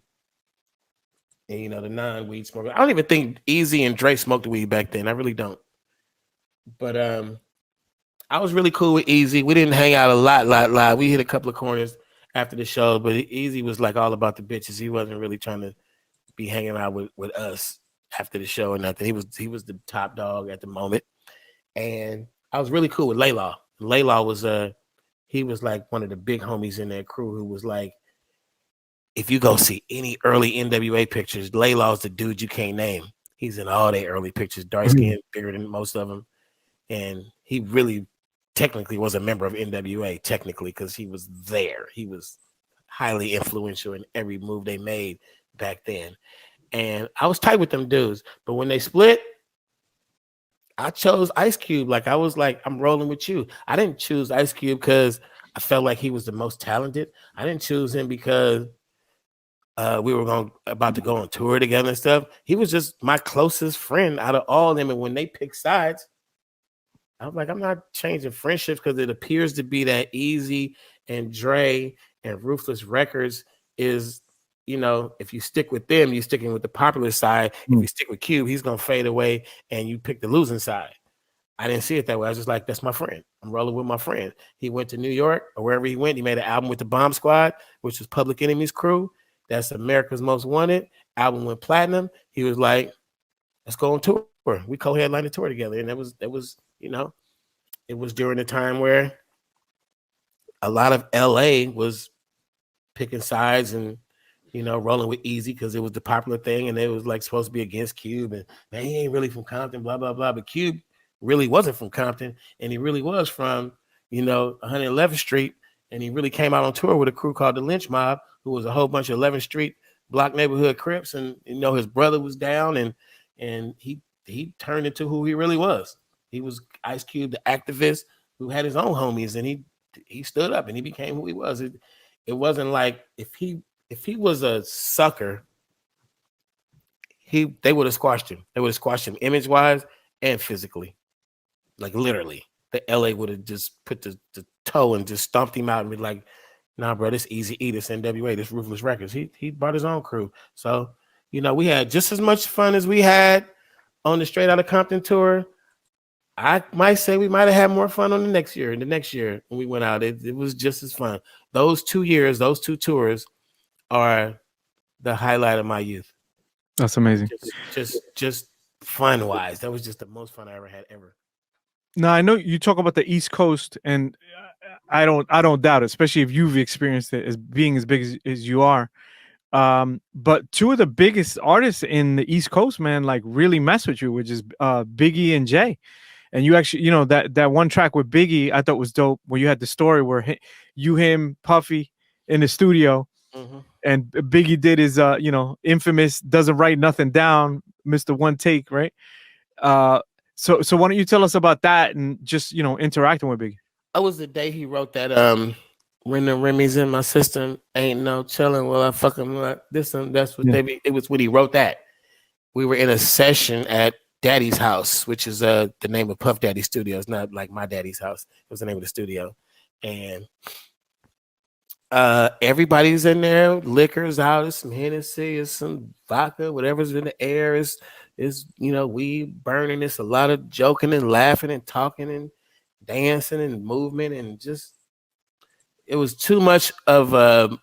S2: the non-weed smokers. I don't even think Eazy and Dre smoked weed back then. I really don't. But I was really cool with Eazy. We didn't hang out a lot. We hit a couple of corners after the show, but Eazy was like all about the bitches. He wasn't really trying to be hanging out with us. after the show or nothing. He was the top dog at the moment, and I was really cool with Laylaw. Laylaw was he was like one of the big homies in that crew who was like, if you go see any early NWA pictures, Laylaw's the dude you can't name. He's in all their early pictures, dark skin, bigger than most of them, and he really technically was a member of NWA technically because he was there. He was highly influential in every move they made back then. And I was tight with them dudes. But when they split, I chose Ice Cube. Like I was like, I'm rolling with you. I didn't choose Ice Cube because I felt like he was the most talented. I didn't choose him because we were about to go on tour together and stuff. He was just my closest friend out of all of them. And when they picked sides, I was like, I'm not changing friendships because it appears to be that Easy and Dre and Ruthless Records is, you know, if you stick with them, you're sticking with the popular side. If you stick with Cube, he's going to fade away and you pick the losing side. I didn't see it that way. I was just like, that's my friend. I'm rolling with my friend. He went to New York or wherever he went. He made an album with the Bomb Squad, which was Public Enemy's crew. That's America's Most Wanted. Album went platinum. He was like, let's go on tour. We co-headlined the tour together. And that was, you know, it was during the time where a lot of LA was picking sides and, you know, rolling with Easy because it was the popular thing. And it was like supposed to be against Cube. And man, he ain't really from Compton, blah, blah, blah. But Cube really wasn't from Compton. And he really was from, you know, 111th Street. And he really came out on tour with a crew called the Lynch Mob, who was a whole bunch of 11th Street block neighborhood Crips. And, you know, his brother was down and he turned into who he really was. He was Ice Cube, the activist who had his own homies, and he stood up and he became who he was. It wasn't like if he was a sucker, they would have squashed him. They would have squashed him image-wise and physically. Like literally. The LA would have just put the toe and just stomped him out and be like, nah, bro, this Easy E, this NWA, this Ruthless Records. He brought his own crew. So, you know, we had just as much fun as we had on the Straight Outta Compton tour. I might say we might have had more fun on the next year when we went out. It was just as fun. Those 2 years, those two tours are the highlight of my youth.
S1: That's amazing.
S2: Just fun wise. That was just the most fun I ever had ever.
S1: Now I know you talk about the East Coast, and I don't doubt it, especially if you've experienced it as being as big as you are. But two of the biggest artists in the East Coast, man, like really mess with you, which is Biggie and Jay. And you actually, you know, that one track with Biggie, I thought was dope. Where you had the story where him, Puffy in the studio, and Biggie did his, you know, infamous doesn't write nothing down, Mr. One Take, right? So why don't you tell us about that and just, you know, interacting with Biggie?
S2: That was the day he wrote that. When the Remy's in my system, ain't no chilling. Well, I fucking like this and that's what they be. It was when he wrote that. We were in a session at Daddy's house, which is the name of Puff Daddy Studios, not like my daddy's house. It was the name of the studio, and everybody's in there. Liquor's out. It's some Hennessy. It's some vodka. Whatever's in the air is you know, weed burning. It's a lot of joking and laughing and talking and dancing and movement and just. It was too much of a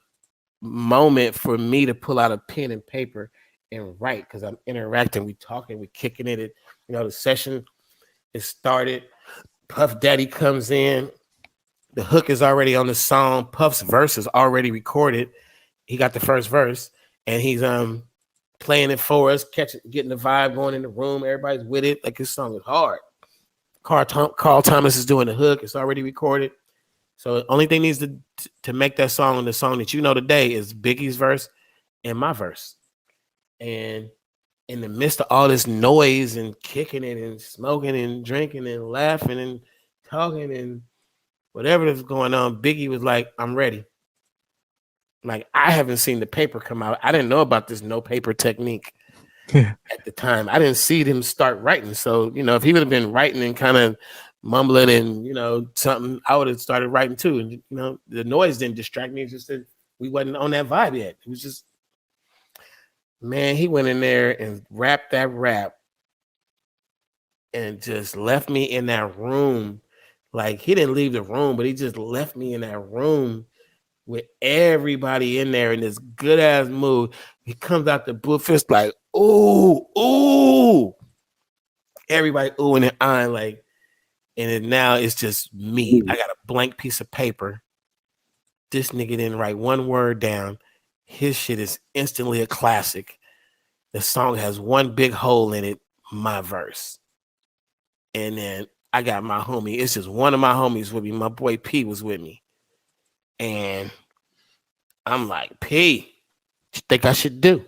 S2: moment for me to pull out a pen and paper and write because I'm interacting, we talking, we kicking it. You know, the session is started. Puff Daddy comes in. The hook is already on the song. Puff's verse is already recorded. He got the first verse and he's playing it for us, getting the vibe going in the room. Everybody's with it. Like his song is hard. Carl Thomas is doing the hook. It's already recorded. So the only thing needs to make that song the song that you know today is Biggie's verse and my verse. And in the midst of all this noise and kicking it and smoking and drinking and laughing and talking and whatever is going on, Biggie was like, I'm ready. Like, I haven't seen the paper come out. I didn't know about this no paper technique at the time. I didn't see them start writing. So, you know, if he would have been writing and kind of mumbling and, you know, something, I would have started writing too. And, you know, the noise didn't distract me. It's just that we wasn't on that vibe yet. It was just, man, he went in there and rapped that rap and just left me in that room. Like, he didn't leave the room, but he just left me in that room with everybody in there in this good ass mood. He comes out the booth, it's like, ooh. Everybody oohing and eyeing like, and then now it's just me. I got a blank piece of paper. This nigga didn't write one word down. His shit is instantly a classic. The song has one big hole in it, my verse. And then I got my homie. It's just one of my homies with me. My boy P was with me. And I'm like, P, what you think I should do?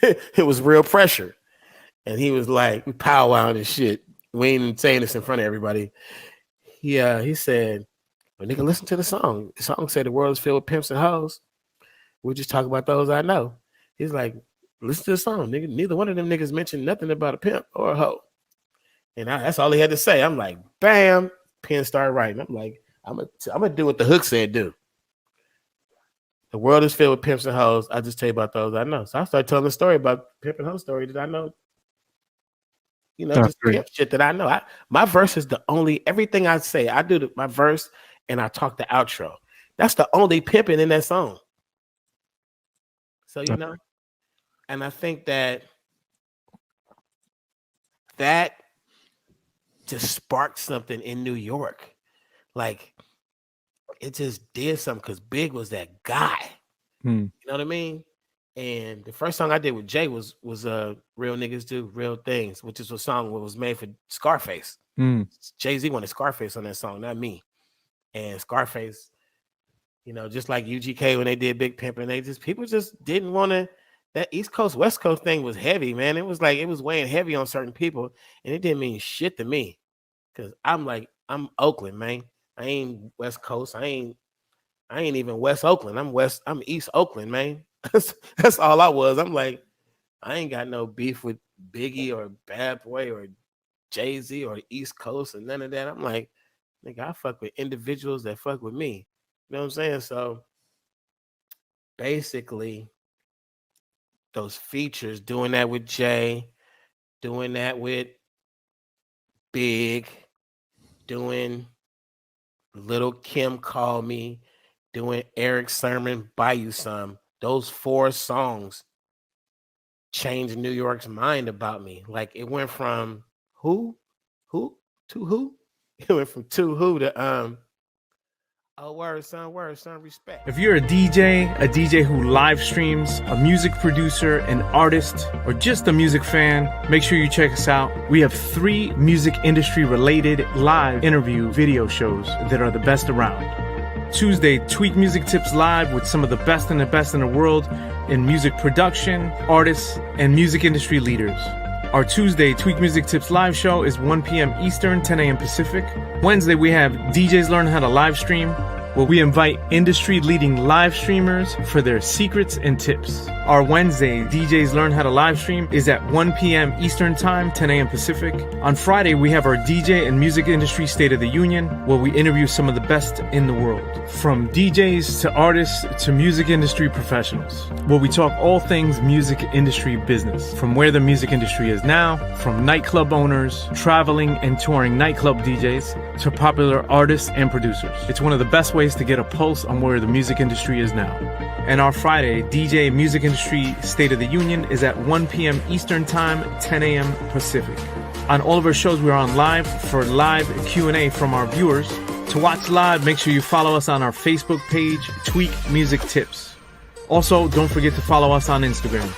S2: It was real pressure. And he was like, we powwowing and shit. We ain't even saying this in front of everybody. He said, well, nigga, listen to the song. The song said the world is filled with pimps and hoes. We'll just talk about those I know. He's like, listen to the song, nigga. Neither one of them niggas mentioned nothing about a pimp or a hoe. And that's all he had to say. I'm like, bam, pen started writing. I'm like, I'm gonna do what the hook said do. The world is filled with pimps and hoes. I'll just tell you about those I know. So I started telling the story about pimp and hoe story that I know. You know, just pimp shit that I know. My verse is the only, everything I say, I do my verse and I talk the outro. That's the only pimping in that song. So, you know, and I think that just sparked something in New York. Like, it just did something because Big was that guy. You know what I mean? And the first song I did with Jay was Real Niggas Do Real Things, which is a song that was made for Scarface. Jay-Z wanted Scarface on that song, not me. And Scarface, you know, just like UGK when they did Big Pimpin', people just didn't want to. That East Coast, West Coast thing was heavy, man. It was like, it was weighing heavy on certain people, and it didn't mean shit to me. Cause I'm Oakland, man. I ain't West Coast. I ain't even West Oakland. I'm East Oakland, man. That's all I was. I'm like, I ain't got no beef with Biggie or Bad Boy or Jay-Z or East Coast and none of that. I'm like, nigga, I fuck with individuals that fuck with me. You know what I'm saying? So basically, those features, doing that with Jay, doing that with Big, doing Little Kim Call Me, doing Eric Sermon, Buy You Some. Those 4 songs changed New York's mind about me. Like, it went from who to who? It went from to who to oh, word, son, respect.
S1: If you're a DJ who live streams, a music producer, an artist, or just a music fan, make sure you check us out. We have 3 music industry related live interview video shows that are the best around. Tuesday, Tweak Music Tips Live with some of the best in the world in music production, artists, and music industry leaders. Our Tuesday Tweak Music Tips live show is 1 p.m. Eastern, 10 a.m. Pacific. Wednesday, we have DJs Learn How to Live Stream, where we invite industry-leading live streamers for their secrets and tips. Our Wednesday, DJs Learn How to Live Stream, is at 1 p.m. Eastern Time, 10 a.m. Pacific. On Friday, we have our DJ and Music Industry State of the Union, where we interview some of the best in the world, from DJs to artists to music industry professionals, where we talk all things music industry business, from where the music industry is now, from nightclub owners, traveling and touring nightclub DJs, to popular artists and producers. It's one of the best ways to get a pulse on where the music industry is now. And our Friday, DJ and Music Industry State of the Union is at 1 p.m. Eastern Time, 10 a.m. Pacific. On all of our shows, we are on live for live Q&A from our viewers. To watch live, make sure you follow us on our Facebook page, Tweak Music Tips. Also, don't forget to follow us on Instagram.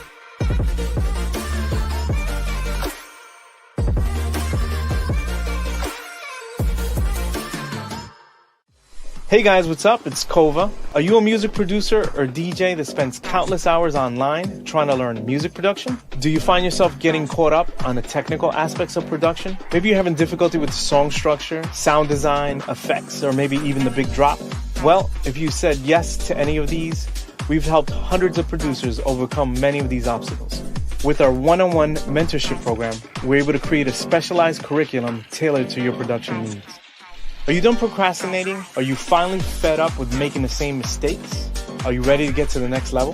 S1: Hey guys, what's up? It's Kova. Are you a music producer or DJ that spends countless hours online trying to learn music production? Do you find yourself getting caught up on the technical aspects of production? Maybe you're having difficulty with song structure, sound design, effects, or maybe even the big drop? Well, if you said yes to any of these, we've helped hundreds of producers overcome many of these obstacles. With our one-on-one mentorship program, we're able to create a specialized curriculum tailored to your production needs. Are you done procrastinating? Are you finally fed up with making the same mistakes? Are you ready to get to the next level?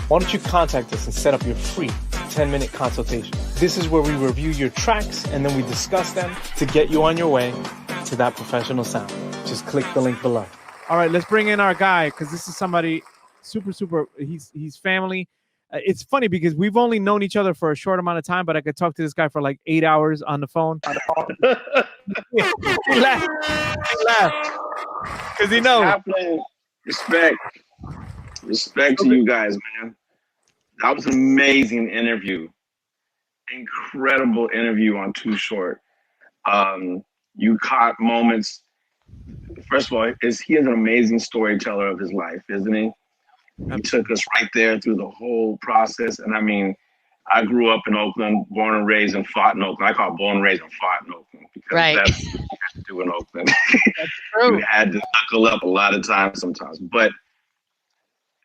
S1: Why don't you contact us and set up your free 10-minute consultation? This is where we review your tracks and then we discuss them to get you on your way to that professional sound. Just click the link below. All right, let's bring in our guy because this is somebody super, he's family. It's funny because we've only known each other for a short amount of time, but I could talk to this guy for like 8 hours on the phone. Yeah, he laugh because he knows.
S3: Happening. Respect to you guys, man. That was an amazing interview. Incredible interview on Too Short. You caught moments. First of all, he is an amazing storyteller of his life, isn't he? He took us right there through the whole process. And I mean, I grew up in Oakland, born and raised and fought in Oakland. I call it born and raised and fought in Oakland because that's what you had to do in Oakland.
S1: That's true.
S3: You had to knuckle up a lot of times sometimes. But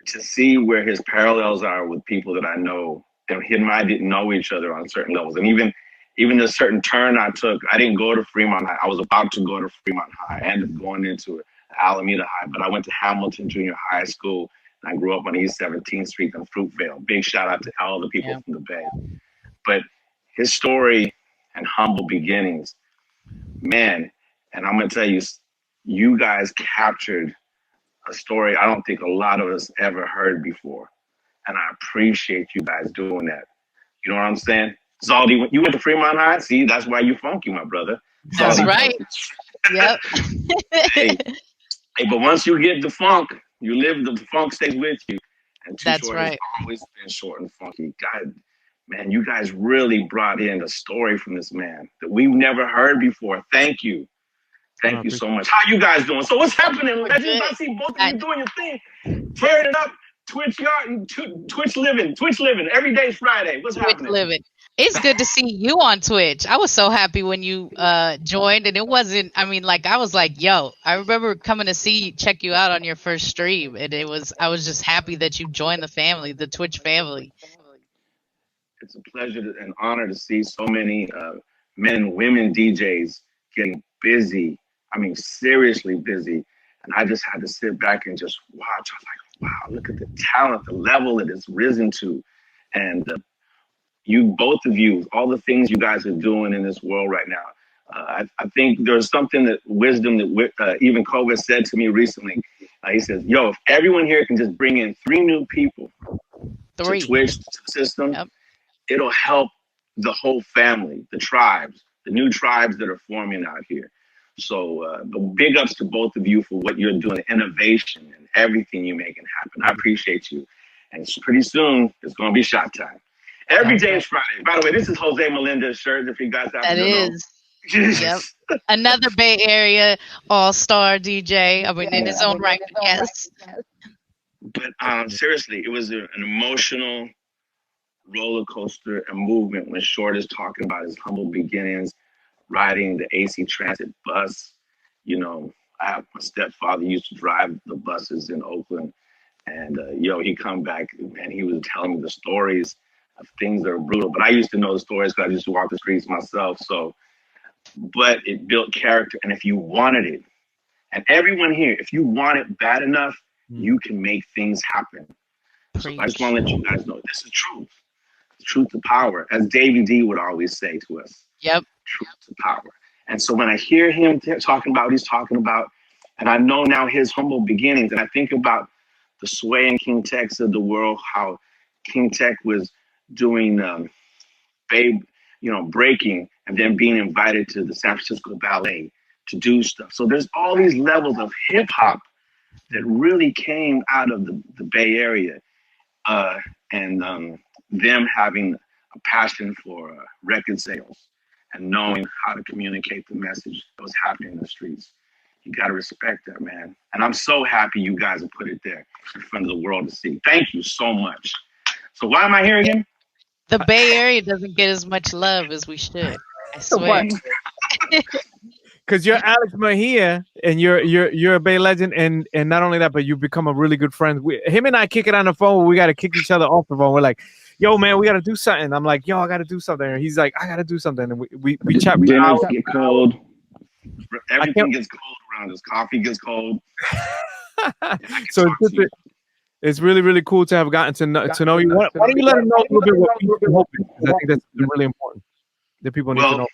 S3: to see where his parallels are with people that I know, and him and I didn't know each other on certain levels. And even the certain turn I took, I didn't go to Fremont High. I was about to go to Fremont High. I ended up going into Alameda High, but I went to Hamilton Junior High School. And I grew up on East 17th Street in Fruitvale. Big shout out to all the people from the Bay. But his story and humble beginnings, man, and I'm going to tell you, you guys captured a story I don't think a lot of us ever heard before. And I appreciate you guys doing that. You know what I'm saying? Zaldi, you went to Fremont High? See, that's why you funky, my brother.
S4: That's
S3: Zaldi
S4: right. Yep.
S3: hey, but once you get the funk, you live, the funk stays with you. And Too
S4: That's
S3: Short
S4: right.
S3: has always been short and funky. God, man, you guys really brought in a story from this man that we've never heard before. Thank you. Thank you so much. How you guys doing? So what's happening, legends? I see both of you doing your thing, tearing it up. Twitch living. Every day's Friday. What's happening?
S4: Living. It's good to see you on Twitch. I was so happy when you joined, and it wasn't. I mean, like I was like, "Yo!" I remember coming to check you out on your first stream, and I was just happy that you joined the family, the Twitch family.
S3: It's a pleasure and honor to see so many men and women DJs getting busy. I mean, seriously busy. And I just had to sit back and just watch. I was like, wow, look at the talent, the level it has risen to. And both of you, all the things you guys are doing in this world right now. I think there's something wisdom that even Kobe said to me recently. He says, yo, if everyone here can just bring in 3 new people to Twitch, to the system, it'll help the whole family, the tribes, the new tribes that are forming out here. So big ups to both of you for what you're doing, innovation and everything you're making happen. I appreciate you. And pretty soon, it's going to be shot time. Every day is Friday. By the way, this is Jose Melinda's shirt, if you guys happen to know.
S4: Yep. Another Bay Area all-star DJ. I mean, in his own right, yes.
S3: But seriously, it was an emotional roller coaster and movement when Short is talking about his humble beginnings, riding the AC Transit bus. You know, my stepfather used to drive the buses in Oakland. And, he come back and he was telling me the stories of things that are brutal. But I used to know the stories because I used to walk the streets myself. But it built character. And if you wanted it, and everyone here, if you want it bad enough, you can make things happen. So I just want to let you guys know, this is truth. Truth to power, as Davey D would always say to us.
S4: Yep.
S3: Truth to power. And so when I hear him talking about what he's talking about, and I know now his humble beginnings, and I think about the Sway and King Techs of the world, how King Tech was doing breaking and then being invited to the San Francisco Ballet to do stuff. So there's all these levels of hip hop that really came out of the Bay Area, and them having a passion for record sales and knowing how to communicate the message that was happening in the streets. You got to respect that, man. And I'm so happy you guys have put it there in front of the world to see. Thank you so much. So why am I here again?
S4: The Bay Area doesn't get as much love as we should. I swear.
S1: Because you're Alex Mejia, and you're a Bay legend, and not only that, but you become a really good friend. Him and I kick it on the phone. We got to kick each other off the phone. We're like, yo, man, we got to do something. I'm like, yo, I got to do something. And he's like, I got to do something. And we chat.
S3: Dinners get cold. Everything gets cold around us. Coffee gets cold.
S1: So it's really, really cool to have gotten to know you. Why don't you let them know a little bit what people are hoping? Because I think that's really important that people need to know.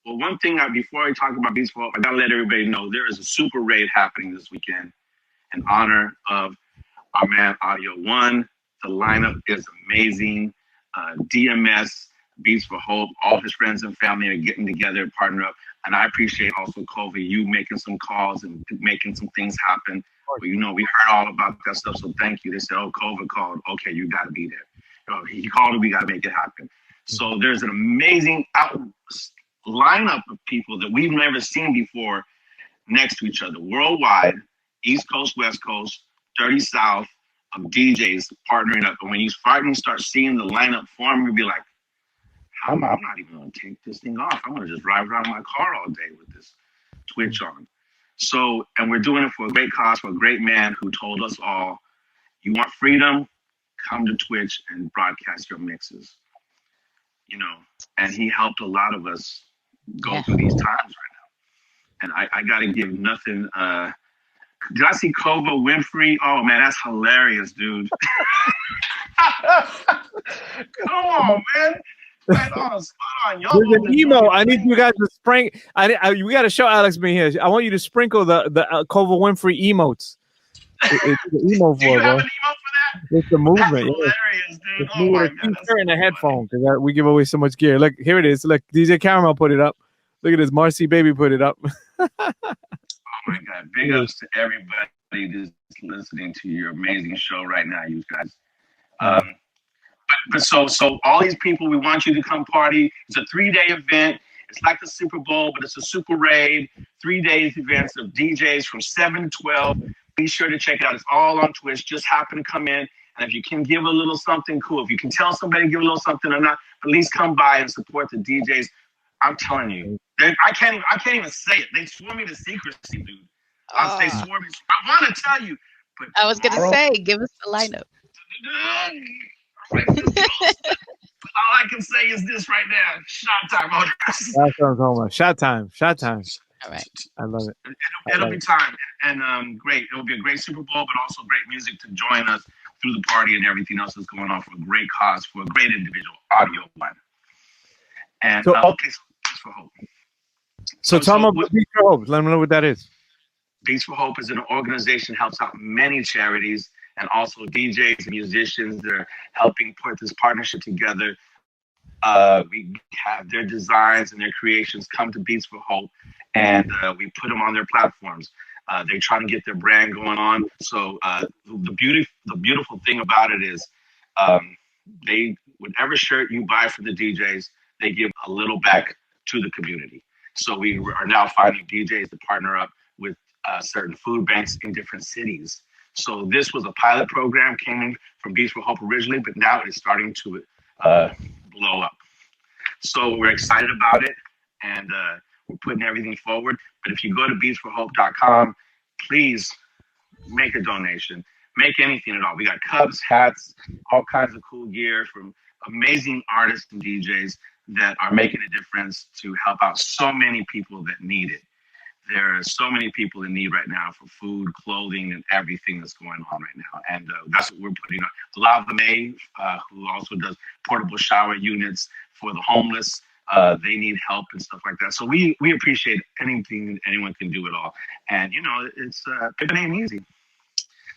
S3: Well, one thing, before I talk about Beats for Hope, I got to let everybody know there is a super raid happening this weekend in honor of our man Audio One, The lineup is amazing. DMS, Beats for Hope, all his friends and family are getting together, partner up. And I appreciate also, Kobe, you making some calls and making some things happen. But, you know, we heard all about that stuff, so thank you. They said, oh, Kobe called. Okay, you got to be there. You know, he called and we got to make it happen. So there's an amazing lineup of people that we've never seen before next to each other, worldwide, East Coast, West Coast, 30 South, of DJs partnering up. And when you finally start seeing the lineup form, you'll be like, I'm not even going to take this thing off. I'm going to just drive around in my car all day with this Twitch on. So, and we're doing it for a great cause, for a great man who told us all, you want freedom, come to Twitch and broadcast your mixes. You know, and he helped a lot of us go through these times right now. And I got to give nothing. Did I see Kova Winfrey? Oh, man, that's hilarious, dude. Come on, man. Right on, spot on.
S1: There's an emo. I need you guys to sprinkle. We got to show Alex me here. I want you to sprinkle the Kova Winfrey emotes. It's an emo
S3: Do you
S1: for
S3: have
S1: bro.
S3: an emo for that?
S1: It's the movement.
S3: That's hilarious, dude.
S1: Oh my God. And a headphone because we give away so much gear. Look, here it is. Look, DJ Caramel put it up. Look at this. Marcy Baby put it up.
S3: Oh my God. Big ups to everybody that's listening to your amazing show right now, you guys. But so all these people, we want you to come party. It's a 3-day event. It's like the Super Bowl, but it's a super raid. 3 days events of DJs from 7 to 12. Be sure to check it out. It's all on Twitch. Just happen to come in. And if you can give a little something, cool. If you can tell somebody to give a little something or not, at least come by and support the DJs. I'm telling you, I can't even say it. They swore me to secrecy, dude. They swore me. I want to tell you, but
S4: I was gonna say, give us the lineup.
S3: All I can say is this right now: shot time.
S1: That's what I'm talking about. Shot time. Shot time.
S4: All right.
S1: I love it.
S3: It'll be time, and great. It'll be a great Super Bowl, but also great music to join us through the party and everything else that's going on for a great cause, for a great individual, Audio One. And
S1: so,
S3: okay, so Beats for Hope.
S1: So tell them about Beats for Hope. Let them know what that is.
S3: Beats for Hope is an organization that helps out many charities and also DJs and musicians. They're helping put this partnership together. We have their designs and their creations come to Beats for Hope, and we put them on their platforms. They're trying to get their brand going on. So the beautiful thing about it is whatever shirt you buy from the DJs, they give a little back to the community. So we are now finding DJs to partner up with certain food banks in different cities. So this was a pilot program, came in from Beats for Hope originally, but now it's starting to blow up. So we're excited about it, and we're putting everything forward. But if you go to beatsforhope.com, please make a donation. Make anything at all. We got cups, hats, all kinds of cool gear from amazing artists and DJs that are making a difference to help out so many people that need it. There are so many people in need right now for food, clothing, and everything that's going on right now. And that's what we're putting on. Lava May, who also does portable shower units for the homeless, they need help and stuff like that. So we appreciate anything anyone can do at all. And, you know, it's it ain't easy.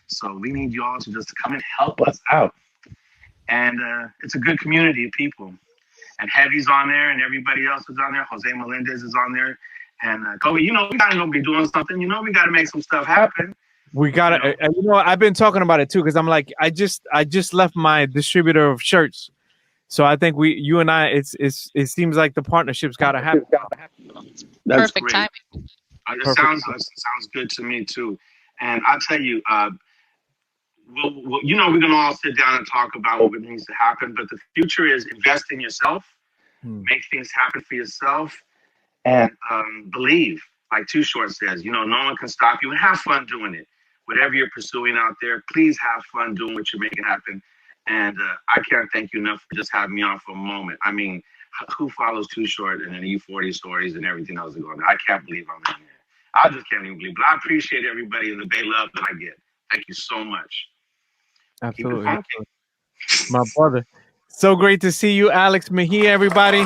S3: So we need you all to just come and help us out. And it's a good community of people. And Heavy's on there, and everybody else is on there. Jose Melendez is on there. And Kobe, you know, we gotta go be doing something. You know, we gotta make some stuff happen.
S1: We gotta. You know, I've been talking about it too because I'm like, I just left my distributor of shirts, so I think you and I, it seems like the partnership's gotta happen.
S3: That's
S4: Perfect
S3: great.
S4: timing.
S3: It sounds good to me too. And I'll tell you, you know, we're gonna all sit down and talk about what needs to happen. But the future is invest in yourself, make things happen for yourself. And believe, like Too Short says, you know, no one can stop you, and have fun doing it. Whatever you're pursuing out there, please have fun doing what you're making happen. And I can't thank you enough for just having me on for a moment. I mean, who follows Too Short and then E40 stories and everything else going on? I can't believe I'm in there. I just can't even believe. But I appreciate everybody and the Bay love that I get. Thank you so much.
S1: Absolutely. My brother. So great to see you, Alex Mejia, everybody.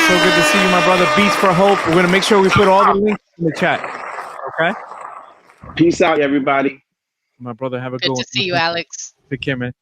S1: So good to see you, my brother. Beats for Hope. We're going to make sure we put all the links in the chat. Okay?
S3: Peace out, everybody.
S1: My brother, have a
S4: Good
S1: good one.
S4: to see you, Alex.
S1: Take care, man.